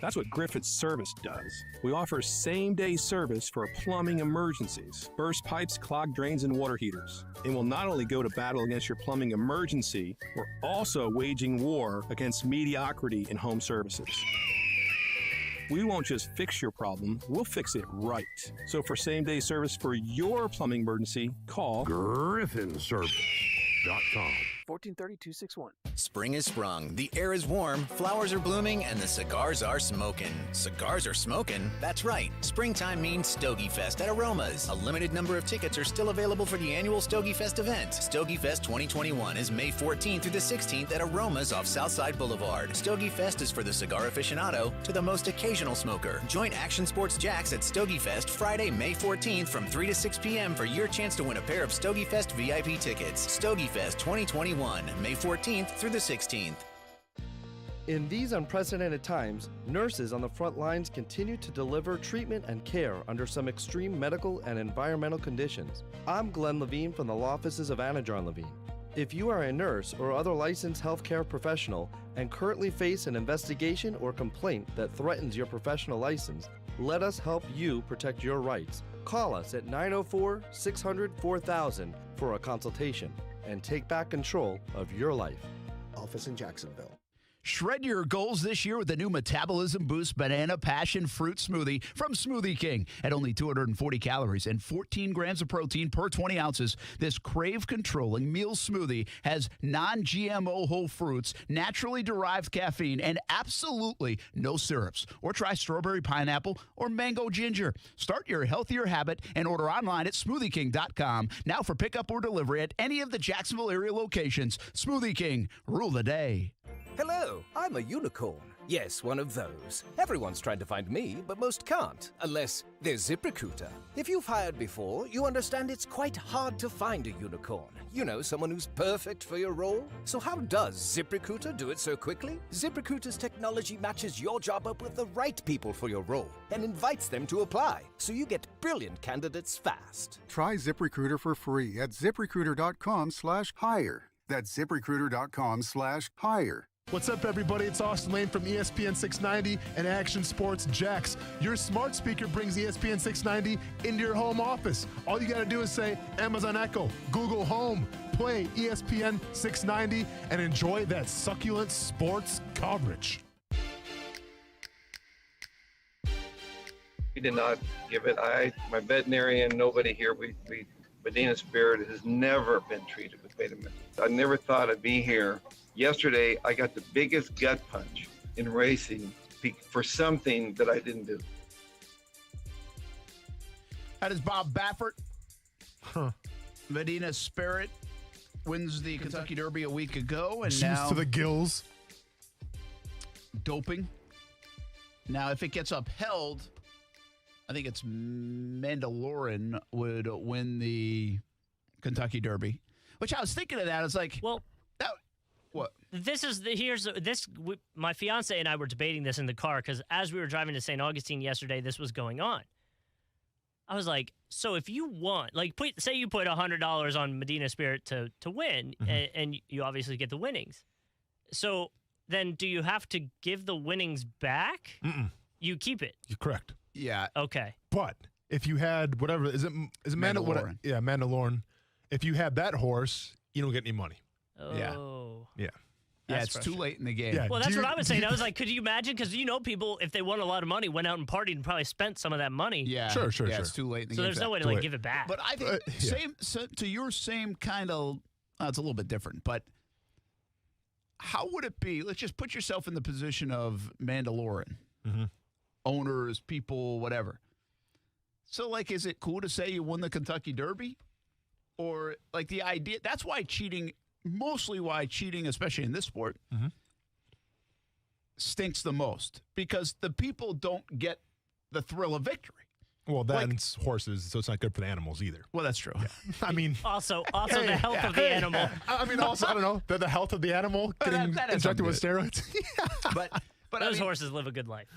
[SPEAKER 14] That's what Griffith's Service does. We offer same-day service for plumbing emergencies, burst pipes, clogged drains, and water heaters. And we'll not only go to battle against your plumbing emergency, we're also waging war against mediocrity in home services. We won't just fix your problem, we'll fix it right. So for same-day service for your plumbing emergency, call
[SPEAKER 20] GriffinService.com.
[SPEAKER 16] 1430-261.
[SPEAKER 6] Spring is sprung, the air is warm, flowers are blooming, and the cigars are smoking. Cigars are smoking? That's right. Springtime means Stogie Fest at Aromas. A limited number of tickets are still available for the annual Stogie Fest event. Stogie Fest 2021 is May 14th through the 16th at Aromas off Southside Boulevard. Stogie Fest is for the cigar aficionado to the most occasional smoker. Join Action Sports Jacks at Stogie Fest Friday, May 14th from 3 to 6 p.m. for your chance to win a pair of Stogie Fest VIP tickets. Stogie Fest 2021. May 14th through the 16th.
[SPEAKER 21] In these unprecedented times, nurses on the front lines continue to deliver treatment and care under some extreme medical and environmental conditions. I'm Glenn Levine from the law offices of Anajar & Levine. If you are a nurse or other licensed healthcare professional and currently face an investigation or complaint that threatens your professional license, let us help you protect your rights. Call us at 904-600-4000 for a consultation and take back control of your life.
[SPEAKER 22] Office in Jacksonville.
[SPEAKER 1] Shred your goals this year with the new Metabolism Boost Banana Passion Fruit Smoothie from Smoothie King. At only 240 calories and 14 grams of protein per 20 ounces, this crave-controlling meal smoothie has non-GMO whole fruits, naturally derived caffeine, and absolutely no syrups. Or try strawberry pineapple or mango ginger. Start your healthier habit and order online at smoothieking.com. Now for pickup or delivery at any of the Jacksonville area locations. Smoothie King, rule the day.
[SPEAKER 11] Hello, I'm a unicorn. Yes, one of those. Everyone's trying to find me, but most can't, unless they're ZipRecruiter. If you've hired before, you understand it's quite hard to find a unicorn. You know, someone who's perfect for your role. So how does ZipRecruiter do it so quickly? ZipRecruiter's technology matches your job up with the right people for your role and invites them to apply, so you get brilliant candidates fast.
[SPEAKER 12] Try ZipRecruiter for free at ZipRecruiter.com/hire. That's ZipRecruiter.com/hire.
[SPEAKER 2] What's up, everybody? It's Austin Lane from ESPN 690 and Action Sports Jax. Your smart speaker brings ESPN 690 into your home office. All you got to do is say Amazon Echo, Google Home, play ESPN 690, and enjoy that succulent sports coverage.
[SPEAKER 20] We did not give it. My veterinarian, nobody here, Medina Spirit has never been treated with Betamax. I never thought I'd be here. Yesterday, I got the biggest gut punch in racing for something that I didn't do.
[SPEAKER 1] That is Bob Baffert. Medina Spirit wins the Kentucky Derby a week ago, and now
[SPEAKER 2] to the gills.
[SPEAKER 1] Doping. Now, if it gets upheld, I think it's Mandalorian would win the Kentucky Derby. Which I was thinking of that. I was like,
[SPEAKER 18] well,
[SPEAKER 1] what?
[SPEAKER 18] My fiance and I were debating this in the car because as we were driving to St. Augustine yesterday, this was going on. I was like, so if you want, say you put $100 on Medina Spirit to win, and you obviously get the winnings. So then do you have to give the winnings back? You keep it.
[SPEAKER 2] You're correct.
[SPEAKER 1] Yeah.
[SPEAKER 18] Okay.
[SPEAKER 2] But if you had whatever, is it
[SPEAKER 1] Mandalorian?
[SPEAKER 2] Yeah, Mandalorian. If you had that horse, you don't get any money.
[SPEAKER 18] Oh.
[SPEAKER 2] Yeah.
[SPEAKER 1] Yeah, it's too late in the game.
[SPEAKER 2] Yeah,
[SPEAKER 18] well, that's what I was saying. I was like, could you imagine? Because people, if they won a lot of money, went out and partied and probably spent some of that money.
[SPEAKER 1] Yeah.
[SPEAKER 2] Sure.
[SPEAKER 1] Yeah, it's too late in the game.
[SPEAKER 18] So there's no way to give it back.
[SPEAKER 1] But I think to your same kind of, it's a little bit different, but how would it be? Let's just put yourself in the position of Mandalorian. Owners, people, whatever. So, is it cool to say you won the Kentucky Derby? Or, the idea, that's why cheating, especially in this sport, stinks the most. Because the people don't get the thrill of victory.
[SPEAKER 2] Well, that's horses, so it's not good for the animals either.
[SPEAKER 1] Well, that's true.
[SPEAKER 2] Yeah. I mean,
[SPEAKER 18] also the health of the animal.
[SPEAKER 2] I mean, also, I don't know, the health of the animal getting
[SPEAKER 1] that
[SPEAKER 2] injected with steroids.
[SPEAKER 1] But
[SPEAKER 18] those horses live a good life.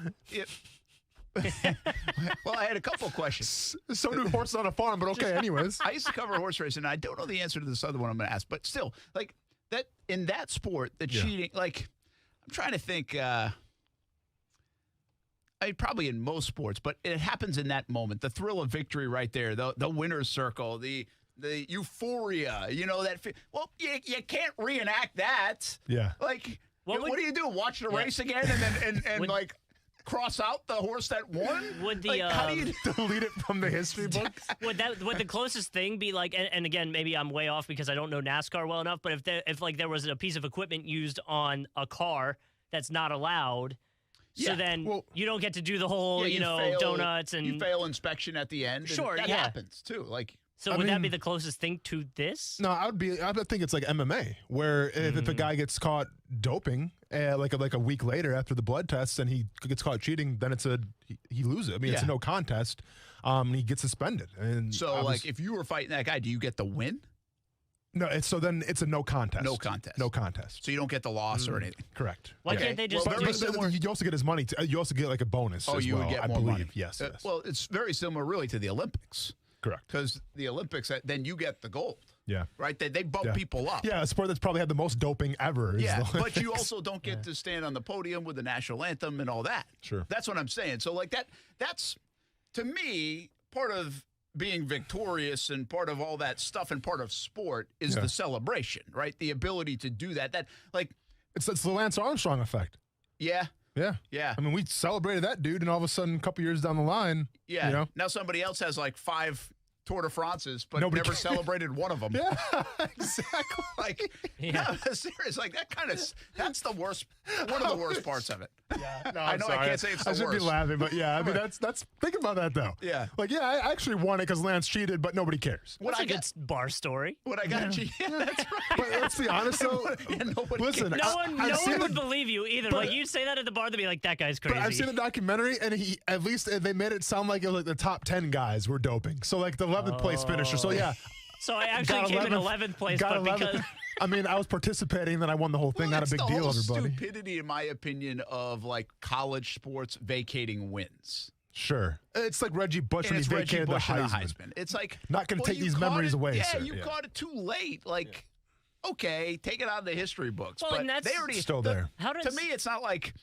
[SPEAKER 1] Well, I had a couple of questions.
[SPEAKER 2] So do horses on a farm, but okay, anyways.
[SPEAKER 1] I used to cover horse racing, and I don't know the answer to this other one I'm going to ask, but still, that in that sport, the cheating, I'm trying to think, probably in most sports, but it happens in that moment, the thrill of victory right there, the winner's circle, the euphoria, that. Well, you can't reenact that.
[SPEAKER 2] Yeah.
[SPEAKER 1] What do you do? Watch the race again and cross out the horse that won?
[SPEAKER 18] Would the
[SPEAKER 1] how do you
[SPEAKER 2] delete it from the history books?
[SPEAKER 18] Would the closest thing be and again, maybe I'm way off because I don't know NASCAR well enough, but if there was a piece of equipment used on a car that's not allowed, so then you don't get to do the whole fail, donuts and
[SPEAKER 1] you fail inspection at the end.
[SPEAKER 18] Sure,
[SPEAKER 1] that happens too.
[SPEAKER 18] So would that be the closest thing to this?
[SPEAKER 2] No, I would think it's like MMA, where if a guy gets caught doping, like a week later after the blood tests, and he gets caught cheating, then he loses. I mean, it's a no contest. He gets suspended. And
[SPEAKER 1] so, if you were fighting that guy, do you get the win?
[SPEAKER 2] No, then it's a no contest.
[SPEAKER 1] No contest.
[SPEAKER 2] No contest.
[SPEAKER 1] So you don't get the loss or anything.
[SPEAKER 2] Correct.
[SPEAKER 18] Why can't they just do similar?
[SPEAKER 2] You also get his money. You also get a bonus.
[SPEAKER 1] Oh,
[SPEAKER 2] as
[SPEAKER 1] you
[SPEAKER 2] well,
[SPEAKER 1] would get
[SPEAKER 2] I
[SPEAKER 1] more
[SPEAKER 2] believe.
[SPEAKER 1] money.
[SPEAKER 2] Yes.
[SPEAKER 1] Well, it's very similar, really, to the Olympics.
[SPEAKER 2] Correct.
[SPEAKER 1] Because the Olympics, then you get the gold.
[SPEAKER 2] Yeah.
[SPEAKER 1] Right? They bump people up.
[SPEAKER 2] Yeah, a sport that's probably had the most doping ever.
[SPEAKER 1] Yeah, but you also don't get to stand on the podium with the national anthem and all that.
[SPEAKER 2] Sure.
[SPEAKER 1] That's what I'm saying. So, that's, to me, part of being victorious and part of all that stuff and part of sport is the celebration, right? The ability to do that.
[SPEAKER 2] It's the Lance Armstrong effect.
[SPEAKER 1] Yeah.
[SPEAKER 2] Yeah.
[SPEAKER 1] Yeah.
[SPEAKER 2] I mean, we celebrated that dude, and all of a sudden, a couple years down the line,
[SPEAKER 1] Yeah.
[SPEAKER 2] you know?
[SPEAKER 1] Now somebody else has like 5 Tour de France's, but
[SPEAKER 2] Nobody
[SPEAKER 1] never celebrated one of them.
[SPEAKER 2] Yeah, exactly.
[SPEAKER 1] Like, no, serious. Like that's the worst. One of the worst parts of it.
[SPEAKER 2] Yeah. No,
[SPEAKER 1] I know
[SPEAKER 2] sorry.
[SPEAKER 1] I can't say it's the
[SPEAKER 2] I should
[SPEAKER 1] worst.
[SPEAKER 2] be laughing, but yeah, I mean, that's think about that though.
[SPEAKER 1] Yeah.
[SPEAKER 2] Like, yeah, I actually won it because Lance cheated, but nobody cares.
[SPEAKER 18] That's a good bar story.
[SPEAKER 1] What I got you. Yeah, that's right.
[SPEAKER 2] But let's be honest though. Listen,
[SPEAKER 18] No one would believe you either.
[SPEAKER 2] but-
[SPEAKER 18] Like, you'd say that at the bar, they'd be like, that guy's
[SPEAKER 2] But
[SPEAKER 18] crazy.
[SPEAKER 2] I've seen the documentary, and at least they made it sound like it was like the top 10 guys were doping. So like the 11th place finisher. So yeah.
[SPEAKER 18] So I actually came in 11th place,
[SPEAKER 2] got
[SPEAKER 18] but
[SPEAKER 2] 11th.
[SPEAKER 18] because
[SPEAKER 2] I mean, I was participating, and then I won the whole thing. Not a
[SPEAKER 1] It's
[SPEAKER 2] big
[SPEAKER 1] the
[SPEAKER 2] deal,
[SPEAKER 1] whole
[SPEAKER 2] everybody.
[SPEAKER 1] stupidity, in my opinion, of like college sports vacating wins.
[SPEAKER 2] Sure. It's like Reggie Bush
[SPEAKER 1] And
[SPEAKER 2] when he
[SPEAKER 1] it's Reggie
[SPEAKER 2] vacated the
[SPEAKER 1] Bush and the
[SPEAKER 2] Heisman.
[SPEAKER 1] Heisman. It's like
[SPEAKER 2] Not going to
[SPEAKER 1] well,
[SPEAKER 2] take
[SPEAKER 1] you
[SPEAKER 2] these
[SPEAKER 1] caught
[SPEAKER 2] memories
[SPEAKER 1] it-
[SPEAKER 2] away,
[SPEAKER 1] Yeah,
[SPEAKER 2] sir.
[SPEAKER 1] you caught it too late. Like, okay, take it out of the history books.
[SPEAKER 18] Well,
[SPEAKER 1] but
[SPEAKER 18] and that's
[SPEAKER 1] they already
[SPEAKER 2] still there.
[SPEAKER 18] How does-
[SPEAKER 1] To me, it's not like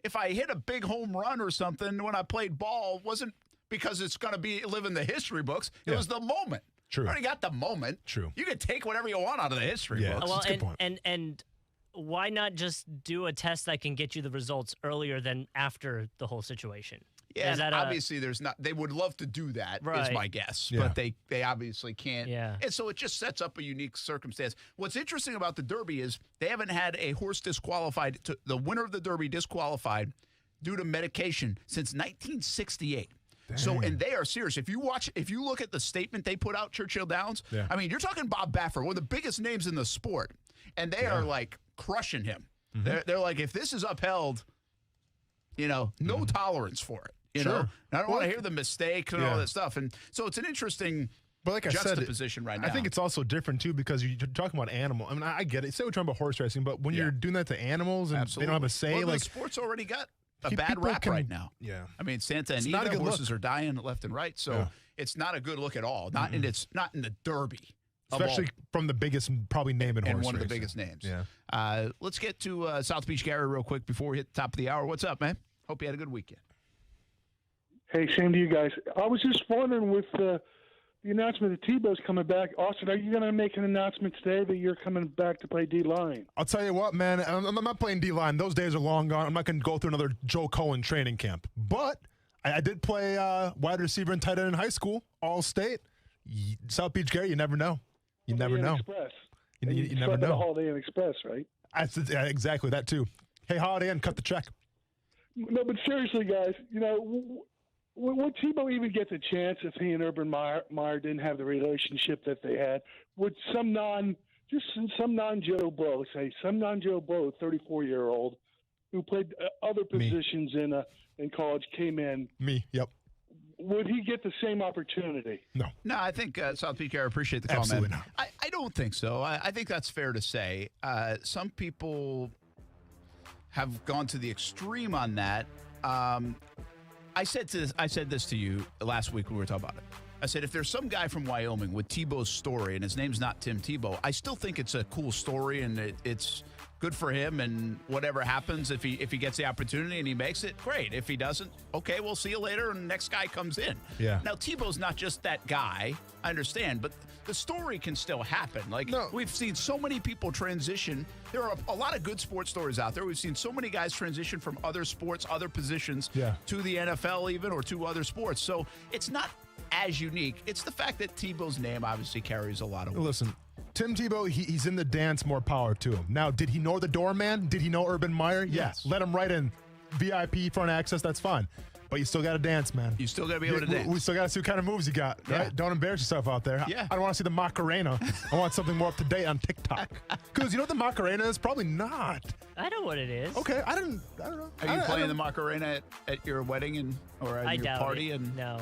[SPEAKER 1] if I hit a big home run or something when I played ball, wasn't because it's going to live in the history books. It was the moment.
[SPEAKER 2] True.
[SPEAKER 1] You already got the moment.
[SPEAKER 2] True.
[SPEAKER 1] You can take whatever you want out of the history books.
[SPEAKER 18] well, and why not just do a test that can get you the results earlier than after the whole situation?
[SPEAKER 1] Yeah,
[SPEAKER 18] Is
[SPEAKER 1] and
[SPEAKER 18] that
[SPEAKER 1] obviously there's not. They would love to do that, is
[SPEAKER 18] Right.
[SPEAKER 1] my guess,
[SPEAKER 2] Yeah.
[SPEAKER 1] but they obviously can't.
[SPEAKER 18] Yeah.
[SPEAKER 1] And so it just sets up a unique circumstance. What's interesting about the Derby is they haven't had a horse disqualified, the winner of the Derby disqualified due to medication since 1968. So, and they are serious. If you look at the statement they put out, Churchill Downs,
[SPEAKER 2] Yeah.
[SPEAKER 1] I mean, you're talking Bob Baffert, one of the biggest names in the sport, and they are like crushing him. They're like, if this is upheld, no tolerance for it. You know, and I don't want to hear the mistakes and all that stuff. And so it's an interesting
[SPEAKER 2] But like I said,
[SPEAKER 1] juxtaposition right now.
[SPEAKER 2] I think it's also different too because you're talking about animal. I mean, I get it. Say we're talking about horse racing, but when you're doing that to animals and they don't have a say,
[SPEAKER 1] well,
[SPEAKER 2] like
[SPEAKER 1] the sport's already got a
[SPEAKER 2] People
[SPEAKER 1] bad rap
[SPEAKER 2] can-
[SPEAKER 1] right now.
[SPEAKER 2] Yeah.
[SPEAKER 1] I mean, Santa
[SPEAKER 2] It's
[SPEAKER 1] Anita
[SPEAKER 2] not a good
[SPEAKER 1] horses
[SPEAKER 2] look.
[SPEAKER 1] are dying left and right, so
[SPEAKER 2] Yeah.
[SPEAKER 1] it's not a good look at all. Not and it's not in the Derby, of
[SPEAKER 2] especially
[SPEAKER 1] all-
[SPEAKER 2] from the biggest probably name in
[SPEAKER 1] and
[SPEAKER 2] horse
[SPEAKER 1] one of the
[SPEAKER 2] racing.
[SPEAKER 1] biggest names.
[SPEAKER 2] Yeah.
[SPEAKER 1] Let's get to South Beach Gary real quick before we hit the top of the hour. What's up, man? Hope you had a good weekend.
[SPEAKER 7] Hey, same to you guys. I was just wondering with the announcement that Tebow's coming back. Austin, are you going to make an announcement today that you're coming back to play D-line?
[SPEAKER 2] I'll tell you what, man. I'm not playing D-line. Those days are long gone. I'm not going to go through another Joe Cohen training camp. But I did play wide receiver and tight end in high school, all state. South Beach Gary, you never know. You never know.
[SPEAKER 7] Express.
[SPEAKER 2] You never know.
[SPEAKER 7] Holiday Inn Express, right?
[SPEAKER 2] Yeah, exactly, that too. Hey, Holiday Inn, cut the check.
[SPEAKER 7] No, but seriously, guys, would Tebow even get the chance if he and Urban Meyer didn't have the relationship that they had? Would some non-Joe Blow, say some non-Joe Blow, 34-year-old who played other positions in college, came in?
[SPEAKER 2] Me, yep.
[SPEAKER 7] Would he get the same opportunity?
[SPEAKER 2] No.
[SPEAKER 1] No, I think South Beach Gary, appreciate the call,
[SPEAKER 2] Absolutely
[SPEAKER 1] man. I don't think so. I think that's fair to say. Some people have gone to the extreme on that. I said this to you last week when we were talking about it. I said, if there's some guy from Wyoming with Tebow's story, and his name's not Tim Tebow, I still think it's a cool story, and it's good for him. And whatever happens, if he gets the opportunity and he makes it, great. If he doesn't, okay, we'll see you later, and the next guy comes in.
[SPEAKER 2] Yeah.
[SPEAKER 1] Now, Tebow's not just that guy, I understand, but the story can still happen. Like, we've seen so many people transition. There are a lot of good sports stories out there. We've seen so many guys transition from other sports, other positions, to the NFL even, or to other sports. So it's not as unique. It's the fact that Tebow's name obviously carries a lot of weight.
[SPEAKER 2] Listen, Tim Tebow, he's in the dance, more power to him. Now, did he know the doorman? Did he know Urban Meyer?
[SPEAKER 1] Yes.
[SPEAKER 2] Yeah. Let him right in. VIP, front access, that's fine. But you still got to dance, man.
[SPEAKER 1] You still got to be able to dance.
[SPEAKER 2] We still got to see what kind of moves you got, right?
[SPEAKER 1] Yeah.
[SPEAKER 2] Don't embarrass yourself out there.
[SPEAKER 1] Yeah.
[SPEAKER 2] I don't want to see the Macarena. I want something more up to date on TikTok. Because you know what the Macarena is? Probably not.
[SPEAKER 18] I know what it is.
[SPEAKER 2] Okay, I don't know.
[SPEAKER 1] Are you playing the Macarena at your wedding or at
[SPEAKER 18] I
[SPEAKER 1] your
[SPEAKER 18] doubt
[SPEAKER 1] party?
[SPEAKER 18] it.
[SPEAKER 1] And
[SPEAKER 18] No.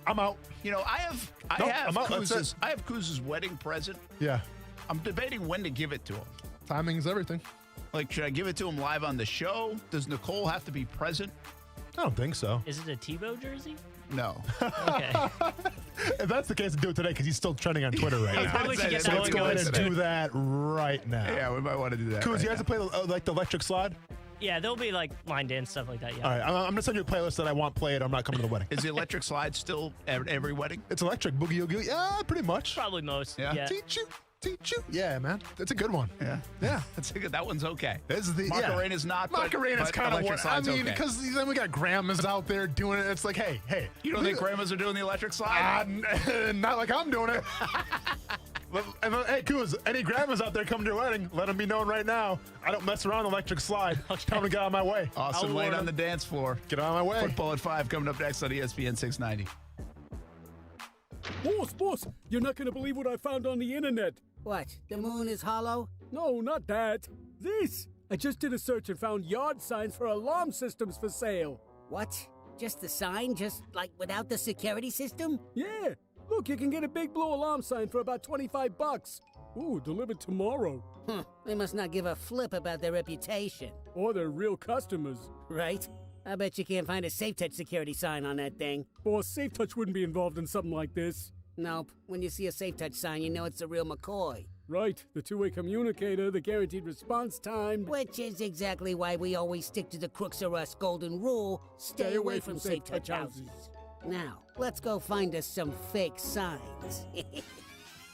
[SPEAKER 2] I'm out.
[SPEAKER 1] You know, I have
[SPEAKER 2] I'm out. That's
[SPEAKER 1] Kuz's,
[SPEAKER 2] it.
[SPEAKER 1] I have Kuz's wedding present.
[SPEAKER 2] Yeah.
[SPEAKER 1] I'm debating when to give it to him.
[SPEAKER 2] Timing's everything.
[SPEAKER 1] Like, should I give it to him live on the show? Does Nicole have to be present?
[SPEAKER 2] I don't think so.
[SPEAKER 18] Is it a Tebow jersey?
[SPEAKER 1] No.
[SPEAKER 18] Okay.
[SPEAKER 2] If that's the case, do it today because he's still trending on Twitter right
[SPEAKER 18] He
[SPEAKER 2] now.
[SPEAKER 18] probably should get
[SPEAKER 2] So
[SPEAKER 18] that
[SPEAKER 2] let's
[SPEAKER 18] one
[SPEAKER 2] go ahead
[SPEAKER 18] going
[SPEAKER 2] and
[SPEAKER 18] today.
[SPEAKER 2] do that right now.
[SPEAKER 1] Yeah, we might want to do that.
[SPEAKER 2] Kuz,
[SPEAKER 1] right
[SPEAKER 2] you have
[SPEAKER 1] now.
[SPEAKER 2] to play the electric slide?
[SPEAKER 18] Yeah, there'll be like line dance stuff like that. Yeah.
[SPEAKER 2] All right, I'm going to send you a playlist that I want played. I'm not coming to the wedding.
[SPEAKER 1] Is the electric slide still at every wedding?
[SPEAKER 2] It's electric. Boogie Oogie. Yeah, pretty much.
[SPEAKER 18] Probably most.
[SPEAKER 1] Yeah.
[SPEAKER 18] Yeah.
[SPEAKER 2] Teach you. teach you. Yeah, man. That's a good one.
[SPEAKER 1] Yeah.
[SPEAKER 2] Yeah.
[SPEAKER 1] That one's okay.
[SPEAKER 2] This is the
[SPEAKER 1] Macarena's not.
[SPEAKER 2] Macarena's kind of
[SPEAKER 1] electric
[SPEAKER 2] what I
[SPEAKER 1] slide's
[SPEAKER 2] mean,
[SPEAKER 1] okay.
[SPEAKER 2] because then we got grandmas out there doing it. It's like, hey.
[SPEAKER 1] You don't think grandmas are doing the electric slide?
[SPEAKER 2] Not like I'm doing it. Hey, Kuz, any grandmas out there coming to your wedding, let them be known right now. I don't mess around electric slide. Tell them to get out of my way.
[SPEAKER 1] Awesome. Late on the dance floor.
[SPEAKER 2] Get out of my way.
[SPEAKER 1] Football at 5 coming up next on ESPN 690.
[SPEAKER 8] Boss, you're not going to believe what I found on the internet.
[SPEAKER 9] What, the moon is hollow?
[SPEAKER 8] No, not that. This. I just did a search and found yard signs for alarm systems for sale.
[SPEAKER 9] What? Just the sign? Just like without the security system?
[SPEAKER 8] Yeah. Look, you can get a big blue alarm sign for about $25. Ooh, delivered tomorrow.
[SPEAKER 9] They must not give a flip about their reputation.
[SPEAKER 8] Or their real customers.
[SPEAKER 9] Right? I bet you can't find a SafeTouch security sign on that thing.
[SPEAKER 8] Boss, SafeTouch wouldn't be involved in something like this.
[SPEAKER 9] Nope. When you see a SafeTouch sign, you know it's the real McCoy.
[SPEAKER 8] Right. The two-way communicator, the guaranteed response time.
[SPEAKER 9] Which is exactly why we always stick to the Crooks Are Us golden rule. Stay away from SafeTouch houses. Now, let's go find us some fake signs.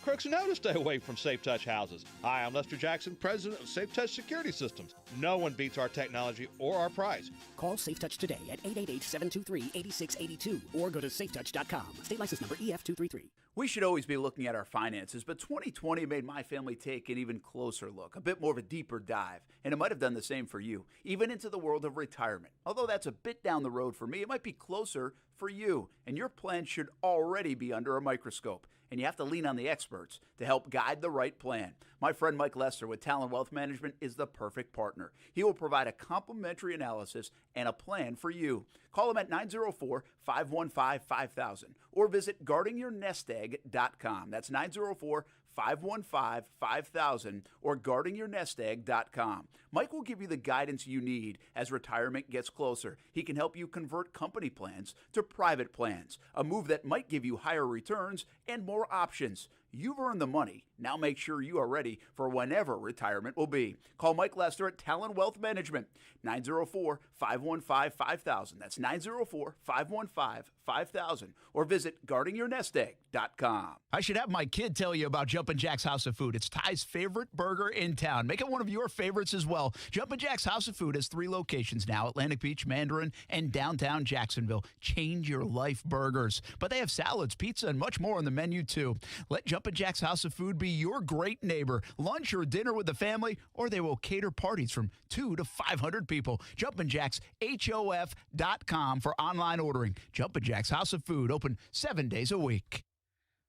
[SPEAKER 13] Crooks know to stay away from Safe Touch houses. Hi, I'm Lester Jackson, president of Safe Touch Security Systems. No one beats our technology or our price.
[SPEAKER 22] Call Safe Touch today at 888-723-8682 or go to safetouch.com. State license number EF233.
[SPEAKER 1] We should always be looking at our finances, but 2020 made my family take an even closer look, a bit more of a deeper dive, and it might have done the same for you, even into the world of retirement. Although that's a bit down the road for me, it might be closer for you, and your plan should already be under a microscope. And you have to lean on the experts to help guide the right plan. My friend Mike Lester with Talon Wealth Management is the perfect partner. He will provide a complimentary analysis and a plan for you. Call him at 904-515-5000 or visit guardingyournestegg.com. That's 904-515-5000 or guardingyournestegg.com. Mike will give you the guidance you need as retirement gets closer. He can help you convert company plans to private plans, a move that might give you higher returns and more options. You've earned the money. Now make sure you are ready for whenever retirement will be. Call Mike Lester at Talon Wealth Management, 904-515-5000. That's 904-515-5000. Or visit guardingyournestegg.com. I should have my kid tell you about Jumpin' Jack's House of Food. It's Ty's favorite burger in town. Make it one of your favorites as well. Jumpin' Jack's House of Food has 3 locations now, Atlantic Beach, Mandarin, and downtown Jacksonville. Change your life burgers. But they have salads, pizza, and much more on the menu, too. Let Jumpin' Jack's House of Food be your great neighbor. Lunch or dinner with the family, or they will cater parties from 2 to 500 people. Jumpin' Jack's, HOF.com for online ordering. Jumpin' Jack's House of Food, open 7 days a week.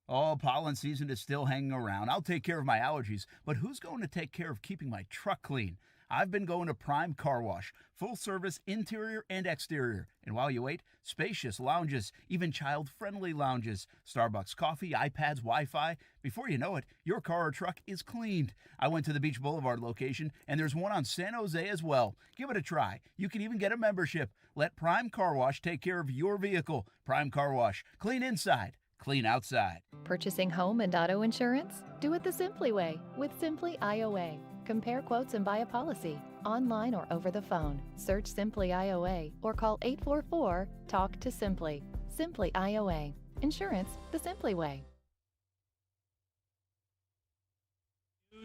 [SPEAKER 1] Oh, pollen season is still hanging around. I'll take care of my allergies, but who's going to take care of keeping my truck clean? I've been going to Prime Car Wash, full service interior and exterior. And while you wait, spacious lounges, even child-friendly lounges, Starbucks coffee, iPads, Wi-Fi. Before you know it, your car or truck is cleaned. I went to the Beach Boulevard location, and there's one on San Jose as well. Give it a try. You can even get a membership. Let Prime Car Wash take care of your vehicle. Prime Car Wash. Clean inside, clean outside.
[SPEAKER 23] Purchasing home and auto insurance? Do it the Simply way with Simply IOA. Compare quotes and buy a policy, online or over the phone. Search Simply IOA or call 844-TALK-TO-SIMPLY. Simply IOA. Insurance the Simply way.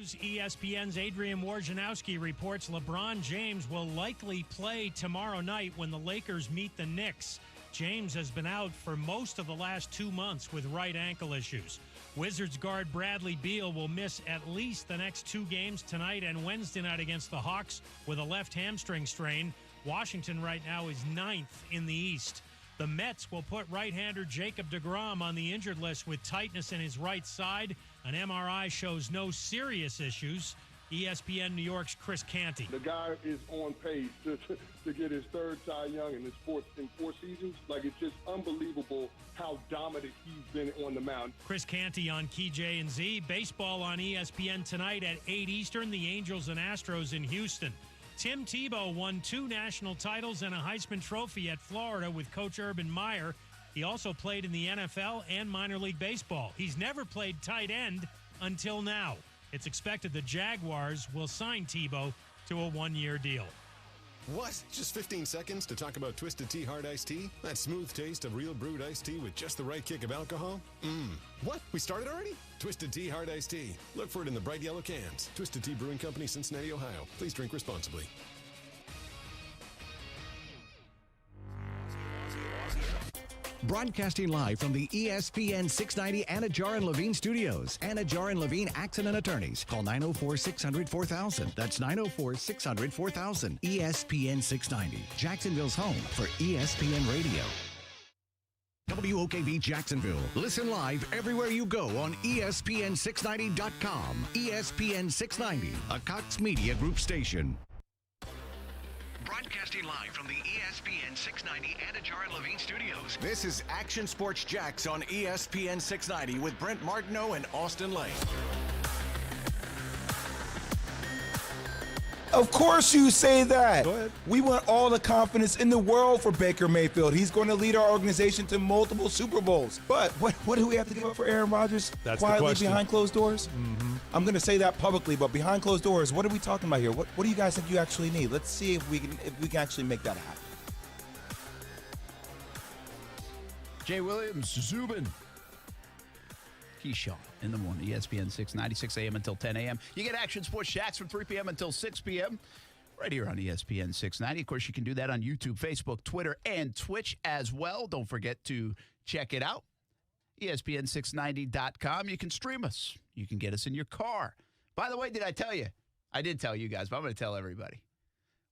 [SPEAKER 24] ESPN's Adrian Wojnarowski reports LeBron James will likely play tomorrow night when the Lakers meet the Knicks. James has been out for most of the last 2 months with right ankle issues. Wizards guard Bradley Beal will miss at least the next 2 games tonight and Wednesday night against the Hawks with a left hamstring strain. Washington right now is 9th in the East. The Mets will put right-hander Jacob deGrom on the injured list with tightness in his right side. An MRI shows no serious issues. ESPN New York's Chris Canty.
[SPEAKER 25] The guy is on pace to get his 3rd Cy Young in 4 seasons. Like, it's just unbelievable how dominant he's been on the mound.
[SPEAKER 24] Chris Canty on Key J and Z. Baseball on ESPN tonight at 8 Eastern. The Angels and Astros in Houston. Tim Tebow won 2 national titles and a Heisman Trophy at Florida with Coach Urban Meyer. He also played in the NFL and minor league baseball. He's never played tight end until now. It's expected the Jaguars will sign Tebow to a 1-year deal.
[SPEAKER 3] What? Just 15 seconds to talk about Twisted Tea Hard Iced Tea? That smooth taste of real brewed iced tea with just the right kick of alcohol? What? We started already? Twisted Tea Hard Iced Tea. Look for it in the bright yellow cans. Twisted Tea Brewing Company, Cincinnati, Ohio. Please drink responsibly.
[SPEAKER 4] Broadcasting live from the ESPN 690 Anajar and Levine studios. Anajar and Levine Accident Attorneys. Call 904-600-4000. That's 904-600-4000. ESPN 690. Jacksonville's home for ESPN Radio. WOKV Jacksonville. Listen live everywhere you go on ESPN690.com. ESPN 690, a Cox Media Group station. Broadcasting live from the ESPN 690 Anajar and Levine studios.
[SPEAKER 6] This is Action Sports Jacks on ESPN 690 with Brent Martineau and Austin Lane.
[SPEAKER 5] Of course you say that.
[SPEAKER 2] Go ahead.
[SPEAKER 5] We want all the confidence in the world for Baker Mayfield. He's going to lead our organization to multiple Super Bowls. But what do we have to give up for Aaron Rodgers?
[SPEAKER 2] That's
[SPEAKER 5] quietly
[SPEAKER 2] the question.
[SPEAKER 5] behind closed doors?
[SPEAKER 2] Mm-hmm.
[SPEAKER 5] I'm going to say that publicly, but behind closed doors, what are we talking about here? What do you guys think you actually need? Let's see if we can actually make that happen.
[SPEAKER 1] Jay Williams, Zubin. Keyshawn in the morning, ESPN 690, 6 a.m. until 10 a.m. You get Action Sports Jacks from 3 p.m. until 6 p.m. right here on ESPN 690. Of course, you can do that on YouTube, Facebook, Twitter, and Twitch as well. Don't forget to check it out. ESPN690.com. You can stream us. You can get us in your car. By the way, did I tell you? I did tell you guys, but I'm going to tell everybody.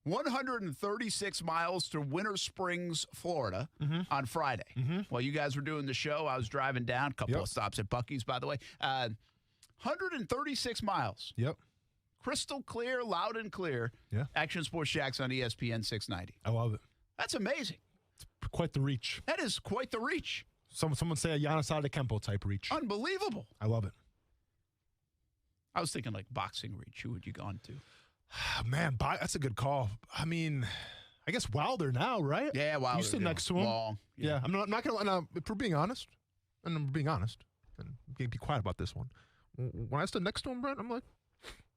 [SPEAKER 1] 136 miles to Winter Springs, Florida on Friday. While you guys were doing the show, I was driving down. A couple of stops at Buc-ee's, by the way. 136 miles.
[SPEAKER 2] Yep.
[SPEAKER 1] Crystal clear, loud and clear.
[SPEAKER 2] Yeah.
[SPEAKER 1] Action Sports Jacks on ESPN 690.
[SPEAKER 2] I love it.
[SPEAKER 1] That's amazing.
[SPEAKER 2] It's quite the reach.
[SPEAKER 1] That is quite the reach.
[SPEAKER 2] Someone say a Giannis Antetokounmpo type reach.
[SPEAKER 1] Unbelievable.
[SPEAKER 2] I love it.
[SPEAKER 1] I was thinking like boxing reach. Who would you gone to?
[SPEAKER 2] Man, that's a good call. I mean, I guess Wilder now, right?
[SPEAKER 1] Yeah, Wilder.
[SPEAKER 2] You stood next to him.
[SPEAKER 1] Long.
[SPEAKER 2] Yeah. I'm not going to, if we're being honest, and I'm being honest, and I'm going to be quiet about this one. When I stood next to him, Brent, I'm like,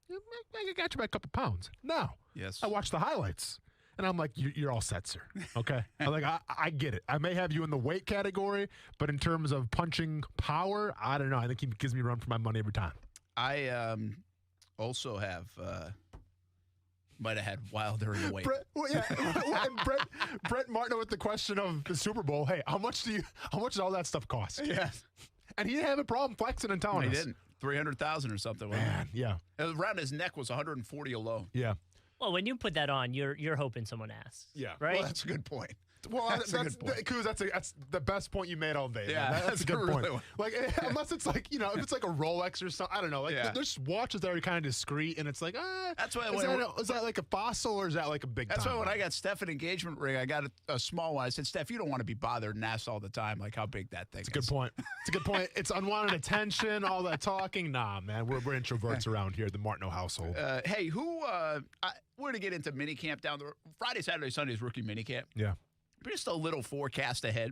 [SPEAKER 2] I got you by a couple pounds. Now,
[SPEAKER 1] yes.
[SPEAKER 2] I watched the highlights, and I'm like, you're all set, sir. Okay? I'm like, I get it. I may have you in the weight category, but in terms of punching power, I don't know. I think he gives me a run for my money every time.
[SPEAKER 1] I also have... might have had Wilder in the weight.
[SPEAKER 2] Brent Martineau with the question of the Super Bowl. Hey, how much does all that stuff cost?
[SPEAKER 1] Yes.
[SPEAKER 2] And he didn't have a problem flexing and telling us.
[SPEAKER 1] He didn't. 300,000 or something.
[SPEAKER 2] Man, yeah.
[SPEAKER 1] Around his neck was 140 alone.
[SPEAKER 2] Yeah.
[SPEAKER 18] Well, when you put that on, you're hoping someone asks.
[SPEAKER 2] Yeah.
[SPEAKER 18] Right?
[SPEAKER 1] Well, that's a good point.
[SPEAKER 2] Well, that's the best point you made all day.
[SPEAKER 1] Yeah,
[SPEAKER 2] man. That's a good point.
[SPEAKER 1] One.
[SPEAKER 2] Like, unless it's like, if it's like a Rolex or something, I don't know. Like, there's watches that are kind of discreet, and it's like,
[SPEAKER 1] that's why.
[SPEAKER 2] Is that like a fossil or is that like a big?
[SPEAKER 1] That's
[SPEAKER 2] time
[SPEAKER 1] why when I got Steph an engagement ring, I got a small one. I said, Steph, you don't want to be bothered and asked all the time, like how big that thing is.
[SPEAKER 2] It's a good point. It's a good point. It's unwanted attention, all that talking. Nah, man, we're introverts around here, the Martineau household.
[SPEAKER 1] Hey, we're going to get into minicamp down the Friday, Saturday, Sunday's rookie minicamp.
[SPEAKER 2] Yeah.
[SPEAKER 1] Just a little forecast ahead.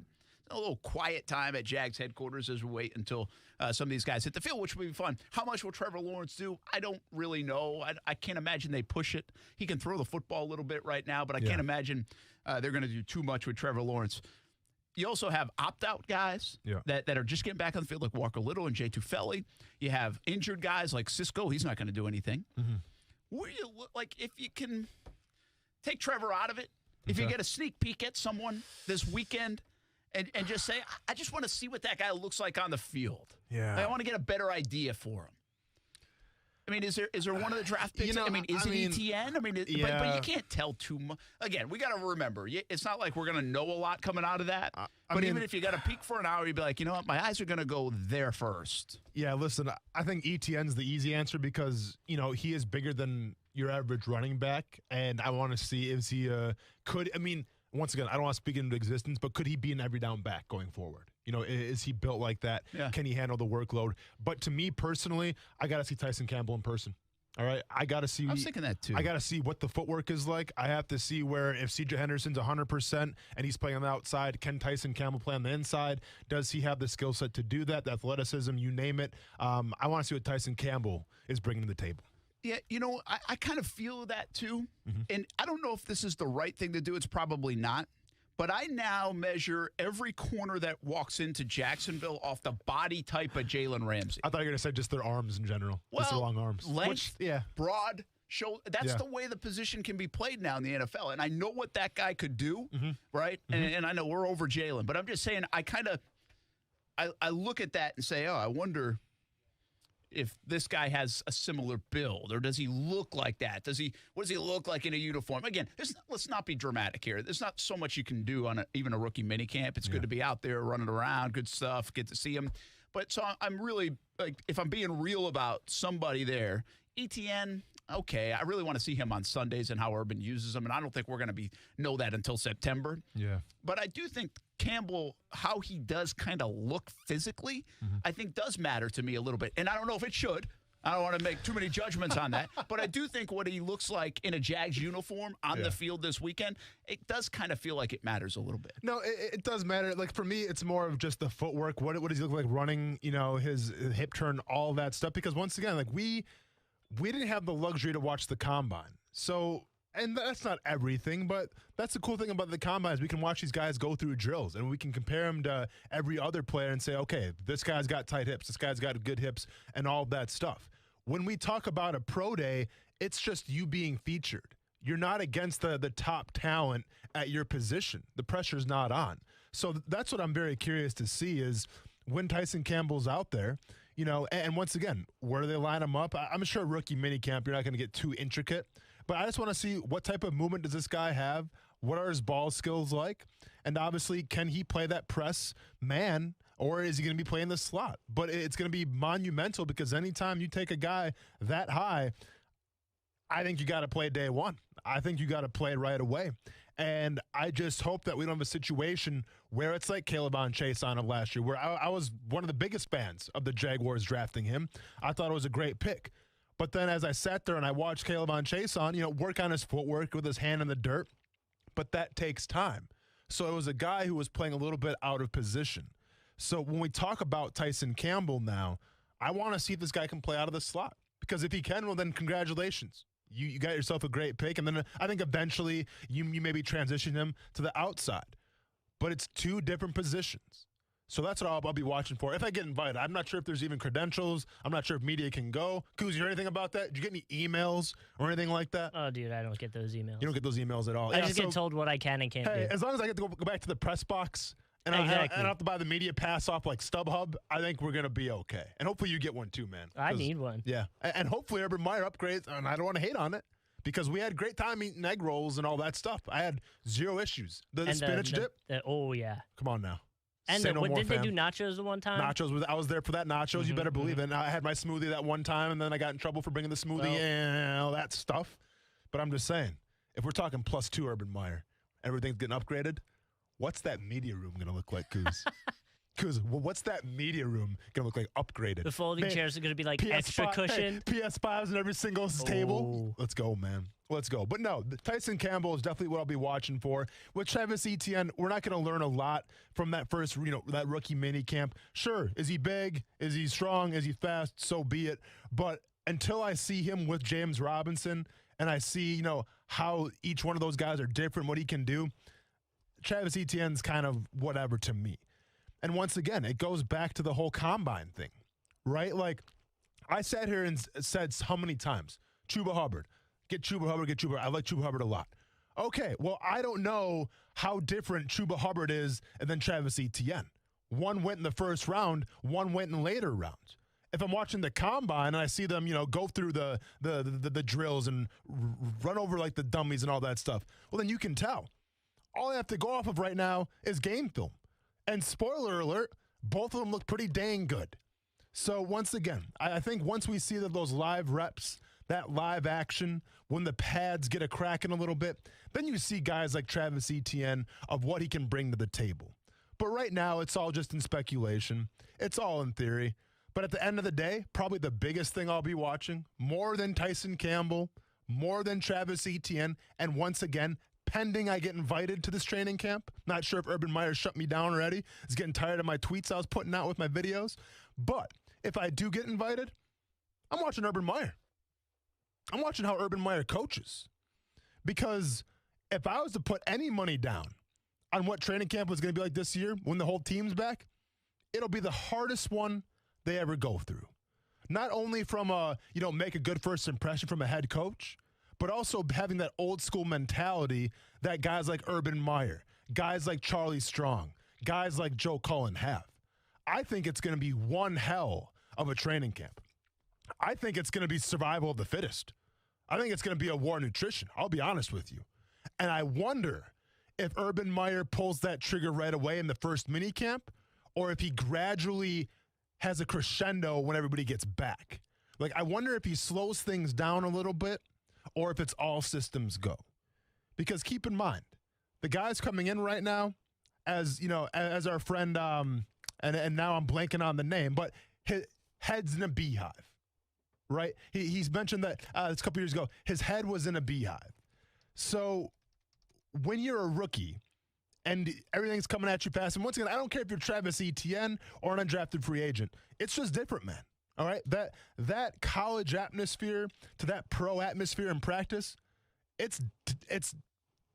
[SPEAKER 1] A little quiet time at Jags headquarters as we wait until some of these guys hit the field, which will be fun. How much will Trevor Lawrence do? I don't really know. I can't imagine they push it. He can throw the football a little bit right now, but I can't imagine they're going to do too much with Trevor Lawrence. You also have opt-out guys that are just getting back on the field, like Walker Little and Jay Tufele. You have injured guys like Cisco. He's not going to do anything. Where you like if you can take Trevor out of it, if you get a sneak peek at someone this weekend and just say, I just want to see what that guy looks like on the field.
[SPEAKER 2] Yeah.
[SPEAKER 1] I want to get a better idea for him. I mean, is there one of the draft picks? Is it ETN? I mean, but you can't tell too much. Again, we got to remember, it's not like we're going to know a lot coming out of that. But even if you got a peek for an hour, you'd be like, you know what, my eyes are going to go there first.
[SPEAKER 2] Yeah, listen, I think ETN's the easy answer because, he is bigger than your average running back, and I want to see if he once again, I don't want to speak into existence, but could he be an every down back going forward? Is he built like that?
[SPEAKER 1] Yeah.
[SPEAKER 2] Can he handle the workload? But to me personally, I got to see Tyson Campbell in person. All right, I got to see.
[SPEAKER 1] I was thinking that too.
[SPEAKER 2] I got to see what the footwork is like. I have to see where if C.J. Henderson's 100% and he's playing on the outside, can Tyson Campbell play on the inside? Does he have the skill set to do that? The athleticism, you name it. I want to see what Tyson Campbell is bringing to the table.
[SPEAKER 1] Yeah, I kind of feel that too. And I don't know if this is the right thing to do. It's probably not. But I now measure every corner that walks into Jacksonville off the body type of Jalen Ramsey.
[SPEAKER 2] I thought you were going to say just their arms in general.
[SPEAKER 1] Well,
[SPEAKER 2] just their long arms.
[SPEAKER 1] Length, broad, shoulder. That's the way the position can be played now in the NFL. And I know what that guy could do, right? And I know we're over Jalen. But I'm just saying I look at that and say, I wonder if this guy has a similar build, or does he look like that? What does he look like in a uniform? Again, let's not be dramatic here. There's not so much you can do on even a rookie minicamp. It's good to be out there running around, good stuff, get to see him. But so I'm really, if I'm being real about somebody there, ETN, okay, I really want to see him on Sundays and how Urban uses him, and I don't think we're going to know that until September.
[SPEAKER 2] Yeah.
[SPEAKER 1] But I do think Campbell, how he does kind of look physically, I think does matter to me a little bit. And I don't know if it should. I don't want to make too many judgments on that. But I do think what he looks like in a Jags uniform on the field this weekend, it does kind of feel like it matters a little bit.
[SPEAKER 2] No, it does matter. Like, for me, it's more of just the footwork. What does he look like running, his hip turn, all that stuff. Because once again, like, we didn't have the luxury to watch the combine. So, and that's not everything, but that's the cool thing about the combine is we can watch these guys go through drills, and we can compare them to every other player and say, okay, this guy's got tight hips, this guy's got good hips, and all that stuff. When we talk about a pro day, it's just you being featured. You're not against the top talent at your position. The pressure's not on. So that's what I'm very curious to see is when Tyson Campbell's out there, and once again, where do they line him up? I'm sure rookie minicamp, you're not going to get too intricate, but I just want to see what type of movement does this guy have? What are his ball skills like? And obviously, can he play that press man, or is he going to be playing the slot? But it's going to be monumental because anytime you take a guy that high, I think you got to play day one. I think you got to play right away. And I just hope that we don't have a situation where it's like Caleb Chase on him last year, where I was one of the biggest fans of the Jaguars drafting him. I thought it was a great pick. But then as I sat there and I watched Caleb Chase work on his footwork with his hand in the dirt, but that takes time. So it was a guy who was playing a little bit out of position. So when we talk about Tyson Campbell now, I want to see if this guy can play out of the slot. Because if he can, well, then congratulations. You got yourself a great pick. And then I think eventually you maybe transition him to the outside. But it's two different positions. So that's what I'll be watching for. If I get invited, I'm not sure if there's even credentials. I'm not sure if media can go. Kuz, you heard anything about that? Did you get any emails or anything like that?
[SPEAKER 18] Oh, dude, I don't get those emails.
[SPEAKER 2] You don't get those emails at all.
[SPEAKER 18] I just get told what I can and can't do.
[SPEAKER 2] As long as I get to go back to the press box and I don't have to buy the media pass off like StubHub, I think we're going to be okay. And hopefully you get one too, man.
[SPEAKER 18] I need one.
[SPEAKER 2] Yeah. And hopefully Urban Meyer upgrades, and I don't want to hate on it. Because we had a great time eating egg rolls and all that stuff. I had zero issues. The spinach dip.
[SPEAKER 18] Oh, yeah.
[SPEAKER 2] Come on now.
[SPEAKER 18] And did they do nachos the one time?
[SPEAKER 2] Nachos. I was there for that nachos. You better believe it. And I had my smoothie that one time, and then I got in trouble for bringing the smoothie and all that stuff. But I'm just saying, if we're talking +2 Urban Meyer, everything's getting upgraded, what's that media room going to look like, Kuz? Kuz, what's that media room going to look like upgraded?
[SPEAKER 18] The folding chairs are going to be like extra cushioned.
[SPEAKER 2] PS5s in every single table. Let's go, man. Let's go. But no, Tyson Campbell is definitely what I'll be watching for. With Travis Etienne, we're not going to learn a lot from that first, that rookie mini camp. Sure, is he big? Is he strong? Is he fast? So be it. But until I see him with James Robinson and I see, how each one of those guys are different, what he can do, Travis Etienne's kind of whatever to me. And once again, it goes back to the whole combine thing, right? Like, I sat here and said how many times, Chuba Hubbard. Get Chuba Hubbard. I like Chuba Hubbard a lot. Okay, well, I don't know how different Chuba Hubbard is than Travis Etienne. One went in the first round, one went in later rounds. If I'm watching the combine and I see them, go through the drills and run over like the dummies and all that stuff, well, then you can tell. All I have to go off of right now is game film. And spoiler alert, both of them look pretty dang good. So once again, I think once we see those live reps, that live action, when the pads get a cracking a little bit, then you see guys like Travis Etienne of what he can bring to the table. But right now, it's all just in speculation. It's all in theory. But at the end of the day, probably the biggest thing I'll be watching, more than Tyson Campbell, more than Travis Etienne, and once again, pending I get invited to this training camp. Not sure if Urban Meyer shut me down already. He's getting tired of my tweets I was putting out with my videos. But if I do get invited, I'm watching Urban Meyer. I'm watching how Urban Meyer coaches. Because if I was to put any money down on what training camp was going to be like this year when the whole team's back, it'll be the hardest one they ever go through. Not only from make a good first impression from a head coach, but also having that old school mentality that guys like Urban Meyer, guys like Charlie Strong, guys like Joe Cullen have. I think it's going to be one hell of a training camp. I think it's going to be survival of the fittest. I think it's going to be a war of nutrition. I'll be honest with you. And I wonder if Urban Meyer pulls that trigger right away in the first mini camp, or if he gradually has a crescendo when everybody gets back. Like, I wonder if he slows things down a little bit or if it's all systems go. Because keep in mind, the guys coming in right now, as our friend, and now I'm blanking on the name, but his head's in a beehive, right? He's mentioned that a couple years ago, his head was in a beehive. So when you're a rookie, and everything's coming at you fast. And once again, I don't care if you're Travis Etienne or an undrafted free agent. It's just different, man. All right? That college atmosphere to that pro atmosphere in practice, it's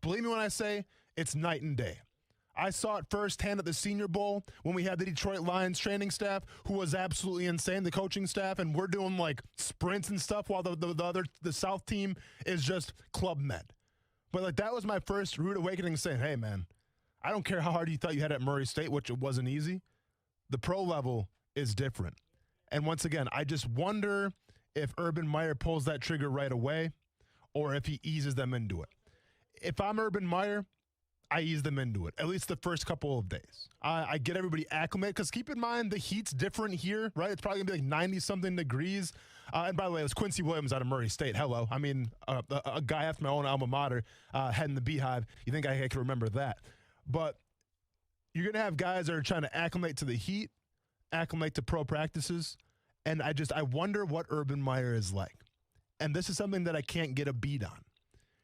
[SPEAKER 2] believe me when I say it's night and day. I saw it firsthand at the Senior Bowl when we had the Detroit Lions training staff, who was absolutely insane, the coaching staff, and we're doing like sprints and stuff while the South team is just Club Med. But like that was my first rude awakening, saying, hey, man, I don't care how hard you thought you had at Murray State, which it wasn't easy. The pro level is different. And once again, I just wonder if Urban Meyer pulls that trigger right away or if he eases them into it. If I'm Urban Meyer, I ease them into it, at least the first couple of days. I get everybody acclimated, because keep in mind, the heat's different here, right? It's probably going to be like 90-something degrees. And by the way, it was Quincy Williams out of Murray State. Hello. I mean, a guy after my own alma mater, head in the beehive. You think I can remember that? But you're going to have guys that are trying to acclimate to the heat, acclimate to pro practices, and I wonder what Urban Meyer is like. And this is something that I can't get a beat on,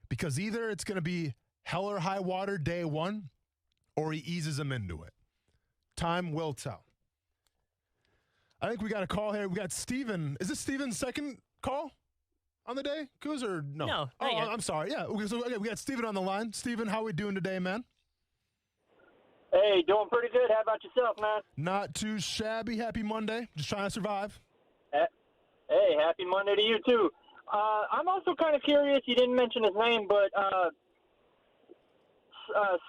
[SPEAKER 2] because either it's going to be hell or high water day one, or he eases them into it. Time will tell. I think we got a call here. We got Steven. Is this Steven's second call on the day, Kuz, or no?
[SPEAKER 18] No.
[SPEAKER 2] Oh, I'm sorry. Yeah. So, okay, we got Steven on the line. Steven, how we doing today, man?
[SPEAKER 10] Hey, doing pretty good. How about yourself, man?
[SPEAKER 2] Not too shabby. Happy Monday. Just trying to survive.
[SPEAKER 10] Hey, happy Monday to you, too. I'm also kind of curious. You didn't mention his name, but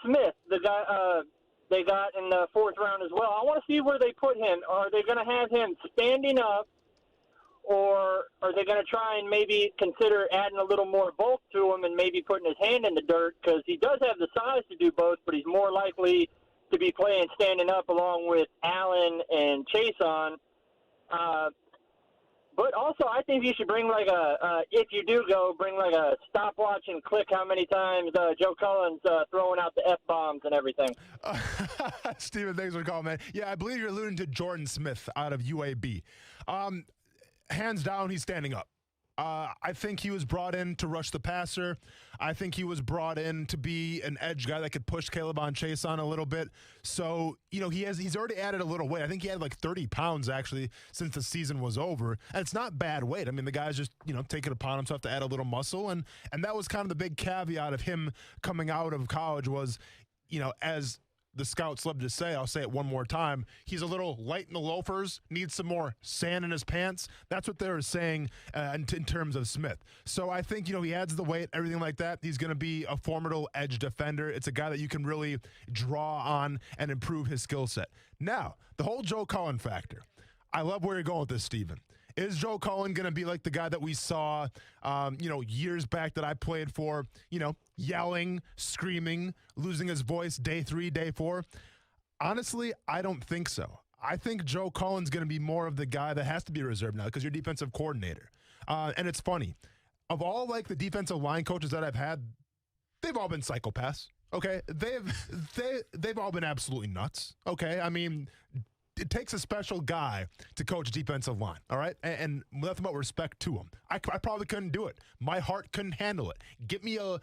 [SPEAKER 10] Smith, the guy they got in the fourth round as well. I want to see where they put him. Are they going to have him standing up, or are they going to try and maybe consider adding a little more bulk to him and maybe putting his hand in the dirt? Because he does have the size to do both, but he's more likely to be playing standing up along with Allen and Chason. But also, I think you should bring if you do go, bring like a stopwatch and click how many times Joe Cullen's throwing out the F-bombs and everything.
[SPEAKER 2] Steven, thanks for calling, man. Yeah, I believe you're alluding to Jordan Smith out of UAB. Hands down, he's standing up. I think he was brought in to rush the passer. I think he was brought in to be an edge guy that could push Caleb on Chase on a little bit. So, he's already added a little weight. I think he had like 30 pounds actually since the season was over. And it's not bad weight. I mean, the guy's just, taking it upon himself to add a little muscle. And that was kind of the big caveat of him coming out of college was, as the scouts love to say, I'll say it one more time, he's a little light in the loafers, needs some more sand in his pants. That's what they were saying in terms of Smith. So I think, he adds the weight, everything like that. He's going to be a formidable edge defender. It's a guy that you can really draw on and improve his skill set. Now, the whole Joe Cullen factor. I love where you're going with this, Steven. Is Joe Cullen going to be like the guy that we saw, years back that I played for, yelling, screaming, losing his voice day 3, day 4? Honestly, I don't think so. I think Joe Cullen's going to be more of the guy that has to be reserved now because you're defensive coordinator. And it's funny. Of all the defensive line coaches that I've had, they've all been psychopaths. Okay, they've all been absolutely nuts. Okay, I mean, it takes a special guy to coach defensive line, all right? And nothing but respect to him. I probably couldn't do it. My heart couldn't handle it. Get me a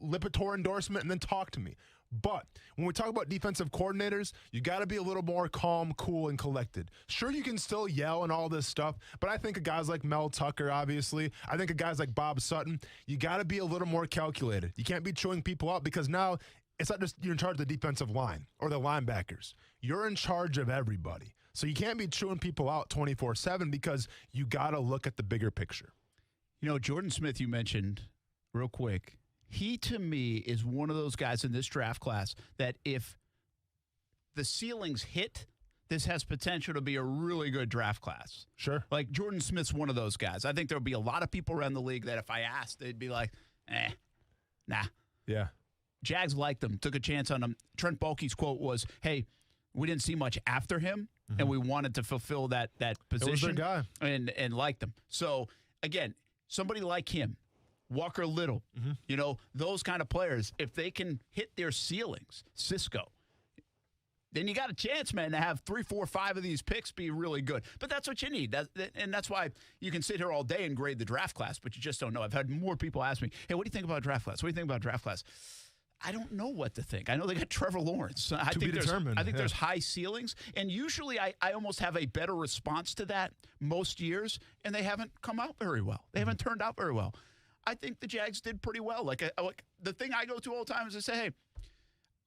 [SPEAKER 2] Lipitor endorsement and then talk to me. But when we talk about defensive coordinators, you got to be a little more calm, cool, and collected. Sure, you can still yell and all this stuff, but I think of guys like Mel Tucker, obviously. I think of guys like Bob Sutton. You got to be a little more calculated. You can't be chewing people out because now it's not just you're in charge of the defensive line or the linebackers. You're in charge of everybody. So you can't be chewing people out 24/7 because you got to look at the bigger picture.
[SPEAKER 1] You know, Jordan Smith, you mentioned real quick. He, to me, is one of those guys in this draft class that if the ceilings hit, this has potential to be a really good draft class.
[SPEAKER 2] Sure.
[SPEAKER 1] Like, Jordan Smith's one of those guys. I think there'll be a lot of people around the league that if I asked, they'd be like, nah.
[SPEAKER 2] Yeah.
[SPEAKER 1] Jags liked him, took a chance on him. Trent Baalke's quote was, hey, we didn't see much after him, and we wanted to fulfill that position.
[SPEAKER 2] It was their guy.
[SPEAKER 1] And liked him. So, again, somebody like him, Walker Little, you know, those kind of players, if they can hit their ceilings, Cisco, then you got a chance, man, to have 3, 4, 5 of these picks be really good. But that's what you need. And that's why you can sit here all day and grade the draft class, but you just don't know. I've had more people ask me, hey, what do you think about draft class? What do you think about draft class? I don't know what to think. I know they got Trevor Lawrence. I think there's high ceilings, and usually I almost have a better response to that most years, and they haven't come out very well. They haven't turned out very well. I think the Jags did pretty well. Like the thing I go to all the time is to say, hey,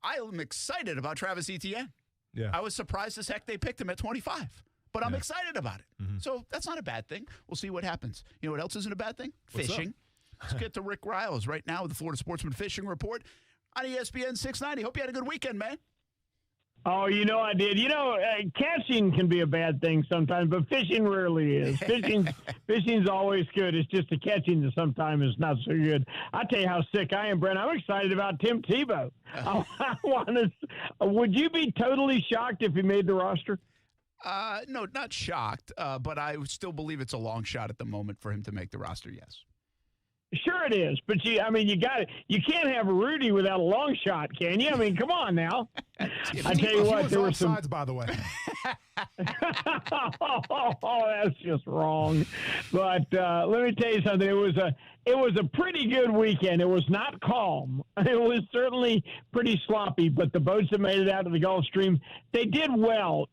[SPEAKER 1] I am excited about Travis Etienne.
[SPEAKER 2] Yeah.
[SPEAKER 1] I was surprised as heck they picked him at 25, but I'm excited about it. So that's not a bad thing. We'll see what happens. You know what else isn't a bad thing? Fishing. Let's get to Rick Riles right now with the Florida Sportsman Fishing Report on ESPN 690. Hope you had a good weekend, man.
[SPEAKER 14] Oh, you know I did. You know, catching can be a bad thing sometimes, but fishing rarely is. Fishing's always good. It's just the catching that sometimes is not so good. I tell you how sick I am, Brent. I'm excited about Tim Tebow. Would you be totally shocked if he made the roster?
[SPEAKER 1] No, not shocked, but I still believe it's a long shot at the moment for him to make the roster, yes.
[SPEAKER 14] Sure it is, but you got it. You can't have a Rudy without a long shot, can you? I mean, come on now. I tell you what, there were some
[SPEAKER 2] sides, by the way.
[SPEAKER 14] Oh, that's just wrong. But let me tell you something. It was a pretty good weekend. It was not calm. It was certainly pretty sloppy. But the boats that made it out of the Gulf Stream, they did well.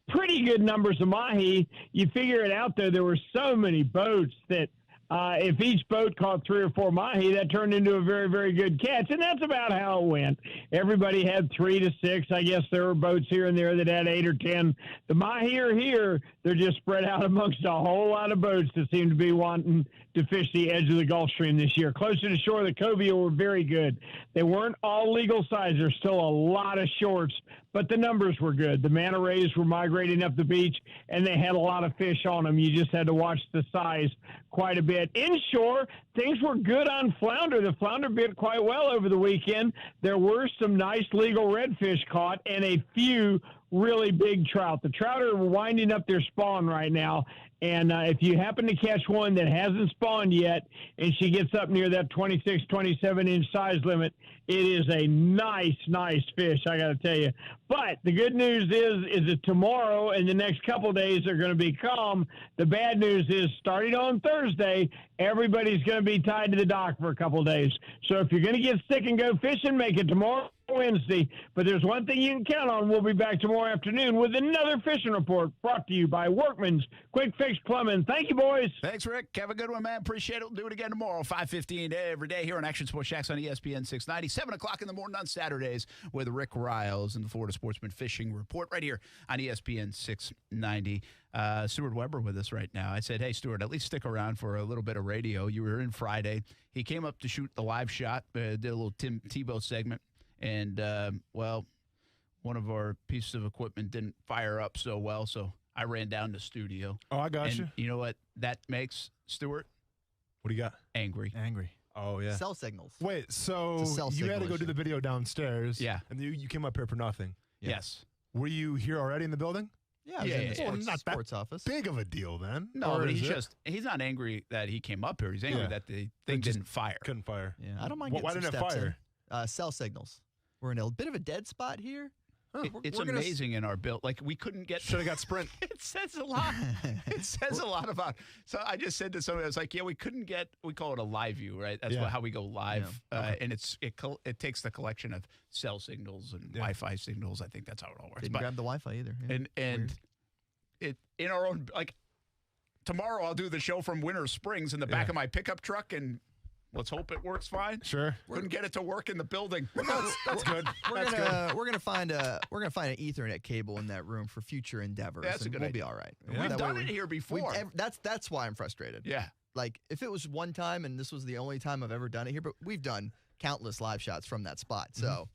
[SPEAKER 14] Pretty good numbers of mahi. You figure it out, though. There were so many boats that. If each boat caught 3 or 4 mahi, that turned into a very, very good catch, and that's about how it went. Everybody had 3 to 6. I guess there were boats here and there that had 8 or 10. The mahi are here. They're just spread out amongst a whole lot of boats that seem to be wanting to fish the edge of the Gulf Stream this year. Closer to shore, the cobia were very good. They weren't all legal size. There's still a lot of shorts, but the numbers were good. The manta rays were migrating up the beach, and they had a lot of fish on them. You just had to watch the size quite a bit. Inshore, things were good on flounder. The flounder bit quite well over the weekend. There were some nice legal redfish caught and a few really big trout. The trout are winding up their spawn right now. And if you happen to catch one that hasn't spawned yet and she gets up near that 26, 27-inch size limit, it is a nice, nice fish, I got to tell you. But the good news is that tomorrow and the next couple of days are going to be calm. The bad news is starting on Thursday, everybody's going to be tied to the dock for a couple of days. So if you're going to get sick and go fishing, make it tomorrow. Wednesday, but there's one thing you can count on. We'll be back tomorrow afternoon with another fishing report brought to you by Workman's Quick Fix Plumbing. Thank you, boys.
[SPEAKER 1] Thanks, Rick. Have a good one, man. Appreciate it. We'll do it again tomorrow, 5:15 every day here on Action Sports Shacks on ESPN 690, 7 o'clock in the morning on Saturdays with Rick Riles and the Florida Sportsman Fishing Report right here on ESPN 690. Stuart Weber with us right now. I said, hey, Stuart, at least stick around for a little bit of radio. You were in Friday. He came up to shoot the live shot, did a little Tim Tebow segment. And, well, one of our pieces of equipment didn't fire up so well, so I ran down to the studio.
[SPEAKER 2] Oh, I got you.
[SPEAKER 1] You know what that makes, Stuart?
[SPEAKER 2] What do you got?
[SPEAKER 1] Angry.
[SPEAKER 2] Oh, yeah.
[SPEAKER 15] Cell signals.
[SPEAKER 2] Wait, so you had to go do the video downstairs.
[SPEAKER 1] Yeah.
[SPEAKER 2] And you came up here for nothing.
[SPEAKER 1] Yes.
[SPEAKER 2] Were you here already in the building?
[SPEAKER 15] Yeah, I was in the
[SPEAKER 2] not
[SPEAKER 15] sports
[SPEAKER 2] that
[SPEAKER 15] office.
[SPEAKER 2] Big of a deal then.
[SPEAKER 1] No, but he's not angry that he came up here. He's angry that the thing didn't fire.
[SPEAKER 2] Couldn't fire.
[SPEAKER 15] Yeah, I don't mind getting
[SPEAKER 2] Why
[SPEAKER 15] some
[SPEAKER 2] didn't it
[SPEAKER 15] steps
[SPEAKER 2] fire?
[SPEAKER 15] in. Cell signals. We're in a bit of a dead spot here.
[SPEAKER 1] It's amazing in our build. Like, we couldn't get.
[SPEAKER 2] Should have got Sprint.
[SPEAKER 1] It says a lot. It says a lot about. So I just said to somebody, I was like, yeah, we couldn't get. We call it a live view, right? That's how we go live. And it takes the collection of cell signals and Wi-Fi signals. I think that's how it all works.
[SPEAKER 15] Didn't grab the Wi-Fi either. Yeah.
[SPEAKER 1] And it in our own, like, tomorrow I'll do the show from Winter Springs in the back of my pickup truck, and let's hope it works fine.
[SPEAKER 2] Sure.
[SPEAKER 1] Couldn't get it to work in the building.
[SPEAKER 2] That's good.
[SPEAKER 15] We're gonna find an Ethernet cable in that room for future endeavors.
[SPEAKER 1] That's a good idea.
[SPEAKER 15] We'll be all right.
[SPEAKER 1] Yeah. We've done it here before.
[SPEAKER 15] That's why I'm frustrated.
[SPEAKER 1] Yeah.
[SPEAKER 15] Like, if it was one time and this was the only time I've ever done it here, but we've done countless live shots from that spot. So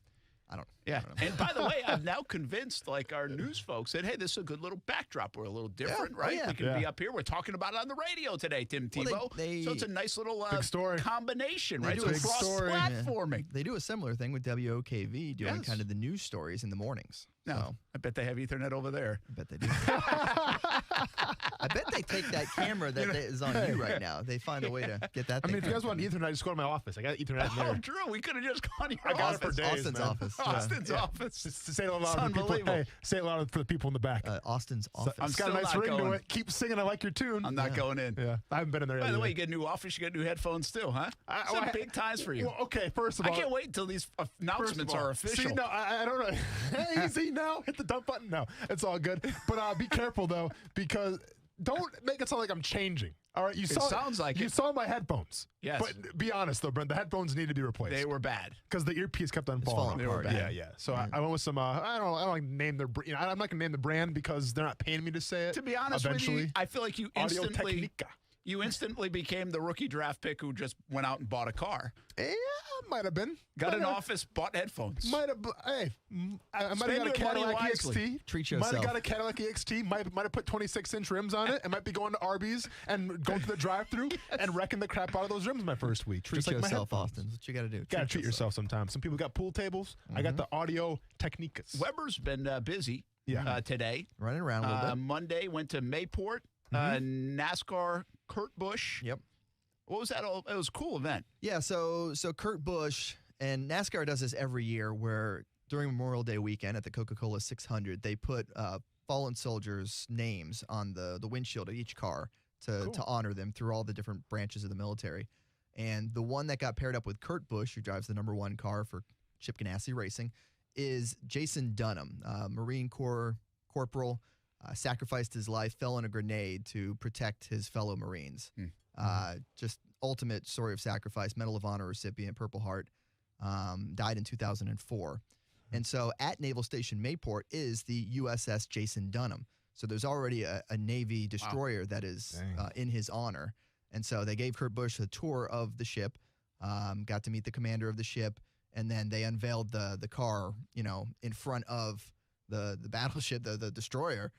[SPEAKER 15] I don't know.
[SPEAKER 1] And by the way, I'm now convinced, like, our news folks said, hey, this is a good little backdrop. We're a little different, right? We can be up here. We're talking about it on the radio today, Tim Tebow. So it's a nice little combination, right? So cross-platforming.
[SPEAKER 15] They do a similar thing with WOKV, doing kind of the news stories in the mornings.
[SPEAKER 1] No,
[SPEAKER 15] So
[SPEAKER 1] I bet they have Ethernet over there.
[SPEAKER 15] I bet they do. I bet they take that camera that is on you right now. They find a way to get that thing.
[SPEAKER 2] I mean, if you guys want Ethernet, just go to my office. I got Ethernet in there.
[SPEAKER 1] Oh, Drew, we could have just gone to your
[SPEAKER 2] I got
[SPEAKER 1] office.
[SPEAKER 2] it for days,
[SPEAKER 15] Austin's
[SPEAKER 2] man.
[SPEAKER 15] office.
[SPEAKER 1] Austin's office.
[SPEAKER 2] Just to say it loud for the people. Hey, say it loud for the people in the back.
[SPEAKER 15] Austin's office.
[SPEAKER 2] It's got a nice ring to it. Keep singing. I like your tune.
[SPEAKER 1] I'm not going in.
[SPEAKER 2] Yeah, I haven't been in there.
[SPEAKER 1] By the way, you get a new office, you get new headphones too, huh? Some big times for you.
[SPEAKER 2] Well, okay, first of all,
[SPEAKER 1] I can't wait until these announcements are official.
[SPEAKER 2] See, no, I don't know. Hey, easy now. Hit the dump button. No, it's all good. But be careful though, because don't make it sound like I'm changing. All right, you saw my headphones.
[SPEAKER 1] Yes.
[SPEAKER 2] But be honest though, Brent, the headphones need to be replaced.
[SPEAKER 1] They were bad
[SPEAKER 2] because the earpiece kept on falling.
[SPEAKER 1] They were bad.
[SPEAKER 2] Yeah. So I went with some. I don't name their. I'm not gonna name the brand because they're not paying me to say it.
[SPEAKER 1] To be honest with you, I feel like you instantly became the rookie draft pick who just went out and bought a car.
[SPEAKER 2] Yeah, might have been.
[SPEAKER 1] Got an office, bought headphones.
[SPEAKER 2] Might have. Hey, I might have got a Cadillac EXT.
[SPEAKER 15] Treat yourself.
[SPEAKER 2] Might have got a Cadillac EXT. Might have put 26-inch rims on it. I might be going to Arby's and going to the drive-thru and wrecking the crap out of those rims my first week.
[SPEAKER 15] Treat yourself, Austin. That's what you got to do.
[SPEAKER 2] Got to treat yourself sometimes. Some people got pool tables. I got the Audio Technicas.
[SPEAKER 1] Weber's been busy today.
[SPEAKER 15] Running around a little bit.
[SPEAKER 1] Monday went to Mayport. NASCAR, Kurt Busch.
[SPEAKER 15] Yep.
[SPEAKER 1] What was that? It was a cool event.
[SPEAKER 15] Yeah, so Kurt Busch, and NASCAR does this every year where during Memorial Day weekend at the Coca-Cola 600, they put fallen soldiers' names on the windshield of each car to honor them through all the different branches of the military. And the one that got paired up with Kurt Busch, who drives the #1 car for Chip Ganassi Racing, is Jason Dunham, Marine Corps corporal. Sacrificed his life, fell in a grenade to protect his fellow Marines. Just ultimate story of sacrifice, Medal of Honor recipient, Purple Heart, died in 2004. And so at Naval Station Mayport is the USS Jason Dunham. So there's already a Navy destroyer that is in his honor. And so they gave Kurt Busch a tour of the ship, got to meet the commander of the ship, and then they unveiled the car, in front of the battleship, the destroyer.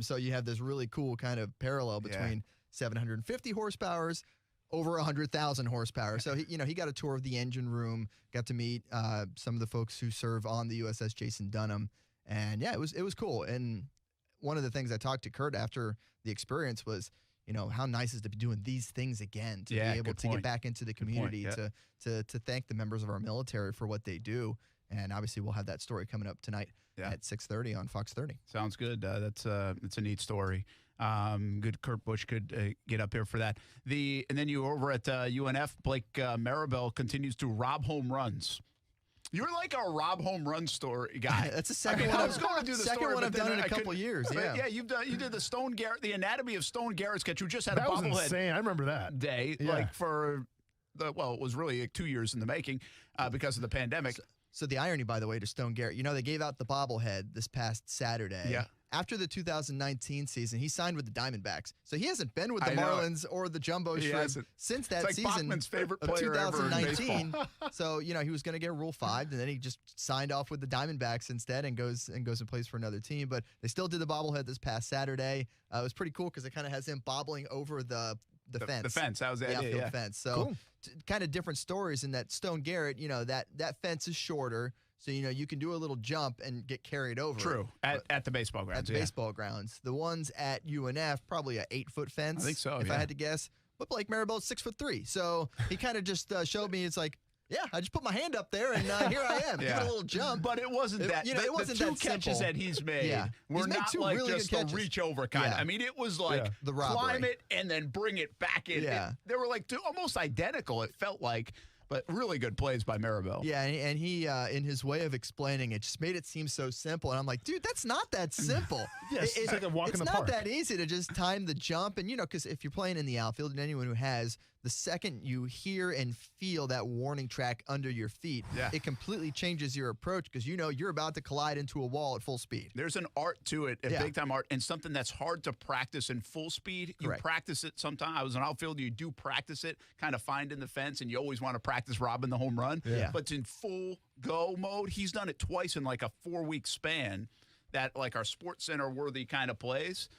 [SPEAKER 15] So you have this really cool kind of parallel between 750 horsepowers over 100,000 horsepower. So he got a tour of the engine room, got to meet some of the folks who serve on the USS Jason Dunham, and it was cool. And one of the things I talked to Kurt after the experience was, how nice is to be doing these things again, to be able to get back into the community, to thank the members of our military for what they do. And obviously, we'll have that story coming up tonight at 6:30 on Fox 30.
[SPEAKER 1] Sounds good. That's a neat story. Good. Kurt Busch could get up here for that. And then you over at UNF, Blake Maribel continues to rob home runs. You're like a rob home run story guy.
[SPEAKER 15] That's the second one. I was going to do the second one I've done in a couple years. Yeah,
[SPEAKER 1] you did the Stone Garrett, the anatomy of Stone Garrett's catch. You just had
[SPEAKER 2] that
[SPEAKER 1] a bobblehead.
[SPEAKER 2] Was insane. I remember that
[SPEAKER 1] day. Like for it was really 2 years in the making because of the pandemic.
[SPEAKER 15] So the irony, by the way, to Stone Garrett, they gave out the bobblehead this past Saturday.
[SPEAKER 1] Yeah.
[SPEAKER 15] After the 2019 season, he signed with the Diamondbacks. So he hasn't been with the Marlins or the Jumbo Shrimp since that
[SPEAKER 1] like
[SPEAKER 15] season
[SPEAKER 1] Bachman's favorite
[SPEAKER 15] of
[SPEAKER 1] player
[SPEAKER 15] 2019. So, he was going to get Rule 5, and then he just signed off with the Diamondbacks instead and goes and plays for another team. But they still did the bobblehead this past Saturday. It was pretty cool because it kind of has him bobbling over the fence.
[SPEAKER 1] The fence. That was the idea.
[SPEAKER 15] Outfield fence. So kind of different stories in that Stone Garrett, that fence is shorter. So, you can do a little jump and get carried over.
[SPEAKER 1] True. At the baseball grounds.
[SPEAKER 15] At the baseball grounds. The ones at UNF, probably a 8-foot fence.
[SPEAKER 1] I think so,
[SPEAKER 15] if I had to guess. But Blake Maribel's 6'3". So he kind of just showed me, it's like, Yeah, I just put my hand up there, and here I am. Give it a little jump.
[SPEAKER 1] But it wasn't that.
[SPEAKER 15] It wasn't
[SPEAKER 1] the two
[SPEAKER 15] that
[SPEAKER 1] catches
[SPEAKER 15] simple.
[SPEAKER 1] that he's made were
[SPEAKER 15] He's made
[SPEAKER 1] not
[SPEAKER 15] two
[SPEAKER 1] like
[SPEAKER 15] really
[SPEAKER 1] just
[SPEAKER 15] good
[SPEAKER 1] a
[SPEAKER 15] catches.
[SPEAKER 1] reach over kind of. I mean, it was like
[SPEAKER 15] The robbery.
[SPEAKER 1] climb it and then bring it back in.
[SPEAKER 15] Yeah.
[SPEAKER 1] They were like almost identical, it felt like. But really good plays by Maribel.
[SPEAKER 15] Yeah, and he, in his way of explaining it, just made it seem so simple. And I'm like, dude, that's not that simple.
[SPEAKER 2] Yes, it's like a walk in the park.
[SPEAKER 15] It's not that easy to just time the jump. And, because if you're playing in the outfield, and anyone who has, the second you hear and feel that warning track under your feet, it completely changes your approach because you're about to collide into a wall at full speed.
[SPEAKER 1] There's an art to it, a big-time art, and something that's hard to practice in full speed. You practice it sometimes. I was an outfielder. You do practice it, kind of finding the fence, and you always want to practice robbing the home run.
[SPEAKER 15] Yeah.
[SPEAKER 1] But in full go mode, he's done it twice in like a 4-week span that like our Sports Center worthy kind of plays.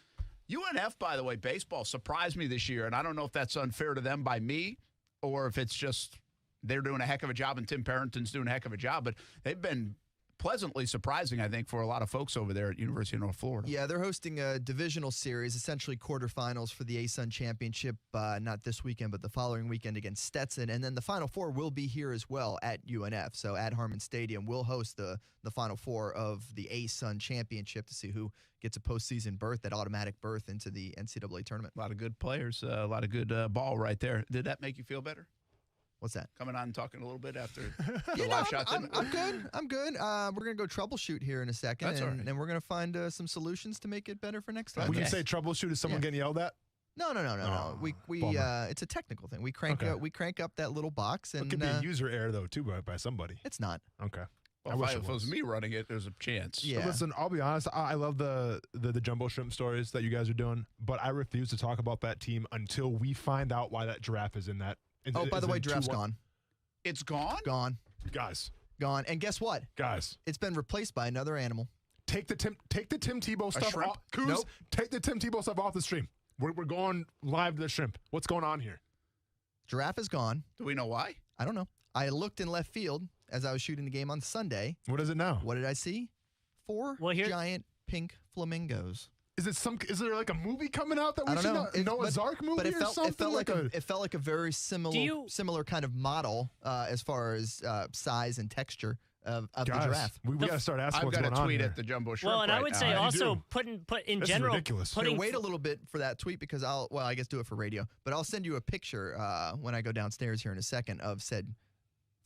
[SPEAKER 1] UNF, by the way, baseball surprised me this year, and I don't know if that's unfair to them by me or if it's just they're doing a heck of a job and Tim Parrington's doing a heck of a job, but they've been pleasantly surprising, I think, for a lot of folks over there at University of North Florida.
[SPEAKER 15] Yeah, they're hosting a divisional series, essentially quarterfinals for the A-Sun Championship, not this weekend, but the following weekend against Stetson. And then the Final Four will be here as well at UNF. So at Harmon Stadium, we'll host the Final Four of the A-Sun Championship to see who gets a postseason berth, that automatic berth into the NCAA tournament.
[SPEAKER 1] A lot of good players, a lot of good ball right there. Did that make you feel better?
[SPEAKER 15] What's that?
[SPEAKER 1] Coming on and talking a little bit after the live shot.
[SPEAKER 15] I'm good. I'm good. We're going to go troubleshoot here in a second,
[SPEAKER 1] That's all right.
[SPEAKER 15] and we're going to find some solutions to make it better for next time.
[SPEAKER 2] When you say troubleshoot, is someone getting yelled at?
[SPEAKER 15] No.
[SPEAKER 2] Oh,
[SPEAKER 15] We it's a technical thing. We crank up that little box, and
[SPEAKER 2] It could be a user error though too by somebody.
[SPEAKER 15] It's not.
[SPEAKER 2] Okay.
[SPEAKER 1] Well, if it was me running it, there's a chance.
[SPEAKER 15] Yeah.
[SPEAKER 2] Listen, I'll be honest. I love the jumbo shrimp stories that you guys are doing, but I refuse to talk about that team until we find out why that giraffe is in that.
[SPEAKER 15] By the way, giraffe's gone.
[SPEAKER 1] It's gone?
[SPEAKER 15] Gone.
[SPEAKER 2] Guys.
[SPEAKER 15] Gone. And guess what?
[SPEAKER 2] Guys.
[SPEAKER 15] It's been replaced by another animal.
[SPEAKER 2] Take the Tim Tebow stuff
[SPEAKER 1] shrimp?
[SPEAKER 2] off. Coos,
[SPEAKER 15] Nope.
[SPEAKER 2] take the Tim Tebow stuff off the stream. We're going live to the shrimp. What's going on here?
[SPEAKER 15] Giraffe is gone.
[SPEAKER 1] Do we know why?
[SPEAKER 15] I don't know. I looked in left field as I was shooting the game on Sunday.
[SPEAKER 2] What is it now?
[SPEAKER 15] What did I see? 4 giant pink flamingos.
[SPEAKER 2] Is there like a movie coming out that we
[SPEAKER 15] I don't
[SPEAKER 2] should
[SPEAKER 15] know.
[SPEAKER 2] Noah's Ark movie
[SPEAKER 15] but it
[SPEAKER 2] or
[SPEAKER 15] felt,
[SPEAKER 2] something?
[SPEAKER 15] it felt like a very similar kind of model as far as size and texture of the giraffe.
[SPEAKER 2] We got to start asking what's going on.
[SPEAKER 1] I've got a tweet
[SPEAKER 2] here.
[SPEAKER 1] at the jumbo shrimp.
[SPEAKER 18] Well, and I would say also
[SPEAKER 2] This is
[SPEAKER 18] general.
[SPEAKER 2] ridiculous.
[SPEAKER 15] Here, wait a little bit for that tweet because I guess do it for radio, but I'll send you a picture when I go downstairs here in a second of said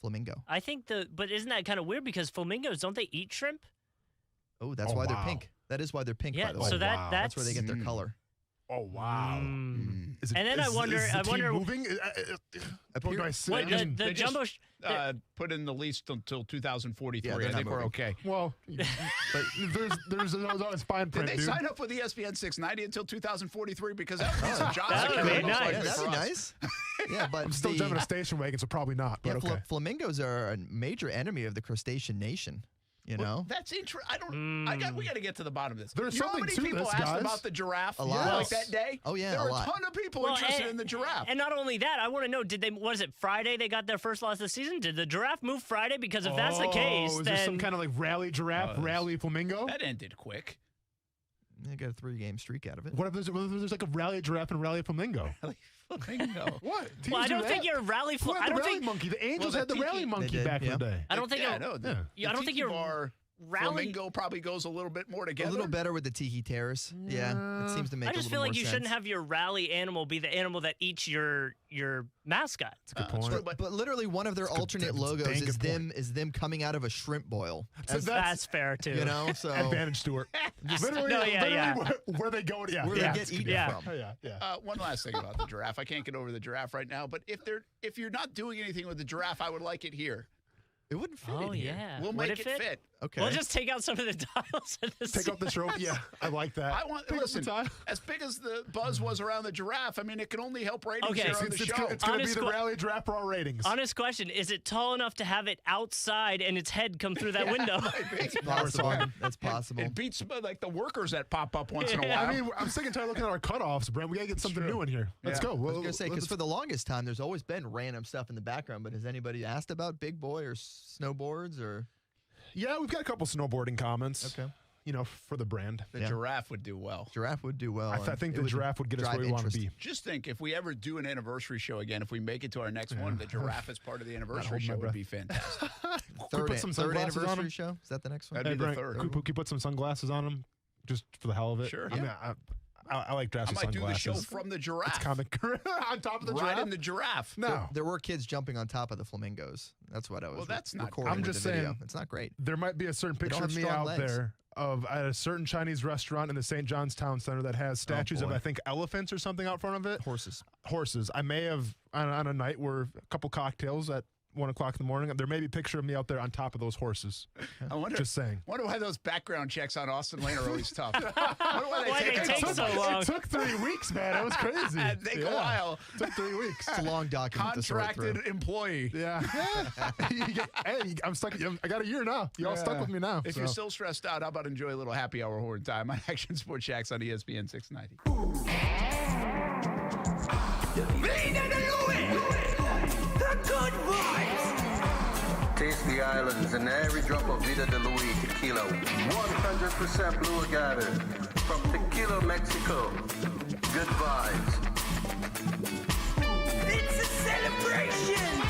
[SPEAKER 15] flamingo.
[SPEAKER 18] I think but isn't that kind of weird because flamingos, don't they eat shrimp?
[SPEAKER 15] Oh, that's why they're pink. That is why they're pink.
[SPEAKER 18] Yeah,
[SPEAKER 15] by the way.
[SPEAKER 18] so that's
[SPEAKER 15] where they get their color.
[SPEAKER 2] Oh wow!
[SPEAKER 18] And then I wonder.
[SPEAKER 2] Is the
[SPEAKER 18] I
[SPEAKER 2] team
[SPEAKER 18] wonder.
[SPEAKER 2] moving. Do I see
[SPEAKER 18] What,
[SPEAKER 2] it?
[SPEAKER 18] the jumbo.
[SPEAKER 1] Put in the lease until 2043.
[SPEAKER 15] Yeah,
[SPEAKER 1] I think we're okay.
[SPEAKER 2] Well, but there's always fine
[SPEAKER 1] Did
[SPEAKER 2] print.
[SPEAKER 1] they
[SPEAKER 2] dude.
[SPEAKER 1] sign up with ESPN 690 until 2043? Because that would be some job
[SPEAKER 18] That would
[SPEAKER 1] security.
[SPEAKER 18] be
[SPEAKER 1] most
[SPEAKER 18] nice.
[SPEAKER 1] likely
[SPEAKER 15] That'd
[SPEAKER 1] for
[SPEAKER 15] be
[SPEAKER 1] us.
[SPEAKER 15] nice. Yeah, but
[SPEAKER 2] I'm still driving a station wagon, so probably not. But okay.
[SPEAKER 15] Flamingos are a major enemy of the crustacean nation. You know,
[SPEAKER 1] That's interesting. We got to get to the bottom of this.
[SPEAKER 2] There's
[SPEAKER 1] you know how
[SPEAKER 2] something
[SPEAKER 1] many
[SPEAKER 2] to
[SPEAKER 1] people
[SPEAKER 2] this,
[SPEAKER 1] asked
[SPEAKER 2] guys.
[SPEAKER 1] about the giraffe?
[SPEAKER 15] A lot.
[SPEAKER 1] Like that day?
[SPEAKER 15] Oh, yeah,
[SPEAKER 1] there
[SPEAKER 15] a
[SPEAKER 1] were
[SPEAKER 15] lot.
[SPEAKER 1] a ton of people interested in the giraffe.
[SPEAKER 18] And not only that, I want to know: was it Friday they got their first loss of the season? Did the giraffe move Friday? Because if that's the case,
[SPEAKER 2] is
[SPEAKER 18] then
[SPEAKER 2] there some kind of like rally giraffe, rally flamingo?
[SPEAKER 1] That ended quick.
[SPEAKER 15] they got a 3-game streak out of it.
[SPEAKER 2] What if there's like a rally giraffe and rally flamingo?
[SPEAKER 1] Flamingo.
[SPEAKER 2] What?
[SPEAKER 18] Well, I
[SPEAKER 2] Teams do
[SPEAKER 18] don't think
[SPEAKER 2] that?
[SPEAKER 18] your rally.
[SPEAKER 2] Who had
[SPEAKER 18] I
[SPEAKER 2] the
[SPEAKER 18] don't
[SPEAKER 2] rally
[SPEAKER 18] think.
[SPEAKER 2] monkey. The Angels
[SPEAKER 1] the
[SPEAKER 2] had the rally
[SPEAKER 1] tiki-
[SPEAKER 2] monkey
[SPEAKER 15] They did,
[SPEAKER 2] back in the day.
[SPEAKER 18] I don't think.
[SPEAKER 1] I know.
[SPEAKER 18] I don't think your rally.
[SPEAKER 1] Flamingo probably goes a little bit more together.
[SPEAKER 15] A little better with the Tiki Terrace. Yeah, it seems to make.
[SPEAKER 18] I just
[SPEAKER 15] a
[SPEAKER 18] feel
[SPEAKER 15] little
[SPEAKER 18] like
[SPEAKER 15] more
[SPEAKER 18] you shouldn't
[SPEAKER 15] sense.
[SPEAKER 18] have your rally animal be the animal that eats your mascot.
[SPEAKER 2] That's a good point.
[SPEAKER 15] But literally, one of their alternate
[SPEAKER 2] that's a
[SPEAKER 15] logos
[SPEAKER 2] dang
[SPEAKER 15] is
[SPEAKER 2] good
[SPEAKER 15] them coming out of a shrimp boil.
[SPEAKER 18] That's fair too.
[SPEAKER 15] You know, so
[SPEAKER 2] Advantage, Stuart. Literally, where they go. Yeah,
[SPEAKER 15] where
[SPEAKER 2] yeah.
[SPEAKER 15] they get eaten
[SPEAKER 18] Yeah.
[SPEAKER 15] from.
[SPEAKER 2] Yeah.
[SPEAKER 1] One last thing about the giraffe. I can't get over the giraffe right now, but if you're not doing anything with the giraffe, I would like it here.
[SPEAKER 15] It wouldn't fit
[SPEAKER 18] Oh
[SPEAKER 15] in here.
[SPEAKER 18] yeah.
[SPEAKER 1] We'll
[SPEAKER 18] Would
[SPEAKER 1] make it fit.
[SPEAKER 15] Okay.
[SPEAKER 18] We'll just take out some of the tiles. And
[SPEAKER 2] Take off this rope. Yeah, I like that.
[SPEAKER 1] I want
[SPEAKER 2] Pick up the
[SPEAKER 1] listen.
[SPEAKER 2] tile.
[SPEAKER 1] As big as the buzz was around the giraffe, I mean, it can only help ratings
[SPEAKER 18] Okay.
[SPEAKER 1] here on the
[SPEAKER 2] It's
[SPEAKER 1] show.
[SPEAKER 2] going to be
[SPEAKER 18] Honest
[SPEAKER 2] the
[SPEAKER 18] que-
[SPEAKER 2] rally giraffe for our ratings.
[SPEAKER 18] Honest question: is it tall enough to have it outside and its head come through that window?
[SPEAKER 15] Possible. That's possible.
[SPEAKER 1] It beats like the workers that pop up once in a while.
[SPEAKER 2] I mean, I'm sick and tired of looking at our cutoffs, Brent. We got to get something new in here. Let's go.
[SPEAKER 15] I was going to say, because for the longest time, there's always been random stuff in the background, but has anybody asked about Big Boy or snowboards or?
[SPEAKER 2] Yeah, we've got a couple snowboarding comments.
[SPEAKER 15] Okay.
[SPEAKER 2] for the brand.
[SPEAKER 1] The giraffe would do well.
[SPEAKER 15] Giraffe would do well.
[SPEAKER 2] I think the giraffe would get us
[SPEAKER 15] drive
[SPEAKER 2] where we want to
[SPEAKER 15] interest.
[SPEAKER 2] be.
[SPEAKER 1] Just think, if we ever do an anniversary show again, if we make it to our next one, the giraffe as part of the anniversary
[SPEAKER 2] holding my
[SPEAKER 1] show would
[SPEAKER 2] breath.
[SPEAKER 1] be fantastic.
[SPEAKER 15] Third,
[SPEAKER 2] put some
[SPEAKER 15] third
[SPEAKER 2] sunglasses on
[SPEAKER 15] anniversary
[SPEAKER 2] him?
[SPEAKER 15] show? Is that the next one?
[SPEAKER 1] That'd be the
[SPEAKER 2] Brian,
[SPEAKER 1] third.
[SPEAKER 2] Can you put some sunglasses on him just for the hell of it?
[SPEAKER 1] Sure.
[SPEAKER 2] I mean, I like drafts
[SPEAKER 1] I
[SPEAKER 2] with
[SPEAKER 1] might do the
[SPEAKER 2] sunglasses.
[SPEAKER 1] show from the giraffe.
[SPEAKER 2] It's comic on top of the giraffe.
[SPEAKER 1] Riding the giraffe.
[SPEAKER 2] No.
[SPEAKER 15] There were kids jumping on top of the flamingos. That's what I was.
[SPEAKER 1] Well, that's not.
[SPEAKER 15] recording
[SPEAKER 2] I'm
[SPEAKER 15] with
[SPEAKER 2] just
[SPEAKER 15] the video.
[SPEAKER 2] saying,
[SPEAKER 15] it's not great.
[SPEAKER 2] There might be a certain
[SPEAKER 15] They don't
[SPEAKER 2] picture of
[SPEAKER 15] have
[SPEAKER 2] me
[SPEAKER 15] strong
[SPEAKER 2] out
[SPEAKER 15] legs.
[SPEAKER 2] there at a certain Chinese restaurant in the St. John's Town Center that has statues of,
[SPEAKER 15] boy.
[SPEAKER 2] I think, elephants or something out front of it.
[SPEAKER 15] Horses.
[SPEAKER 2] I may have, on a night where a couple cocktails at 1 o'clock in the morning, there may be a picture of me out there on top of those horses.
[SPEAKER 1] I wonder.
[SPEAKER 2] Just saying.
[SPEAKER 1] Wonder why those background checks on Austin Lane are always tough. Wonder why
[SPEAKER 18] Why they take so long?
[SPEAKER 2] It took 3 weeks, man. It was crazy.
[SPEAKER 1] It take a while.
[SPEAKER 2] It took 3 weeks.
[SPEAKER 15] It's a long document to sort
[SPEAKER 1] Contracted
[SPEAKER 15] through.
[SPEAKER 1] employee.
[SPEAKER 2] Yeah. Hey, I'm stuck. I got a year now. Y'all stuck with me now.
[SPEAKER 1] If
[SPEAKER 2] so.
[SPEAKER 1] you're still stressed out, how about enjoy a little happy hour horn time on Action Sports Shacks on ESPN 690.
[SPEAKER 11] The good vibes. Taste the islands and every drop of Vida de Luis tequila. 100% blue agave from Tequila, Mexico. Good vibes. It's a celebration.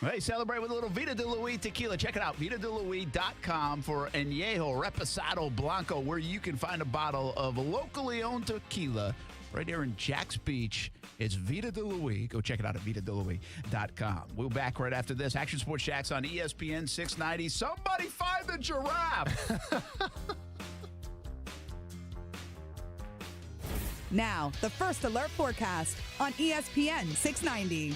[SPEAKER 1] Hey, celebrate with a little Vida de Luis tequila. Check it out, VitaDeLuis.com for Añejo Reposado Blanco, where you can find a bottle of locally owned tequila right there in Jax Beach. It's Vida de Luis. Go check it out at VitaDeLuis.com. We'll be back right after this. Action Sports Shacks on ESPN 690. Somebody find the giraffe.
[SPEAKER 16] Now, the first alert forecast on ESPN 690.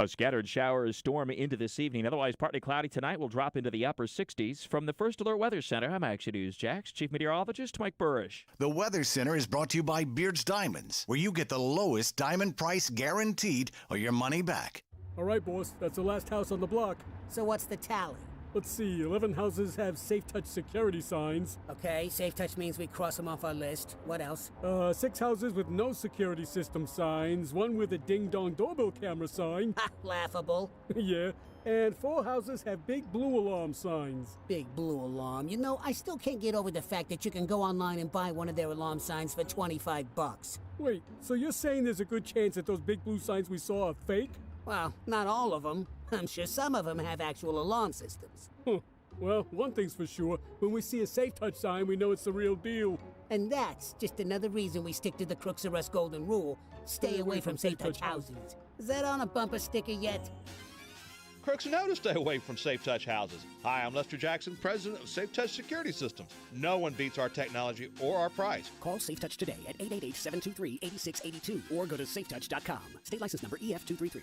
[SPEAKER 17] A scattered shower storm into this evening. Otherwise, partly cloudy tonight. Will drop into the upper 60s. From the First Alert Weather Center, I'm Action News Jax Chief Meteorologist Mike Burrish.
[SPEAKER 6] The Weather Center is brought to you by Beard's Diamonds, where you get the lowest diamond price guaranteed or your money back.
[SPEAKER 8] All right, boss, that's the last house on the block.
[SPEAKER 9] So what's the tally?
[SPEAKER 8] Let's see, 11 houses have Safe Touch security signs.
[SPEAKER 9] Okay, Safe Touch means we cross them off our list. What else?
[SPEAKER 8] 6 houses with no security system signs, 1 with a ding-dong doorbell camera sign.
[SPEAKER 9] Ha, laughable.
[SPEAKER 8] Yeah, and 4 houses have big blue alarm signs.
[SPEAKER 9] Big blue alarm. You know, I still can't get over the fact that you can go online and buy one of their alarm signs for $25.
[SPEAKER 8] Wait, so you're saying there's a good chance that those big blue signs we saw are fake?
[SPEAKER 9] Well, not all of them. I'm sure some of them have actual alarm systems.
[SPEAKER 8] Huh. Well, one thing's for sure. When we see a Safe Touch sign, we know it's the real deal.
[SPEAKER 9] And that's just another reason we stick to the Crooks R Us golden rule. Stay away from Safe Touch houses. Is that on a bumper sticker yet?
[SPEAKER 13] Crooks know to stay away from Safe Touch houses. Hi, I'm Lester Jackson, president of Safe Touch Security Systems. No one beats our technology or our price.
[SPEAKER 22] Call Safe Touch today at 888-723-8682 or go to safetouch.com. State license number EF233.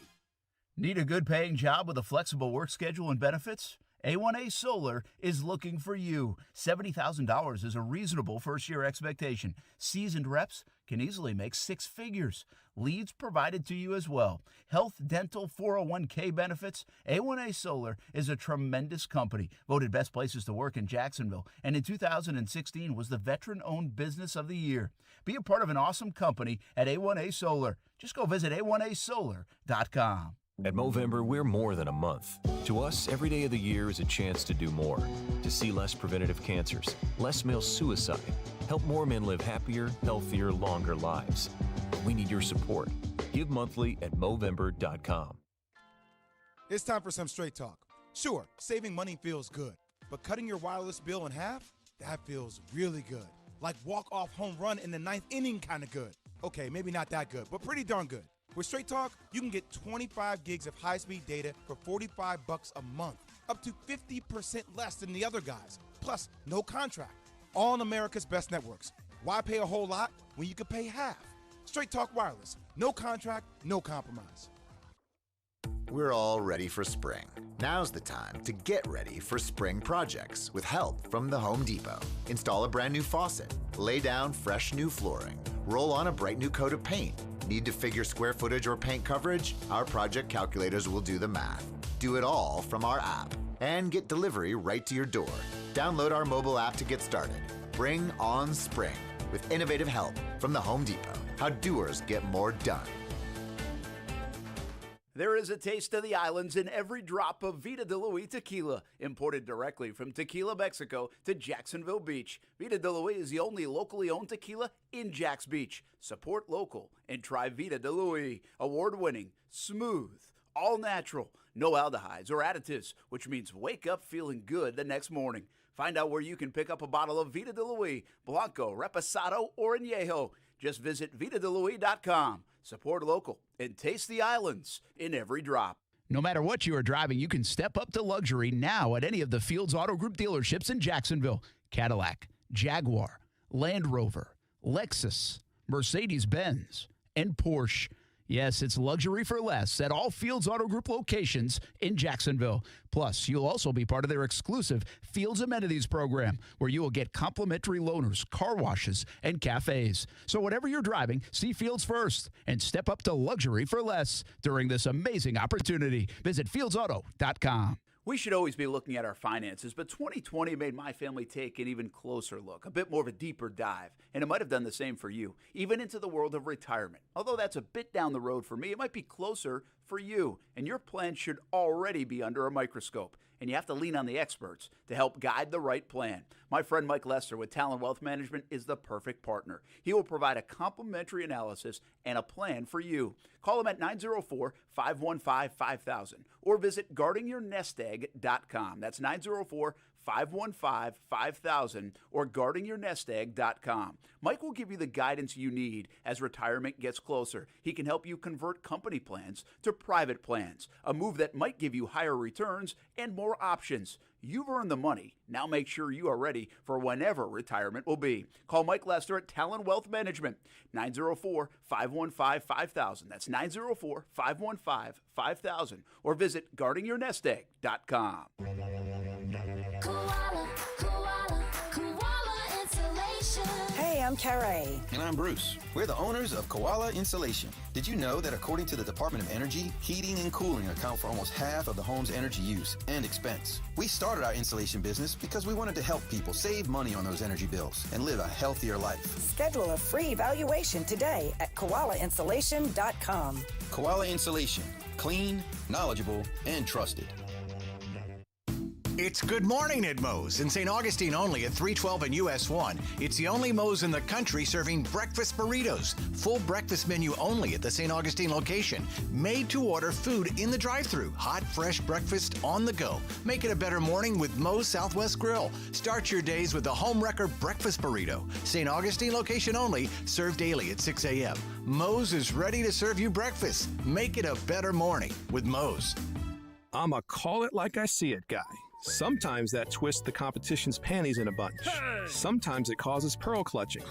[SPEAKER 1] Need a good paying job with a flexible work schedule and benefits? A1A Solar is looking for you. $70,000 is a reasonable first-year expectation. Seasoned reps can easily make 6 figures. Leads provided to you as well. Health, dental, 401k benefits. A1A Solar is a tremendous company, voted best places to work in Jacksonville, and in 2016 was the Veteran-Owned Business of the Year. Be a part of an awesome company at A1A Solar. Just go visit A1ASolar.com.
[SPEAKER 19] At Movember, we're more than a month. To us, every day of the year is a chance to do more. To see less preventative cancers, less male suicide, help more men live happier, healthier, longer lives. We need your support. Give monthly at Movember.com.
[SPEAKER 5] It's time for some straight talk. Sure, saving money feels good, but cutting your wireless bill in half? That feels really good. Like walk-off home run in the 9th inning kind of good. Okay, maybe not that good, but pretty darn good. With Straight Talk, you can get 25 gigs of high-speed data for $45 a month, up to 50% less than the other guys. Plus, no contract. All on America's best networks. Why pay a whole lot when you could pay half? Straight Talk Wireless. No contract, no compromise.
[SPEAKER 21] We're all ready for spring. Now's the time to get ready for spring projects with help from the Home Depot. Install a brand new faucet, lay down fresh new flooring, roll on a bright new coat of paint. Need to figure square footage or paint coverage? Our project calculators will do the math. Do it all from our app and get delivery right to your door. Download our mobile app to get started. Bring on spring with innovative help from the Home Depot. How doers get more done.
[SPEAKER 1] There is a taste of the islands in every drop of Vida de Luis tequila, imported directly from Tequila, Mexico to Jacksonville Beach. Vida de Luis is the only locally owned tequila in Jax Beach. Support local and try Vida de Luis. Award-winning, smooth, all natural, no aldehydes or additives, which means wake up feeling good the next morning. Find out where you can pick up a bottle of Vida de Luis, Blanco, Reposado, or Añejo. Just visit VitaDeLuis.com. Support local and taste the islands in every drop. No matter what you are driving, you can step up to luxury now at any of the Fields Auto Group dealerships in Jacksonville. Cadillac, Jaguar, Land Rover, Lexus, Mercedes-Benz, and Porsche. Yes, it's luxury for less at all Fields Auto Group locations in Jacksonville. Plus, you'll also be part of their exclusive Fields Amenities program, where you will get complimentary loaners, car washes, and cafes. So whatever you're driving, see Fields first and step up to luxury for less during this amazing opportunity. Visit fieldsauto.com. We should always be looking at our finances, but 2020 made my family take an even closer look, a bit more of a deeper dive, and it might have done the same for you, even into the world of retirement. Although that's a bit down the road for me, it might be closer for you, and your plan should already be under a microscope, and you have to lean on the experts to help guide the right plan. My friend Mike Lester with Talon Wealth Management is the perfect partner. He will provide a complimentary analysis and a plan for you. Call him at 904-515-5000 or visit guardingyournestegg.com. That's 904-515-5000 or guardingyournestegg.com. Mike will give you the guidance you need as retirement gets closer. He can help you convert company plans to private plans, a move that might give you higher returns and more options. You've earned the money. Now make sure you are ready for whenever retirement will be. Call Mike Lester at Talon Wealth Management, 904-515-5000. That's 904-515-5000. Or visit guardingyournestegg.com.
[SPEAKER 7] Hey, I'm Carrie.
[SPEAKER 12] And I'm Bruce. We're the owners of Koala Insulation. Did you know that according to the Department of Energy, heating and cooling account for almost half of the home's energy use and expense? We started our insulation business because we wanted to help people save money on those energy bills and live a healthier life.
[SPEAKER 7] Schedule a free evaluation today at koalainsulation.com.
[SPEAKER 12] Koala Insulation. Clean, knowledgeable, and trusted.
[SPEAKER 6] It's Good Morning at Moe's in St. Augustine only at 312 and US 1. It's the only Moe's in the country serving breakfast burritos. Full breakfast menu only at the St. Augustine location. Made to order food in the drive-thru. Hot, fresh breakfast on the go. Make it a better morning with Moe's Southwest Grill. Start your days with the home wrecker breakfast burrito. St. Augustine location only, served daily at 6 a.m. Moe's is ready to serve you breakfast. Make it a better morning with Moe's.
[SPEAKER 20] I'm a call it like I see it guy. Sometimes that twists the competition's panties in a bunch. Sometimes it causes pearl clutching.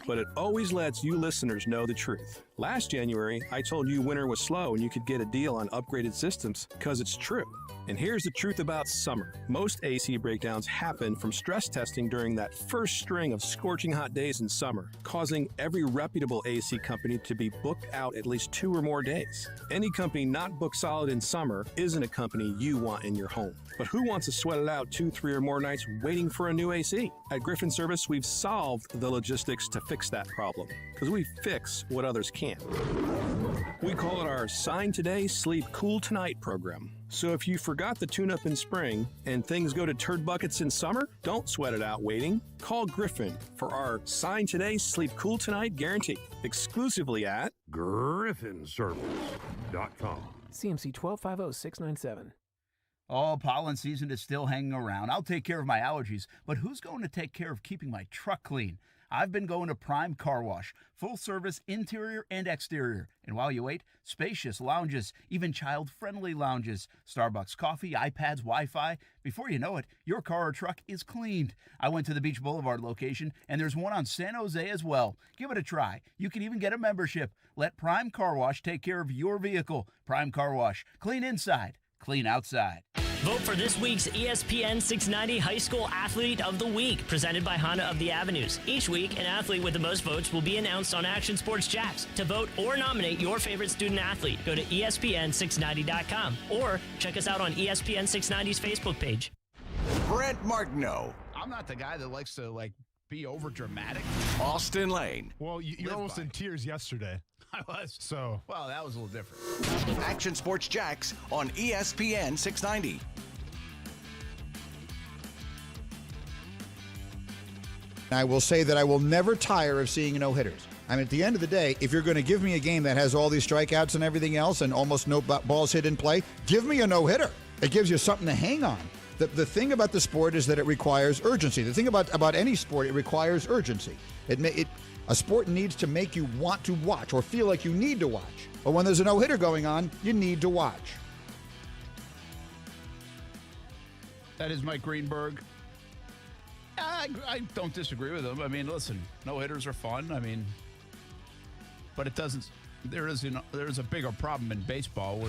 [SPEAKER 20] But it always lets you listeners know the truth. Last January, I told you winter was slow and you could get a deal on upgraded systems because it's true. And here's the truth about summer. Most AC breakdowns happen from stress testing during that first string of scorching hot days in summer, causing every reputable AC company to be booked out at least 2 or more days. Any company not booked solid in summer isn't a company you want in your home. But who wants to sweat it out 2, 3, or more nights waiting for a new AC? At Griffin Service, we've solved the logistics to fix that problem, because we fix what others can't. We call it our Sign Today, Sleep Cool Tonight program. So if you forgot the tune-up in spring and things go to turd buckets in summer, don't sweat it out waiting. Call Griffin for our Sign Today, Sleep Cool Tonight guarantee, exclusively at
[SPEAKER 23] GriffinService.com.
[SPEAKER 25] CMC 1250697.
[SPEAKER 1] Oh, pollen season is still hanging around. I'll take care of my allergies, but who's going to take care of keeping my truck clean? I've been going to Prime Car Wash, full service interior and exterior. And while you wait, spacious lounges, even child-friendly lounges, Starbucks coffee, iPads, Wi-Fi. Before you know it, your car or truck is cleaned. I went to the Beach Boulevard location, and there's one on San Jose as well. Give it a try. You can even get a membership. Let Prime Car Wash take care of your vehicle. Prime Car Wash. Clean inside, clean outside.
[SPEAKER 18] Vote for this week's ESPN 690 High School Athlete of the Week, presented by Honda of the Avenues. Each week, an athlete with the most votes will be announced on Action Sports Jax. To vote or nominate your favorite student athlete, go to ESPN690.com or check us out on ESPN 690's Facebook page.
[SPEAKER 6] Brent Martineau.
[SPEAKER 1] I'm not the guy that likes to, be over dramatic.
[SPEAKER 6] Austin Lane.
[SPEAKER 2] Well, you're almost in tears yesterday.
[SPEAKER 1] I was.
[SPEAKER 2] So,
[SPEAKER 1] well, that was a little different.
[SPEAKER 6] Action Sports Jax on ESPN 690.
[SPEAKER 3] I will say that I will never tire of seeing no-hitters. I mean, at the end of the day, if you're going to give me a game that has all these strikeouts and everything else and almost no balls hit in play, give me a no-hitter. It gives you something to hang on. The thing about the sport is that it requires urgency. The thing about any sport, it requires urgency. A sport needs to make you want to watch or feel like you need to watch. But when there's a no-hitter going on, you need to watch.
[SPEAKER 1] That is Mike Greenberg. I don't disagree with him. I mean, listen, no-hitters are fun. I mean, but it doesn't. There is a bigger problem in baseball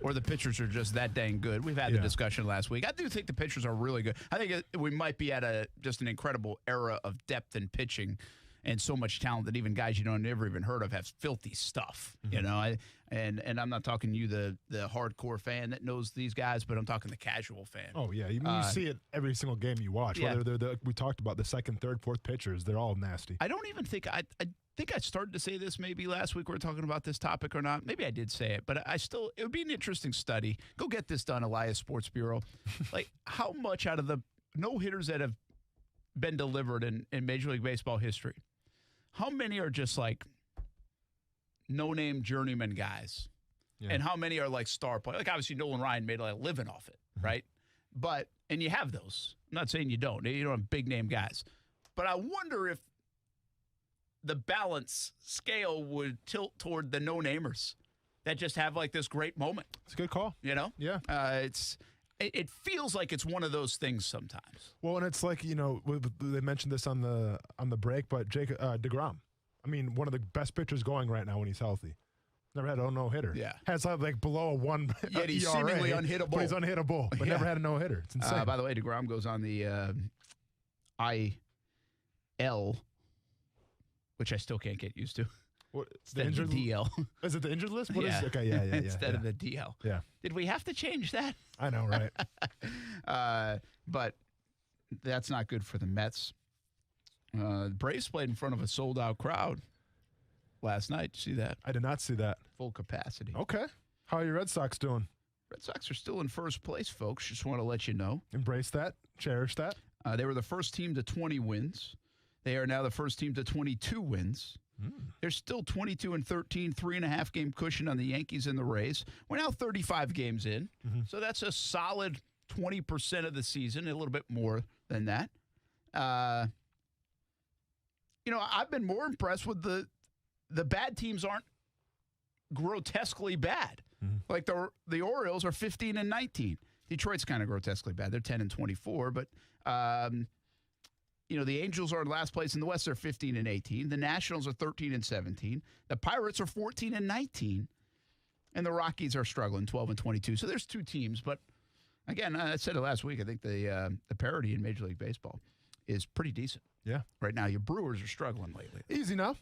[SPEAKER 1] where the pitchers are just that dang good. We've had the discussion last week. I do think the pitchers are really good. I think we might be at just an incredible era of depth in pitching and so much talent that even guys you don't never even heard of have filthy stuff. Mm-hmm. You know, and I'm not talking you the hardcore fan that knows these guys, but I'm talking the casual fan.
[SPEAKER 2] Oh yeah, you see it every single game you watch.
[SPEAKER 1] Yeah.
[SPEAKER 2] Whether we talked about the second, third, fourth pitchers, they're all nasty.
[SPEAKER 1] I don't even think I think I started to say this maybe last week we were talking about this topic or not. Maybe I did say it, but it would be an interesting study. Go get this done, Elias Sports Bureau. Like how much out of the no-hitters that have been delivered in Major League Baseball history, how many are just like no-name journeyman guys? Yeah. And how many are like star players? Like obviously Nolan Ryan made a living off it, right? But and you have those. I'm not saying you don't. You don't have big-name guys. But I wonder if the balance scale would tilt toward the no-namers that just have like this great moment.
[SPEAKER 2] It's a good call.
[SPEAKER 1] You know?
[SPEAKER 2] Yeah.
[SPEAKER 1] It feels like it's one of those things sometimes.
[SPEAKER 2] Well, and it's like, you know, they mentioned this on the break, but DeGrom, I mean, one of the best pitchers going right now when he's healthy. Never had a no-hitter.
[SPEAKER 1] Yeah.
[SPEAKER 2] Has like below a 1
[SPEAKER 1] Yet he's
[SPEAKER 2] ERA,
[SPEAKER 1] seemingly unhittable.
[SPEAKER 2] But he's unhittable, but never had a no-hitter. It's insane.
[SPEAKER 1] By the way, DeGrom goes on the IL, which I still can't get used to.
[SPEAKER 2] What,
[SPEAKER 1] instead of the DL.
[SPEAKER 2] Is it the injured list? What
[SPEAKER 1] yeah.
[SPEAKER 2] is it? Okay, yeah.
[SPEAKER 1] Instead of the DL.
[SPEAKER 2] Yeah.
[SPEAKER 1] Did we have to change that?
[SPEAKER 2] I know, right?
[SPEAKER 1] But that's not good for the Mets. Braves played in front of a sold-out crowd last night. Did you see that?
[SPEAKER 2] I did not see that.
[SPEAKER 1] Full capacity.
[SPEAKER 2] Okay. How are your Red Sox doing?
[SPEAKER 1] Red Sox are still in first place, folks. Just want to let you know.
[SPEAKER 2] Embrace that. Cherish that.
[SPEAKER 1] They were the first team to 20 wins. They are now the first team to 22 wins. They're still 22-13, 3.5 game cushion on the Yankees and the Rays. We're now 35 games in, so that's a solid 20% of the season, a little bit more than that. You know, I've been more impressed with the bad teams aren't grotesquely bad. Like the Orioles are 15-19. Detroit's kind of grotesquely bad. They're 10-24, but you know, the Angels are in last place in the West. They're 15-18. The Nationals are 13-17. The Pirates are 14-19. And the Rockies are struggling, 12-22. So there's two teams. But, again, I said it last week. I think the parity in Major League Baseball is pretty decent.
[SPEAKER 2] Yeah.
[SPEAKER 1] Right now, your Brewers are struggling lately.
[SPEAKER 2] Easy now.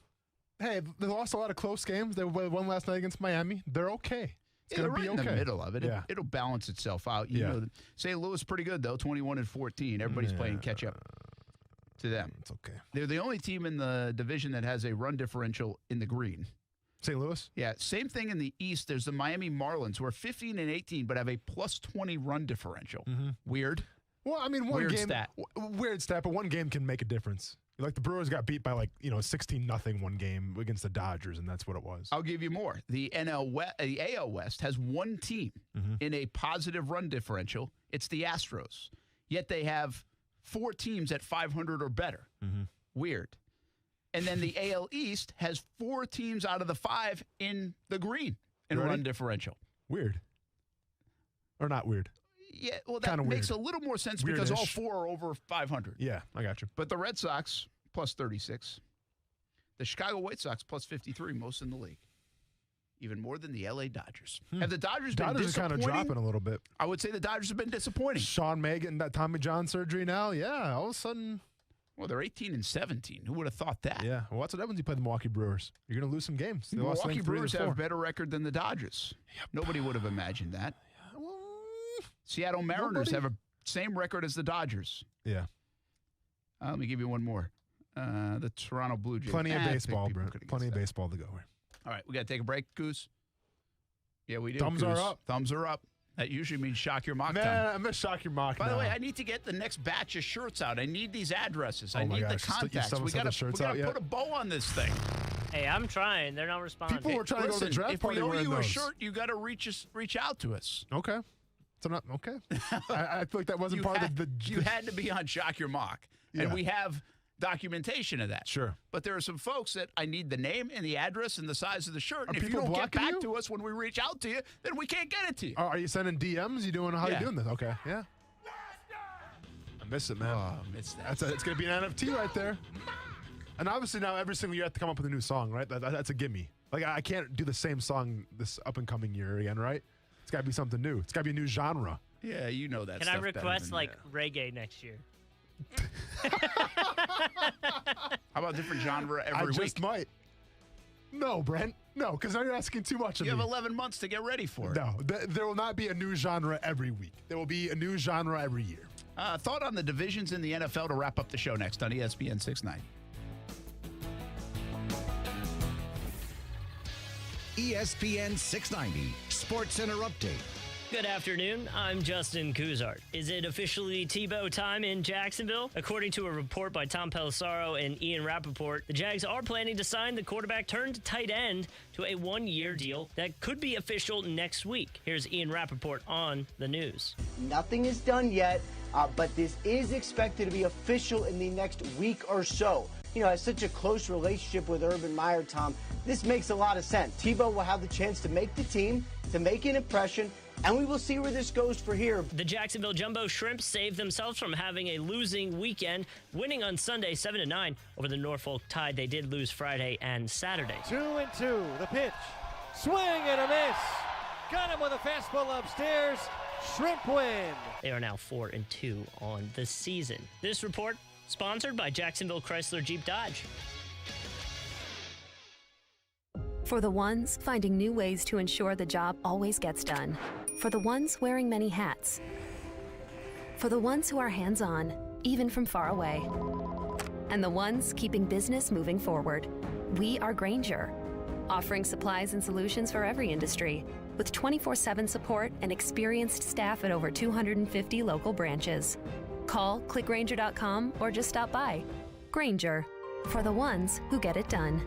[SPEAKER 2] Hey, they lost a lot of close games. They won last night against Miami. They're okay. It's going to be
[SPEAKER 1] right
[SPEAKER 2] okay.
[SPEAKER 1] In the middle of it.
[SPEAKER 2] Yeah.
[SPEAKER 1] It'll balance itself out. You know, St. Louis pretty good, though, 21-14. Everybody's playing catch-up to them.
[SPEAKER 2] It's okay.
[SPEAKER 1] They're the only team in the division that has a run differential in the green.
[SPEAKER 2] St. Louis?
[SPEAKER 1] Yeah, same thing in the East. There's the Miami Marlins, who are 15-18, but have a +20 run differential. Weird.
[SPEAKER 2] Well, I mean,
[SPEAKER 1] weird
[SPEAKER 2] game,
[SPEAKER 1] stat.
[SPEAKER 2] Weird stat, but one game can make a difference. Like the Brewers got beat by 16-0 one game against the Dodgers, and that's what it was.
[SPEAKER 1] I'll give you more. The AL West has one team in a positive run differential. It's the Astros. Yet they have 4 teams at 500 or better. Weird. And then the AL East has 4 teams out of the 5 in the green in run differential.
[SPEAKER 2] Weird. Or not weird.
[SPEAKER 1] Yeah, well, that makes a little more sense because all 4 are over 500.
[SPEAKER 2] Yeah, I got you.
[SPEAKER 1] But the Red Sox, +36. The Chicago White Sox, +53, most in the league. Even more than the L.A. Dodgers. Have the Dodgers been disappointing?
[SPEAKER 2] Are kind of dropping a little bit.
[SPEAKER 1] I would say the Dodgers have been disappointing.
[SPEAKER 2] Sean May getting that Tommy John surgery now? Yeah, all of a sudden.
[SPEAKER 1] Well, they're 18-17. Who would have thought that?
[SPEAKER 2] Yeah. Well, that's what happens when you play the Milwaukee Brewers. You're going to lose some games.
[SPEAKER 1] The Milwaukee Brewers have a better record than the Dodgers. Yep. Nobody would have imagined that. Seattle Mariners have a same record as the Dodgers.
[SPEAKER 2] Yeah.
[SPEAKER 1] Let me give you one more. The Toronto Blue Jays.
[SPEAKER 2] Plenty of baseball, bro. Plenty of baseball to go here.
[SPEAKER 1] All right, we got to take a break, Goose. Yeah, we do.
[SPEAKER 2] Thumbs
[SPEAKER 1] Goose.
[SPEAKER 2] are up.
[SPEAKER 1] Thumbs are up. That usually means shock your mock
[SPEAKER 2] Man,
[SPEAKER 1] time.
[SPEAKER 2] I'm going to shock your mock
[SPEAKER 1] By
[SPEAKER 2] now.
[SPEAKER 1] the way, I need to get the next batch of shirts out. I need these addresses.
[SPEAKER 2] Oh
[SPEAKER 1] I
[SPEAKER 2] my
[SPEAKER 1] need
[SPEAKER 2] gosh,
[SPEAKER 1] the
[SPEAKER 2] you
[SPEAKER 1] contacts.
[SPEAKER 2] still
[SPEAKER 1] We
[SPEAKER 2] haven't
[SPEAKER 1] got
[SPEAKER 2] sent the shirts
[SPEAKER 1] to
[SPEAKER 2] out yet?
[SPEAKER 1] put a bow on this thing.
[SPEAKER 18] Hey, I'm trying. They're not responding.
[SPEAKER 2] People were trying to go to the draft
[SPEAKER 1] if
[SPEAKER 2] party
[SPEAKER 1] we owe
[SPEAKER 2] wearing
[SPEAKER 1] you a
[SPEAKER 2] those.
[SPEAKER 1] shirt, you got to reach out to us.
[SPEAKER 2] Okay. So not okay. I feel like that wasn't part of the.
[SPEAKER 1] You had to be on Shock Your Mock,
[SPEAKER 2] Yeah.
[SPEAKER 1] and we have documentation of that.
[SPEAKER 2] Sure.
[SPEAKER 1] But there are some folks that I need the name and the address and the size of the shirt. And
[SPEAKER 2] Are
[SPEAKER 1] if you
[SPEAKER 2] people
[SPEAKER 1] don't get
[SPEAKER 2] blocking
[SPEAKER 1] back
[SPEAKER 2] you?
[SPEAKER 1] to us when we reach out to you, then we can't get it to you.
[SPEAKER 2] Are you sending DMs? You doing? How
[SPEAKER 1] Yeah.
[SPEAKER 2] you doing this? Okay. Yeah. I miss it, man.
[SPEAKER 1] Oh, I miss that.
[SPEAKER 2] It's going to be an NFT right there. And obviously now every single year I have to come up with a new song, right? That's a gimme. Like I can't do the same song this up and coming year again, right? It's got to be something new. It's got to be a new genre.
[SPEAKER 1] Yeah, you know that.
[SPEAKER 18] Can I request reggae next year?
[SPEAKER 1] How about different genre every
[SPEAKER 2] I
[SPEAKER 1] week?
[SPEAKER 2] just might. No, Brent. No, because now you're asking too much of
[SPEAKER 1] You
[SPEAKER 2] me.
[SPEAKER 1] have 11 months to get ready for it.
[SPEAKER 2] No, there will not be a new genre every week. There will be a new genre every year.
[SPEAKER 1] Thought on the divisions in the NFL to wrap up the show next on ESPN 690.
[SPEAKER 4] ESPN 690 Sports Center Update.
[SPEAKER 18] Good afternoon. I'm Justin Kuzart. Is it officially Tebow time in Jacksonville? According to a report by Tom Pelissaro and Ian Rappaport, the Jags are planning to sign the quarterback turned tight end to a one-year deal that could be official next week. Here's Ian Rappaport on the news.
[SPEAKER 10] Nothing is done yet, but this is expected to be official in the next week or so. You know, has such a close relationship with Urban Meyer, Tom, this makes a lot of sense. Tebow will have the chance to make the team, to make an impression, and we will see where this goes for here.
[SPEAKER 18] The Jacksonville Jumbo Shrimp saved themselves from having a losing weekend, winning on Sunday 7-9 over the Norfolk Tide. They did lose Friday and Saturday.
[SPEAKER 14] 2-2, the pitch. Swing and a miss. Got him with a fastball upstairs. Shrimp win.
[SPEAKER 18] They are now 4-2 on the season. This report sponsored by Jacksonville Chrysler Jeep Dodge.
[SPEAKER 23] For the ones finding new ways to ensure the job always gets done. For the ones wearing many hats. For the ones who are hands-on, even from far away. And the ones keeping business moving forward. We are Grainger, offering supplies and solutions for every industry, with 24/7 support and experienced staff at over 250 local branches. Call, clickgrainger.com, or just stop by. Grainger, for the ones who get it done.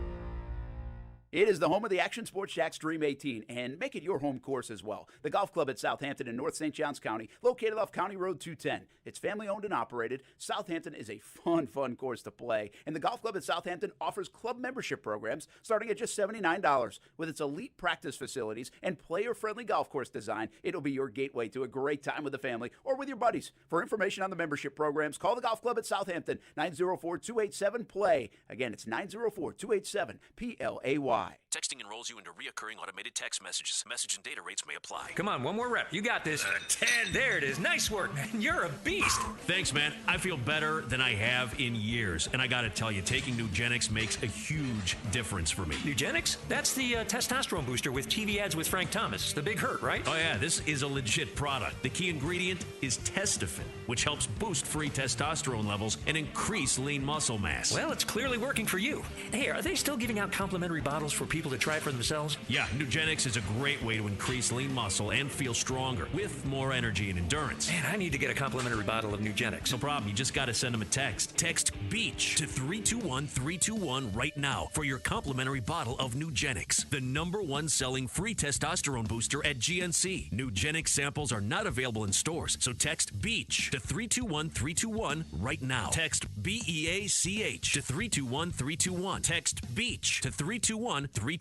[SPEAKER 24] It is the home of the Action Sports Jack's Dream 18, and make it your home course as well. The Golf Club at Southampton in North St. Johns County, located off County Road 210. It's family-owned and operated. Southampton is a fun course to play, and the Golf Club at Southampton offers club membership programs starting at just $79. With its elite practice facilities and player-friendly golf course design, it'll be your gateway to a great time with the family or with your buddies. For information on the membership programs, call the Golf Club at Southampton, 904-287-PLAY. Again, it's 904-287-PLAY.
[SPEAKER 26] Texting enrolls you into reoccurring automated text messages. Message and data rates may apply.
[SPEAKER 27] Come on, one more rep. You got this. 10. There it is. Nice work, man. You're a beast.
[SPEAKER 28] Thanks, man. I feel better than I have in years. And I got to tell you, taking Nugenix makes a huge difference for me.
[SPEAKER 27] Nugenix? That's the testosterone booster with TV ads with Frank Thomas. The Big Hurt, right?
[SPEAKER 28] Oh, yeah. This is a legit product. The key ingredient is Testofen, which helps boost free testosterone levels and increase lean muscle mass.
[SPEAKER 27] Well, it's clearly working for you. Hey, are they still giving out complimentary bottles for people to try for themselves?
[SPEAKER 28] Yeah, Nugenix is a great way to increase lean muscle and feel stronger with more energy and endurance.
[SPEAKER 27] Man, I need to get a complimentary bottle of Nugenix.
[SPEAKER 28] No problem. You just got to send them a text. Text BEACH to 321-321 right now for your complimentary bottle of Nugenix, the #1 selling free testosterone booster at GNC. Nugenix samples are not available in stores, so text BEACH to 321-321 right now. Text BEACH to 321-321. Text BEACH to 321-321.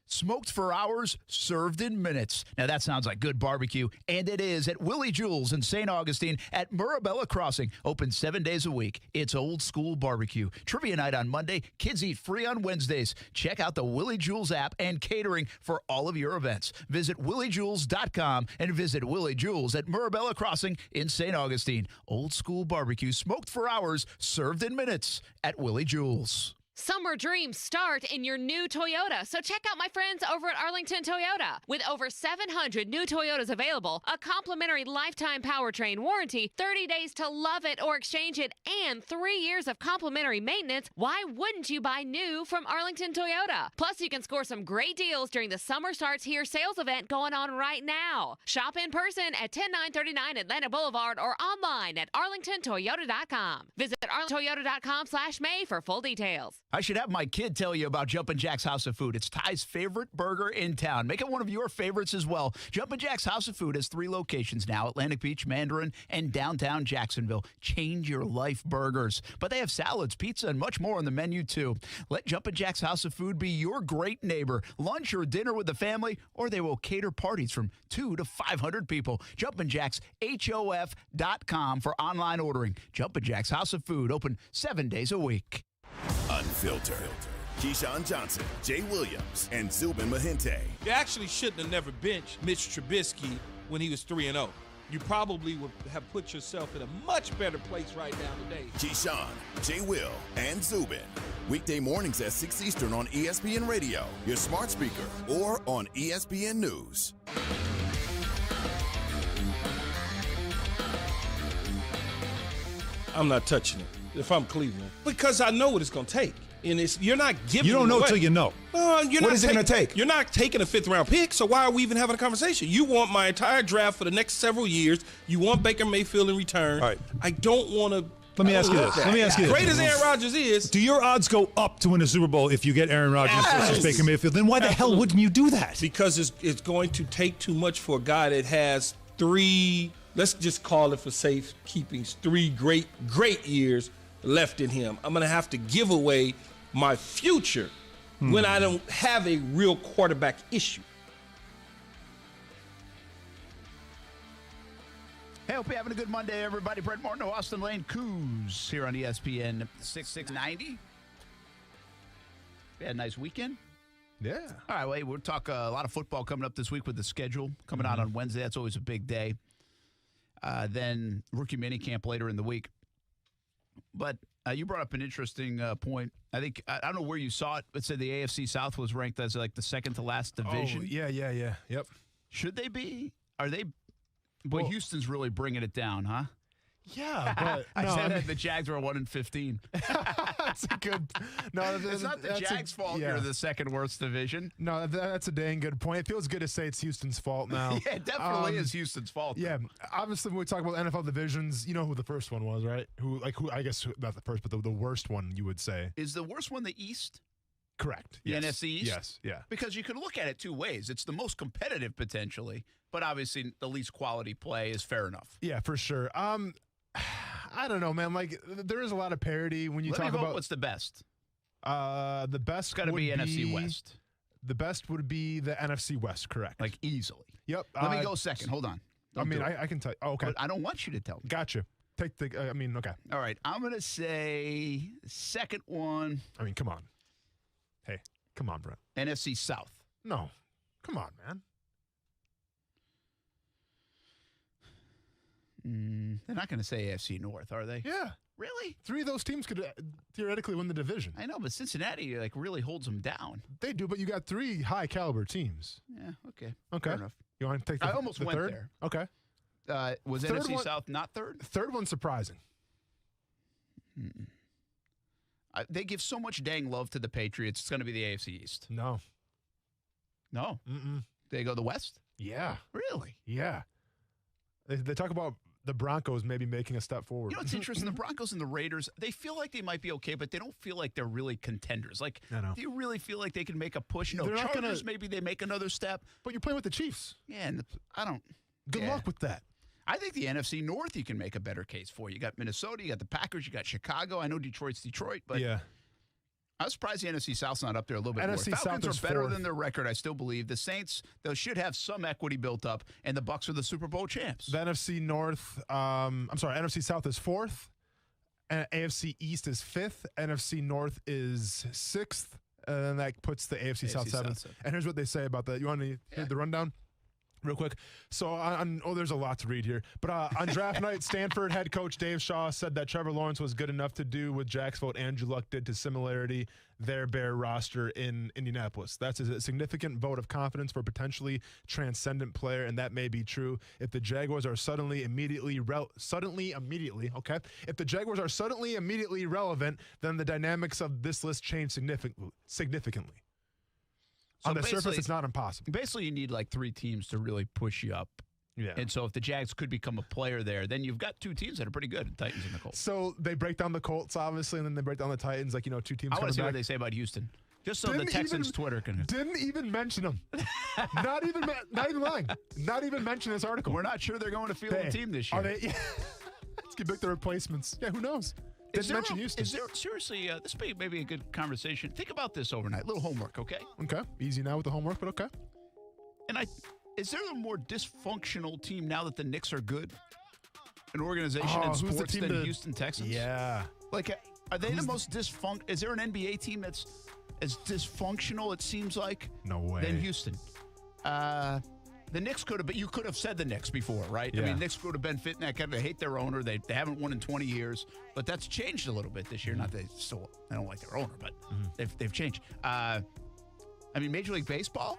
[SPEAKER 1] Smoked for hours, served in minutes. Now that sounds like good barbecue, and it is at Willie Jules in St. Augustine at Murabella Crossing. Open 7 days a week. It's old school barbecue. Trivia night on Monday. Kids eat free on Wednesdays. Check out the Willie Jules app and catering for all of your events. Visit williejules.com and visit Willie Jules at Murabella Crossing in St. Augustine. Old school barbecue, smoked for hours, served in minutes at Willie Jules.
[SPEAKER 8] Summer dreams start in your new Toyota, so check out my friends over at Arlington Toyota. With over 700 new Toyotas available, a complimentary lifetime powertrain warranty, 30 days to love it or exchange it, and 3 years of complimentary maintenance, why wouldn't you buy new from Arlington Toyota? Plus, you can score some great deals during the Summer Starts Here sales event going on right now. Shop in person at 10939 Atlanta Boulevard or online at arlingtontoyota.com. Visit arlingtontoyota.com/May for full details.
[SPEAKER 1] I should have my kid tell you about Jumpin' Jack's House of Food. It's Ty's favorite burger in town. Make it one of your favorites as well. Jumpin' Jack's House of Food has 3 locations now: Atlantic Beach, Mandarin, and downtown Jacksonville. Change your life burgers. But they have salads, pizza, and much more on the menu, too. Let Jumpin' Jack's House of Food be your great neighbor. Lunch or dinner with the family, or they will cater parties from 200 to 500 people. Jumpin' Jack's, HOF.com for online ordering. Jumpin' Jack's House of Food, open 7 days a week.
[SPEAKER 9] Unfiltered. Keyshawn Johnson, Jay Williams, and Zubin Mahente.
[SPEAKER 11] You actually shouldn't have never benched Mitch Trubisky when he was 3-0. You probably would have put yourself in a much better place right now today.
[SPEAKER 9] Keyshawn, Jay Will, and Zubin. Weekday mornings at 6 Eastern on ESPN Radio, your smart speaker, or on ESPN News.
[SPEAKER 11] I'm not touching it if I'm Cleveland because I know what it's going to take. And you're not giving.
[SPEAKER 13] You don't know till you know.
[SPEAKER 11] What
[SPEAKER 13] is it going to take?
[SPEAKER 11] You're not taking a 5th-round pick, so why are we even having a conversation? You want my entire draft for the next several years. You want Baker Mayfield in return.
[SPEAKER 13] All right.
[SPEAKER 11] I don't want to.
[SPEAKER 13] Let me ask you this.
[SPEAKER 11] Great as Aaron Rodgers is.
[SPEAKER 13] Do your odds go up to win a Super Bowl if you get Aaron Rodgers versus Baker Mayfield? Then why the hell wouldn't you do that?
[SPEAKER 11] Because it's going to take too much for a guy that has 3, let's just call it for safekeeping, 3 great years left in him. I'm going to have to give away my future when I don't have a real quarterback issue.
[SPEAKER 1] Hey, hope you're having a good Monday, everybody. Brett Martin, Austin Lane, Coos here on ESPN 690. We had a nice weekend.
[SPEAKER 2] Yeah.
[SPEAKER 1] All right, well, we'll talk a lot of football coming up this week with the schedule coming out on Wednesday. That's always a big day. Then rookie minicamp later in the week. But you brought up an interesting point. I think, I don't know where you saw it, but said the AFC South was ranked as like the second to last division.
[SPEAKER 2] Oh, yeah. Yep.
[SPEAKER 1] Should they be? Are they? Boy, well, Houston's really bringing it down, huh?
[SPEAKER 2] Yeah, but
[SPEAKER 1] I said that the Jags were 1-15.
[SPEAKER 2] That's a good. No,
[SPEAKER 1] it's not the Jags' fault. You're the second worst division.
[SPEAKER 2] No, that's a dang good point. It feels good to say it's Houston's fault now.
[SPEAKER 1] Yeah, it definitely is Houston's fault.
[SPEAKER 2] Yeah, obviously when we talk about NFL divisions, you know who the first one was, right? Who I guess not the first, but the worst one, you would say.
[SPEAKER 1] Is the worst one the East?
[SPEAKER 2] Correct.
[SPEAKER 1] The
[SPEAKER 2] yes.
[SPEAKER 1] NFC East?
[SPEAKER 2] Yes. Yeah.
[SPEAKER 1] Because you can look at it 2 ways. It's the most competitive potentially, but obviously the least quality play is fair enough.
[SPEAKER 2] Yeah, for sure. I don't know, man. Like, there is a lot of parity when you talk about
[SPEAKER 1] what's the best.
[SPEAKER 2] The best
[SPEAKER 1] got to be NFC West.
[SPEAKER 2] The best would be the NFC West, correct?
[SPEAKER 1] Like easily.
[SPEAKER 2] Yep.
[SPEAKER 1] Let me go second. Hold on.
[SPEAKER 2] I can tell you. Oh, okay.
[SPEAKER 1] But I don't want you to tell me.
[SPEAKER 2] Gotcha. Take the. Okay.
[SPEAKER 1] All right. I'm gonna say second one.
[SPEAKER 2] I mean, come on. Hey, come on, Brett.
[SPEAKER 1] NFC South.
[SPEAKER 2] No, come on, man.
[SPEAKER 1] They're not going to say AFC North, are they?
[SPEAKER 2] Yeah.
[SPEAKER 1] Really?
[SPEAKER 2] 3 of those teams could theoretically win the division.
[SPEAKER 1] I know, but Cincinnati like really holds them down.
[SPEAKER 2] They do, but you got 3 high caliber teams.
[SPEAKER 1] Yeah. Okay.
[SPEAKER 2] Okay.
[SPEAKER 1] Fair enough.
[SPEAKER 2] You want to take?
[SPEAKER 1] I almost went
[SPEAKER 2] third?
[SPEAKER 1] there.
[SPEAKER 2] Okay.
[SPEAKER 1] Was
[SPEAKER 2] third
[SPEAKER 1] NFC
[SPEAKER 2] one,
[SPEAKER 1] South not third?
[SPEAKER 2] Third one surprising.
[SPEAKER 1] They give so much dang love to the Patriots. It's going to be the AFC East.
[SPEAKER 2] No.
[SPEAKER 1] They go the West?
[SPEAKER 2] Yeah.
[SPEAKER 1] Really?
[SPEAKER 2] Yeah. They talk about the Broncos maybe making a step forward.
[SPEAKER 1] You know what's interesting? The Broncos and the Raiders, they feel like they might be okay, but they don't feel like they're really contenders. Like, do you really feel like they can make a push? No,
[SPEAKER 2] they're not
[SPEAKER 1] Chargers, maybe they make another step.
[SPEAKER 2] But you're playing with the Chiefs.
[SPEAKER 1] Yeah, and I don't.
[SPEAKER 2] Good luck with that.
[SPEAKER 1] I think the NFC North you can make a better case for. You got Minnesota, you got the Packers, you got Chicago. I know Detroit's Detroit, but
[SPEAKER 2] yeah.
[SPEAKER 1] I was surprised the NFC South's not up there a little bit
[SPEAKER 2] NFC
[SPEAKER 1] more.
[SPEAKER 2] South
[SPEAKER 1] Falcons
[SPEAKER 2] is
[SPEAKER 1] are better
[SPEAKER 2] fourth.
[SPEAKER 1] than their record, I still believe. The Saints, they should have some equity built up, and the Bucs are the Super Bowl champs.
[SPEAKER 2] The NFC North, NFC South is 4th, and AFC East is 5th, NFC North is 6th, and then that puts the AFC South 7th. And here's what they say about that. You want to hear the rundown? Real quick. So, there's a lot to read here. But on draft night, Stanford head coach Dave Shaw said that Trevor Lawrence was good enough to do what Jack's vote Andrew Luck did to similarity their Bear roster in Indianapolis. That's a significant vote of confidence for a potentially transcendent player, and that may be true. If the Jaguars are immediately relevant, then the dynamics of this list change significantly.
[SPEAKER 1] So
[SPEAKER 2] on the surface, it's not impossible.
[SPEAKER 1] Basically, you need like 3 teams to really push you up.
[SPEAKER 2] Yeah.
[SPEAKER 1] And so if the Jags could become a player there, then you've got 2 teams that are pretty good, the Titans and the Colts.
[SPEAKER 2] So they break down the Colts, obviously, and then they break down the Titans, 2 teams
[SPEAKER 1] I want to see
[SPEAKER 2] back.
[SPEAKER 1] what they say about Houston. Just so the Texans' Twitter can...
[SPEAKER 2] Didn't even mention them. not even lying. Not even mention this article.
[SPEAKER 1] We're not sure they're going to field a team this year.
[SPEAKER 2] Are they? Let's get back the replacements. Yeah, who knows? Didn't mention Houston.
[SPEAKER 1] Is there, seriously, this may be a good conversation. Think about this overnight. A little homework, okay?
[SPEAKER 2] Okay. Easy now with the homework, but okay.
[SPEAKER 1] And is there a more dysfunctional team now that the Knicks are good? An organization in sports than Houston Texans?
[SPEAKER 2] Yeah.
[SPEAKER 1] Like, are they the most dysfunctional? Is there an NBA team that's as dysfunctional, it seems like?
[SPEAKER 2] No way.
[SPEAKER 1] Than Houston. The Knicks could have, but you could have said the Knicks before, right?
[SPEAKER 2] Yeah.
[SPEAKER 1] I mean, Knicks could have been fitting that kind of, they hate their owner. They haven't won in 20 years, but that's changed a little bit this year. Not that they don't like their owner, but they've changed. I mean, Major League Baseball,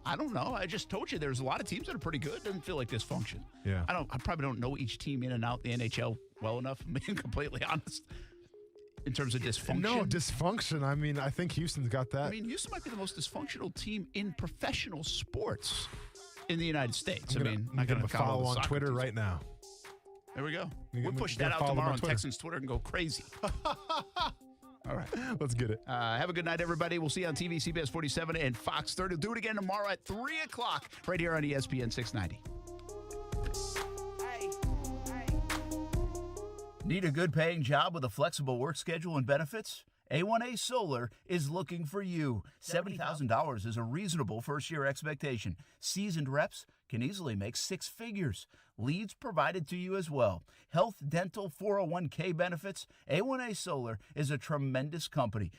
[SPEAKER 1] I don't know. I just told you there's a lot of teams that are pretty good. Doesn't feel like dysfunction.
[SPEAKER 2] Yeah.
[SPEAKER 1] I probably don't know each team in and out the NHL well enough, I'm being completely honest, in terms of dysfunction.
[SPEAKER 2] No, dysfunction. I mean, I think Houston's got that.
[SPEAKER 1] I mean, Houston might be the most dysfunctional team in professional sports in the United States.
[SPEAKER 2] I'm going to follow on Twitter right now.
[SPEAKER 1] There we go. We'll push that out tomorrow on Texans Twitter and go crazy. All right.
[SPEAKER 2] Let's get it.
[SPEAKER 1] Have a good night, everybody. We'll see you on TV, CBS 47 and Fox 30. We'll do it again tomorrow at 3 o'clock right here on ESPN 690. Need a good paying job with a flexible work schedule and benefits? A1A Solar is looking for you. $70,000 is a reasonable first-year expectation. Seasoned reps can easily make 6 figures. Leads provided to you as well. Health, dental, 401k benefits. A1A Solar is a tremendous company